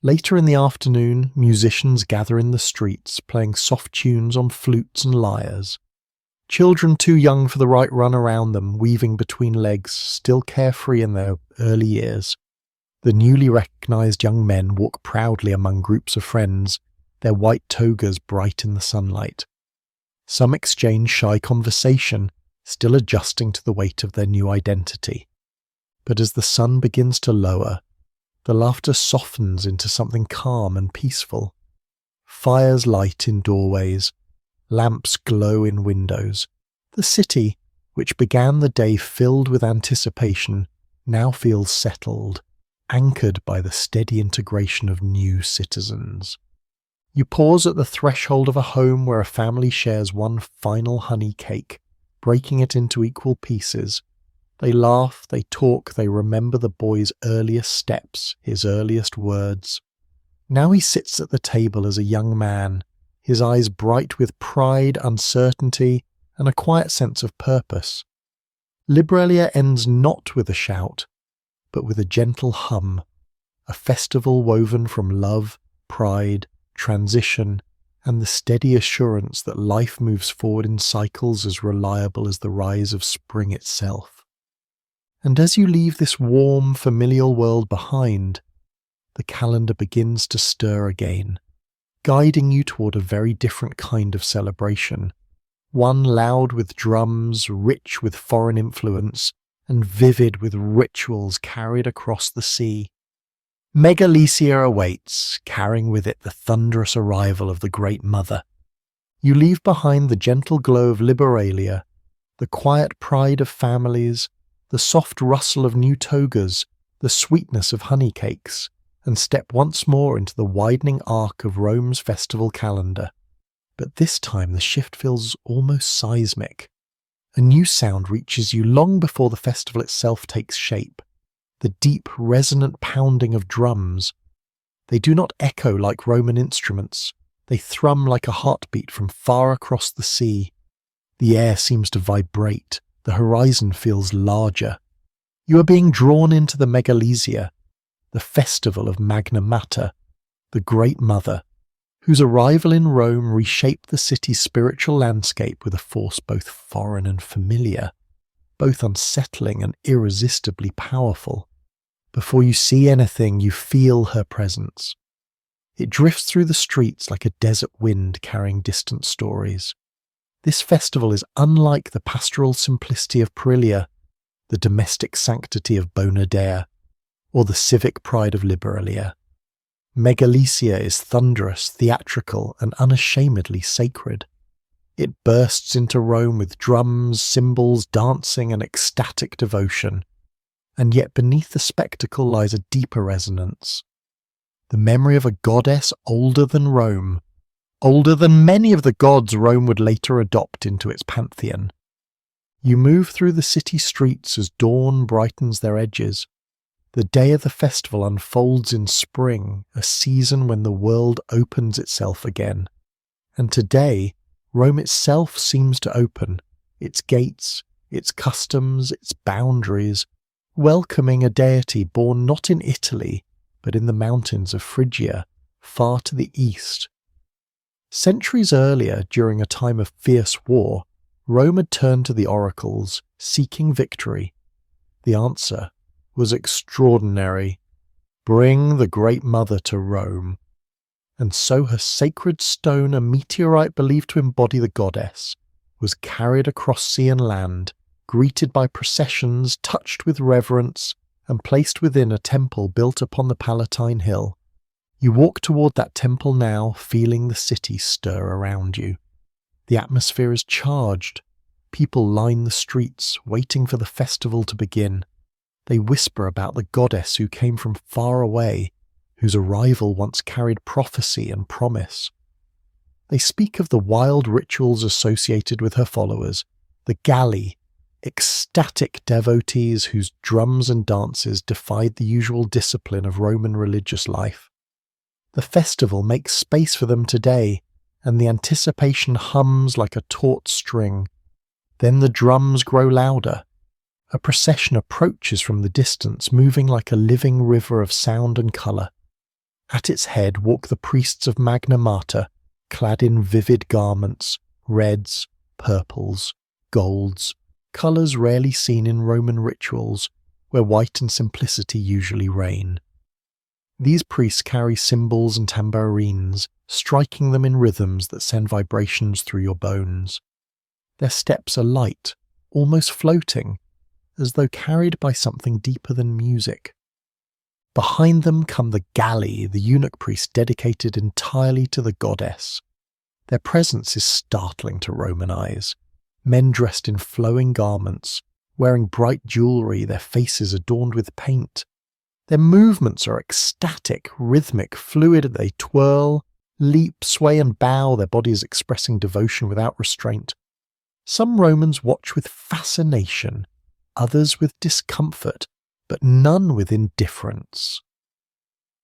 Later in the afternoon, musicians gather in the streets, playing soft tunes on flutes and lyres. Children too young for the right run around them, weaving between legs, still carefree in their early years. The newly recognized young men walk proudly among groups of friends, their white togas bright in the sunlight. Some exchange shy conversation, still adjusting to the weight of their new identity. But as the sun begins to lower, the laughter softens into something calm and peaceful. Fires light in doorways, lamps glow in windows. The city, which began the day filled with anticipation, now feels settled, anchored by the steady integration of new citizens. You pause at the threshold of a home where a family shares one final honey cake, breaking it into equal pieces. They laugh, they talk, they remember the boy's earliest steps, his earliest words. Now he sits at the table as a young man, his eyes bright with pride, uncertainty, and a quiet sense of purpose. Liberalia ends not with a shout, but with a gentle hum, a festival woven from love, pride, transition, and the steady assurance that life moves forward in cycles as reliable as the rise of spring itself. And as you leave this warm, familial world behind, the calendar begins to stir again, guiding you toward a very different kind of celebration, one loud with drums, rich with foreign influence, and vivid with rituals carried across the sea. Megalesia awaits, carrying with it the thunderous arrival of the Great Mother. You leave behind the gentle glow of Liberalia, the quiet pride of families, the soft rustle of new togas, the sweetness of honey cakes, and step once more into the widening arc of Rome's festival calendar. But this time the shift feels almost seismic. A new sound reaches you long before the festival itself takes shape. The deep, resonant pounding of drums. They do not echo like Roman instruments. They thrum like a heartbeat from far across the sea. The air seems to vibrate. The horizon feels larger. You are being drawn into the Megalesia, the festival of Magna Mater, the Great Mother, whose arrival in Rome reshaped the city's spiritual landscape with a force both foreign and familiar, both unsettling and irresistibly powerful. Before you see anything, you feel her presence. It drifts through the streets like a desert wind carrying distant stories. This festival is unlike the pastoral simplicity of Perilia, the domestic sanctity of Bonadea, or the civic pride of Liberalia. Megalesia is thunderous, theatrical, and unashamedly sacred. It bursts into Rome with drums, cymbals, dancing, and ecstatic devotion. And yet beneath the spectacle lies a deeper resonance. The memory of a goddess older than Rome, older than many of the gods Rome would later adopt into its pantheon. You move through the city streets as dawn brightens their edges. The day of the festival unfolds in spring, a season when the world opens itself again. And today, Rome itself seems to open, its gates, its customs, its boundaries, welcoming a deity born not in Italy, but in the mountains of Phrygia, far to the east. Centuries earlier, during a time of fierce war, Rome had turned to the oracles, seeking victory. The answer was extraordinary. Bring the Great Mother to Rome. And so her sacred stone, a meteorite believed to embody the goddess, was carried across sea and land, greeted by processions, touched with reverence, and placed within a temple built upon the Palatine Hill. You walk toward that temple now, feeling the city stir around you. The atmosphere is charged. People line the streets, waiting for the festival to begin. They whisper about the goddess who came from far away, whose arrival once carried prophecy and promise. They speak of the wild rituals associated with her followers, the Galli, ecstatic devotees whose drums and dances defied the usual discipline of Roman religious life. The festival makes space for them today, and the anticipation hums like a taut string. Then the drums grow louder. A procession approaches from the distance, moving like a living river of sound and colour. At its head walk the priests of Magna Mater, clad in vivid garments, reds, purples, golds, colours rarely seen in Roman rituals, where white and simplicity usually reign. These priests carry cymbals and tambourines, striking them in rhythms that send vibrations through your bones. Their steps are light, almost floating, as though carried by something deeper than music. Behind them come the Galli, the eunuch priests dedicated entirely to the goddess. Their presence is startling to Roman eyes. Men dressed in flowing garments, wearing bright jewellery, their faces adorned with paint. Their movements are ecstatic, rhythmic, fluid. They twirl, leap, sway and bow, their bodies expressing devotion without restraint. Some Romans watch with fascination, others with discomfort, but none with indifference.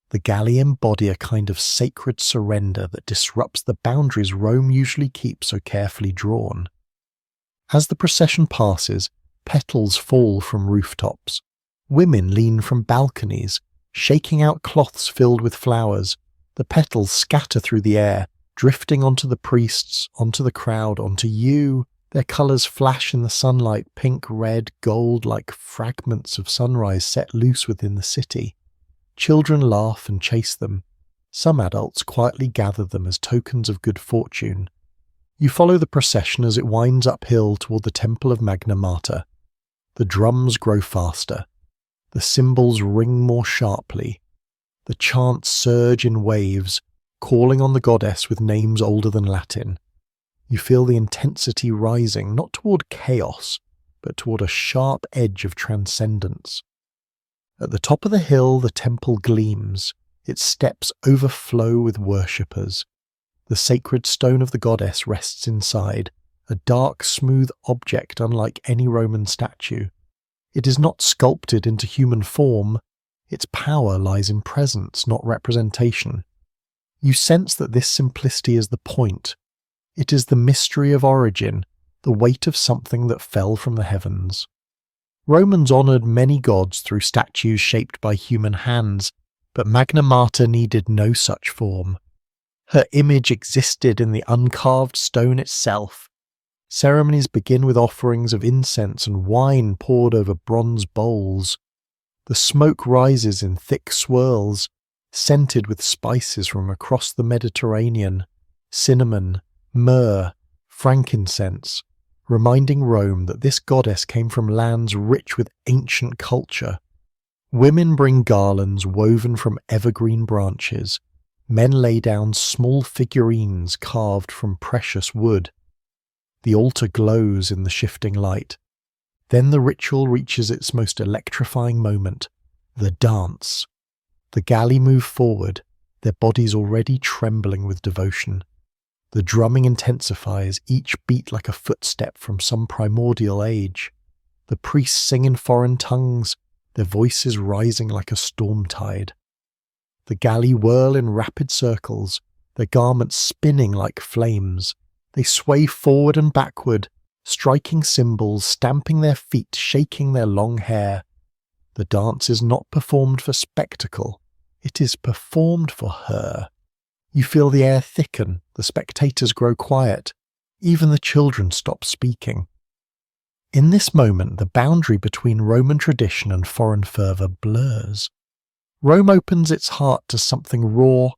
The Galli embody a kind of sacred surrender that disrupts the boundaries Rome usually keeps so carefully drawn. As the procession passes, petals fall from rooftops. Women lean from balconies, shaking out cloths filled with flowers. The petals scatter through the air, drifting onto the priests, onto the crowd, onto you. Their colours flash in the sunlight, pink, red, gold, like fragments of sunrise set loose within the city. Children laugh and chase them. Some adults quietly gather them as tokens of good fortune. You follow the procession as it winds uphill toward the temple of Magna Mater. The drums grow faster. The cymbals ring more sharply. The chants surge in waves, calling on the goddess with names older than Latin. You feel the intensity rising, not toward chaos, but toward a sharp edge of transcendence. At the top of the hill, the temple gleams. Its steps overflow with worshippers. The sacred stone of the goddess rests inside, a dark, smooth object unlike any Roman statue. It is not sculpted into human form. Its power lies in presence, not representation. You sense that this simplicity is the point. It is the mystery of origin, the weight of something that fell from the heavens. Romans honoured many gods through statues shaped by human hands, but Magna Mater needed no such form. Her image existed in the uncarved stone itself. Ceremonies begin with offerings of incense and wine poured over bronze bowls. The smoke rises in thick swirls, scented with spices from across the Mediterranean, cinnamon, myrrh, frankincense, reminding Rome that this goddess came from lands rich with ancient culture. Women bring garlands woven from evergreen branches. Men lay down small figurines carved from precious wood. The altar glows in the shifting light. Then the ritual reaches its most electrifying moment, the dance. The Galli move forward, their bodies already trembling with devotion. The drumming intensifies, each beat like a footstep from some primordial age. The priests sing in foreign tongues, their voices rising like a storm tide. The Galli whirl in rapid circles, their garments spinning like flames. They sway forward and backward, striking cymbals, stamping their feet, shaking their long hair. The dance is not performed for spectacle. It is performed for her. You feel the air thicken, the spectators grow quiet. Even the children stop speaking. In this moment, the boundary between Roman tradition and foreign fervour blurs. Rome opens its heart to something raw,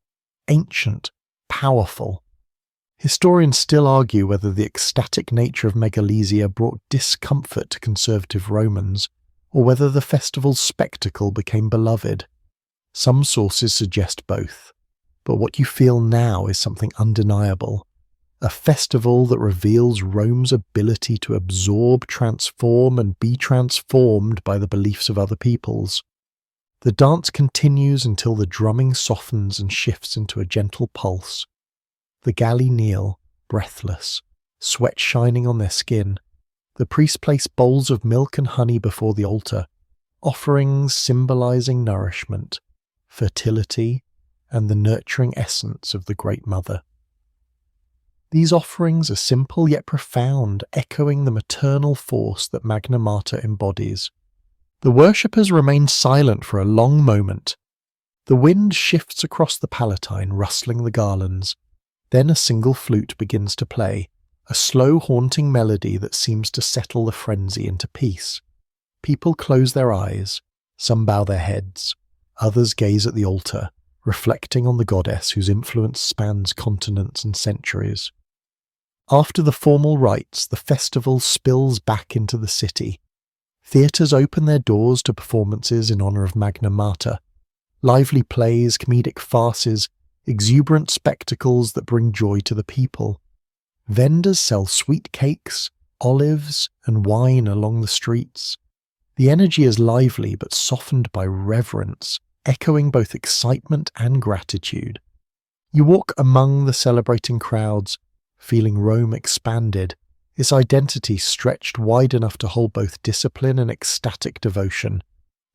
ancient, powerful. Historians still argue whether the ecstatic nature of Megalesia brought discomfort to conservative Romans, or whether the festival's spectacle became beloved. Some sources suggest both, but what you feel now is something undeniable. A festival that reveals Rome's ability to absorb, transform, and be transformed by the beliefs of other peoples. The dance continues until the drumming softens and shifts into a gentle pulse. The Galli kneel, breathless, sweat shining on their skin. The priests place bowls of milk and honey before the altar, offerings symbolizing nourishment, fertility, and the nurturing essence of the Great Mother. These offerings are simple yet profound, echoing the maternal force that Magna Mater embodies. The worshippers remain silent for a long moment. The wind shifts across the Palatine, rustling the garlands. Then a single flute begins to play, a slow, haunting melody that seems to settle the frenzy into peace. People close their eyes, some bow their heads, others gaze at the altar, reflecting on the goddess whose influence spans continents and centuries. After the formal rites, the festival spills back into the city. Theatres open their doors to performances in honour of Magna Mater. Lively plays, comedic farces, exuberant spectacles that bring joy to the people. Vendors sell sweet cakes, olives, and wine along the streets. The energy is lively but softened by reverence, echoing both excitement and gratitude. You walk among the celebrating crowds, feeling Rome expanded, its identity stretched wide enough to hold both discipline and ecstatic devotion,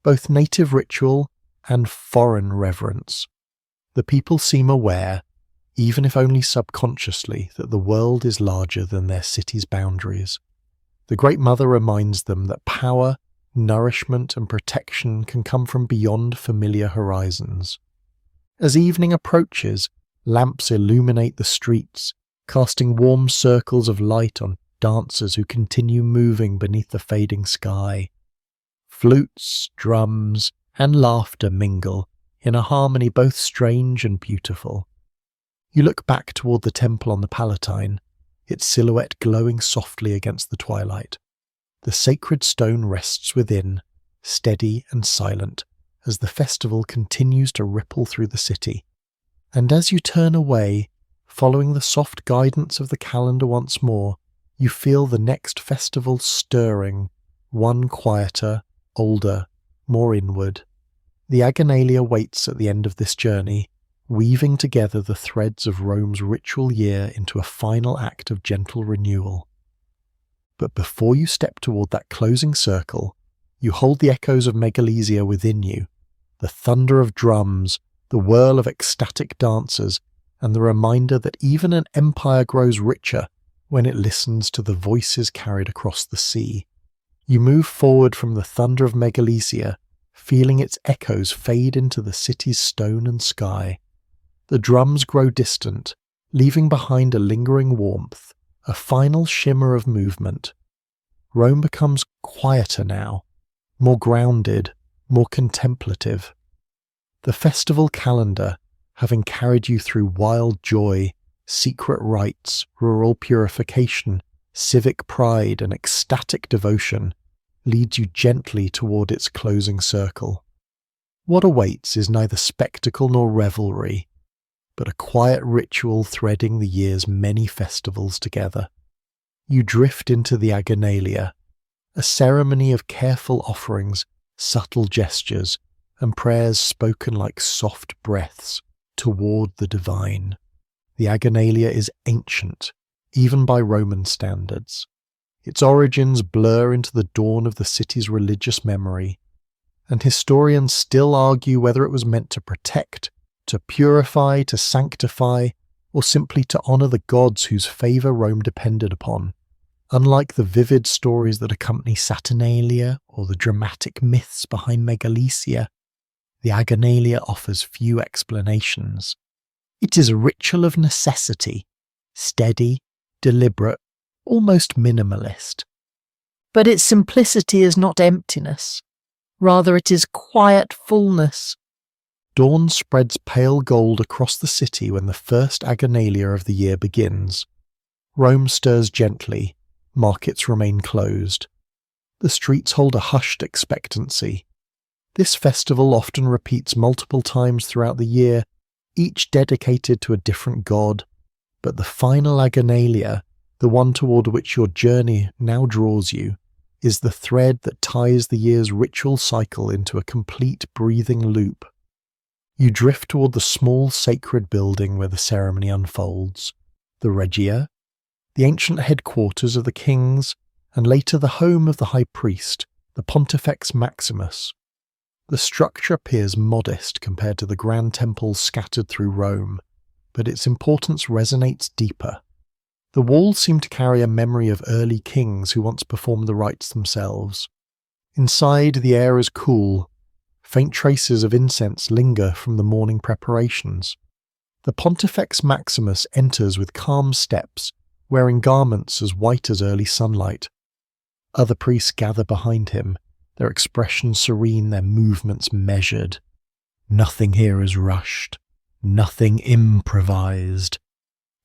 both native ritual and foreign reverence. The people seem aware, even if only subconsciously, that the world is larger than their city's boundaries. The Great Mother reminds them that power, nourishment, and protection can come from beyond familiar horizons. As evening approaches, lamps illuminate the streets, casting warm circles of light on dancers who continue moving beneath the fading sky. Flutes, drums, and laughter mingle in a harmony both strange and beautiful. You look back toward the temple on the Palatine, its silhouette glowing softly against the twilight. The sacred stone rests within, steady and silent, as the festival continues to ripple through the city. And as you turn away, following the soft guidance of the calendar once more, you feel the next festival stirring, one quieter, older, more inward. The Saturnalia waits at the end of this journey, weaving together the threads of Rome's ritual year into a final act of gentle renewal. But before you step toward that closing circle, you hold the echoes of Megalesia within you, the thunder of drums, the whirl of ecstatic dancers, and the reminder that even an empire grows richer when it listens to the voices carried across the sea. You move forward from the thunder of Megalesia, feeling its echoes fade into the city's stone and sky. The drums grow distant, leaving behind a lingering warmth, a final shimmer of movement. Rome becomes quieter now, more grounded, more contemplative. The festival calendar, having carried you through wild joy, secret rites, rural purification, civic pride, and ecstatic devotion, leads you gently toward its closing circle. What awaits is neither spectacle nor revelry, but a quiet ritual threading the year's many festivals together. You drift into the Saturnalia, a ceremony of careful offerings, subtle gestures, and prayers spoken like soft breaths toward the divine. The Saturnalia is ancient, even by Roman standards. Its origins blur into the dawn of the city's religious memory, and historians still argue whether it was meant to protect, to purify, to sanctify, or simply to honour the gods whose favour Rome depended upon. Unlike the vivid stories that accompany Saturnalia or the dramatic myths behind Megalesia, the Saturnalia offers few explanations. It is a ritual of necessity, steady, deliberate, almost minimalist. But its simplicity is not emptiness. Rather, it is quiet fullness. Dawn spreads pale gold across the city when the first Saturnalia of the year begins. Rome stirs gently, markets remain closed. The streets hold a hushed expectancy. This festival often repeats multiple times throughout the year, each dedicated to a different god, but the final Saturnalia, the one toward which your journey now draws you, is the thread that ties the year's ritual cycle into a complete breathing loop. You drift toward the small sacred building where the ceremony unfolds, the Regia, the ancient headquarters of the kings, and later the home of the high priest, the Pontifex Maximus. The structure appears modest compared to the grand temples scattered through Rome, but its importance resonates deeper. The walls seem to carry a memory of early kings who once performed the rites themselves. Inside, the air is cool. Faint traces of incense linger from the morning preparations. The Pontifex Maximus enters with calm steps, wearing garments as white as early sunlight. Other priests gather behind him, their expressions serene, their movements measured. Nothing here is rushed, nothing improvised.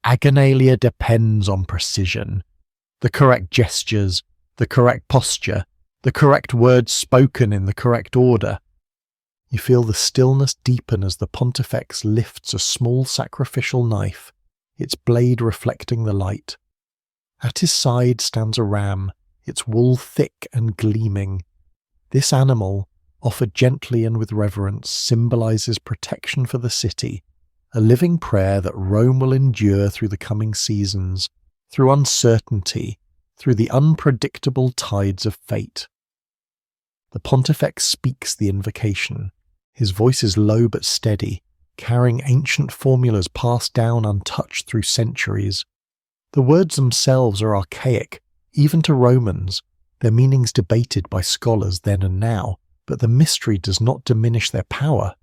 Saturnalia depends on precision. The correct gestures, the correct posture, the correct words spoken in the correct order. You feel the stillness deepen as the Pontifex lifts a small sacrificial knife, its blade reflecting the light. At his side stands a ram, its wool thick and gleaming. This animal, offered gently and with reverence, symbolizes protection for the city, a living prayer that Rome will endure through the coming seasons, through uncertainty, through the unpredictable tides of fate. The Pontifex speaks the invocation. His voice is low but steady, carrying ancient formulas passed down untouched through centuries. The words themselves are archaic, even to Romans, their meanings debated by scholars then and now, but the mystery does not diminish their power.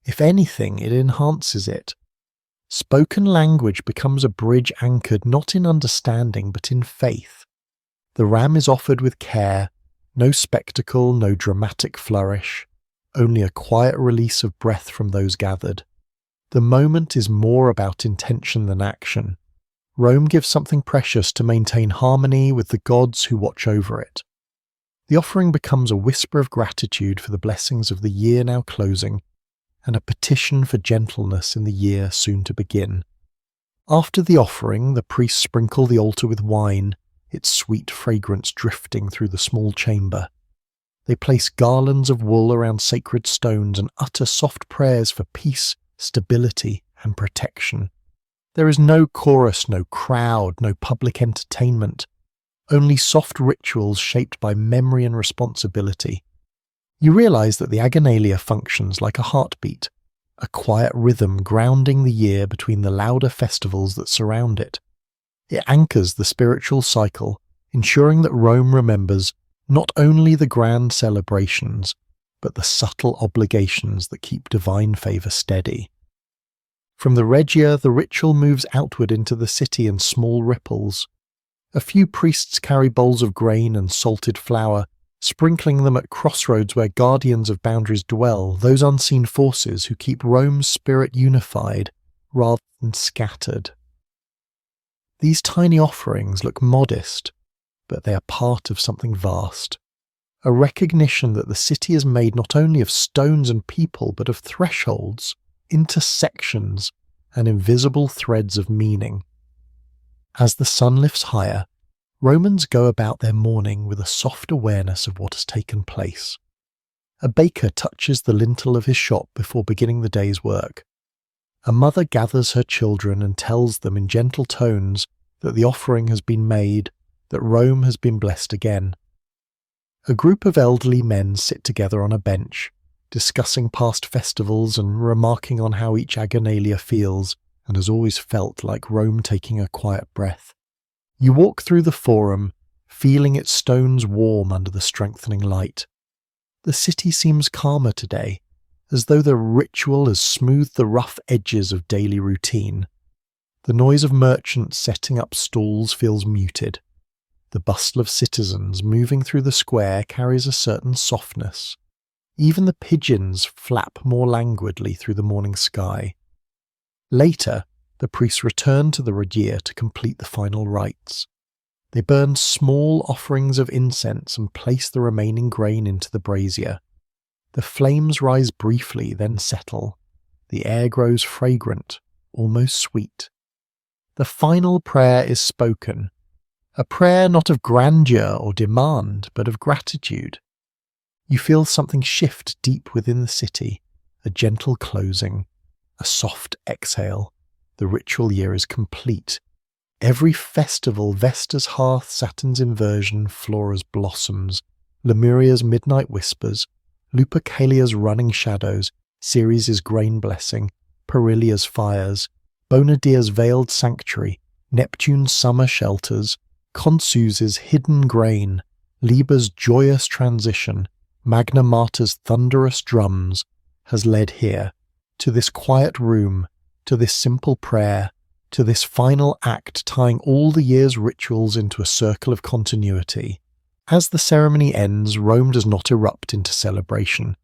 If anything, it enhances it. Spoken language becomes a bridge anchored not in understanding but in faith. The ram is offered with care, no spectacle, no dramatic flourish, only a quiet release of breath from those gathered. The moment is more about intention than action. Rome gives something precious to maintain harmony with the gods who watch over it. The offering becomes a whisper of gratitude for the blessings of the year now closing, and a petition for gentleness in the year soon to begin. After the offering, the priests sprinkle the altar with wine, its sweet fragrance drifting through the small chamber. They place garlands of wool around sacred stones and utter soft prayers for peace, stability, and protection. There is no chorus, no crowd, no public entertainment. only soft rituals shaped by memory and responsibility. You realize that the Agonalia functions like a heartbeat, a quiet rhythm grounding the year between the louder festivals that surround it. It anchors the spiritual cycle, ensuring that Rome remembers not only the grand celebrations, but the subtle obligations that keep divine favour steady. From the Regia, the ritual moves outward into the city in small ripples. A few priests carry bowls of grain and salted flour, sprinkling them at crossroads where guardians of boundaries dwell, those unseen forces who keep Rome's spirit unified rather than scattered. These tiny offerings look modest, but they are part of something vast. A recognition that the city is made not only of stones and people, but of thresholds, intersections, and invisible threads of meaning. As the sun lifts higher, Romans go about their morning with a soft awareness of what has taken place. A baker touches the lintel of his shop before beginning the day's work. A mother gathers her children and tells them in gentle tones that the offering has been made, that Rome has been blessed again. A group of elderly men sit together on a bench, discussing past festivals and remarking on how each Agonalia feels and has always felt like Rome taking a quiet breath. You walk through the forum, feeling its stones warm under the strengthening light. The city seems calmer today, as though the ritual has smoothed the rough edges of daily routine. The noise of merchants setting up stalls feels muted. The bustle of citizens moving through the square carries a certain softness. Even the pigeons flap more languidly through the morning sky. Later, the priests return to the Regia to complete the final rites. They burn small offerings of incense and place the remaining grain into the brazier. The flames rise briefly, then settle. The air grows fragrant, almost sweet. The final prayer is spoken, a prayer not of grandeur or demand, but of gratitude. You feel something shift deep within the city, a gentle closing, a soft exhale. The ritual year is complete. Every festival, Vesta's hearth, Saturn's inversion, Flora's blossoms, Lemuria's midnight whispers, Lupercalia's running shadows, Ceres' grain blessing, Perilia's fires, Bonadia's veiled sanctuary, Neptune's summer shelters, Consu's hidden grain, Libra's joyous transition, Magna Mater's thunderous drums, has led here, to this quiet room, to this simple prayer, to this final act tying all the year's rituals into a circle of continuity. As the ceremony ends, Rome does not erupt into celebration.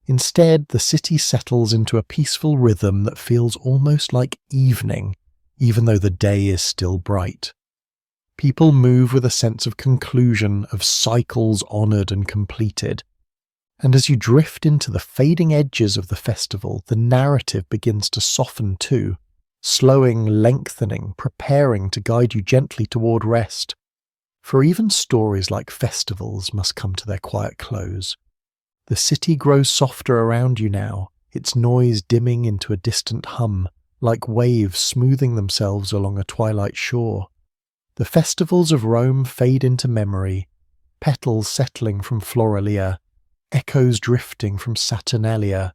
Instead, the city settles into a peaceful rhythm that feels almost like evening, even though the day is still bright. People move with a sense of conclusion, of cycles honoured and completed. And as you drift into the fading edges of the festival, the narrative begins to soften too, slowing, lengthening, preparing to guide you gently toward rest. For even stories like festivals must come to their quiet close. The city grows softer around you now, its noise dimming into a distant hum, like waves smoothing themselves along a twilight shore. The festivals of Rome fade into memory, petals settling from Floralia, echoes drifting from Saturnalia,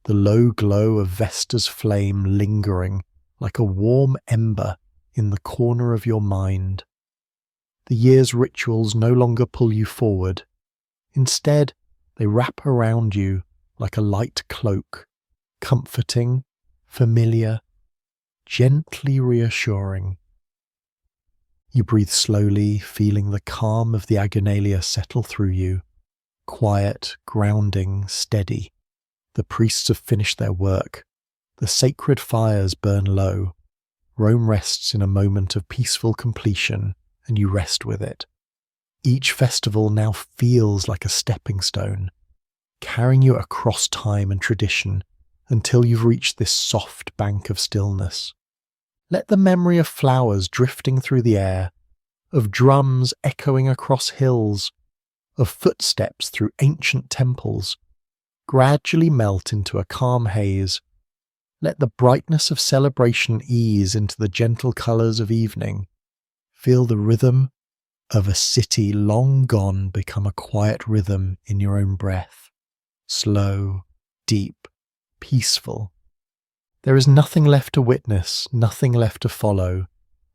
the low glow of Vesta's flame lingering like a warm ember in the corner of your mind. The year's rituals no longer pull you forward. Instead, they wrap around you like a light cloak, comforting, familiar, gently reassuring. You breathe slowly, feeling the calm of the Agonalia settle through you. Quiet, grounding, steady. The priests have finished their work. The sacred fires burn low. Rome rests in a moment of peaceful completion, and you rest with it. Each festival now feels like a stepping stone, carrying you across time and tradition until you've reached this soft bank of stillness. Let the memory of flowers drifting through the air, of drums echoing across hills, of footsteps through ancient temples, gradually melt into a calm haze. Let the brightness of celebration ease into the gentle colours of evening. Feel the rhythm, of a city long gone become a quiet rhythm in your own breath, slow, deep, peaceful. There is nothing left to witness, nothing left to follow,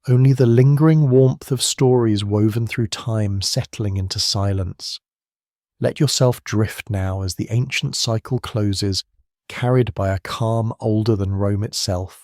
only the lingering warmth of stories woven through time settling into silence. Let yourself drift now as the ancient cycle closes, carried by a calm older than Rome itself.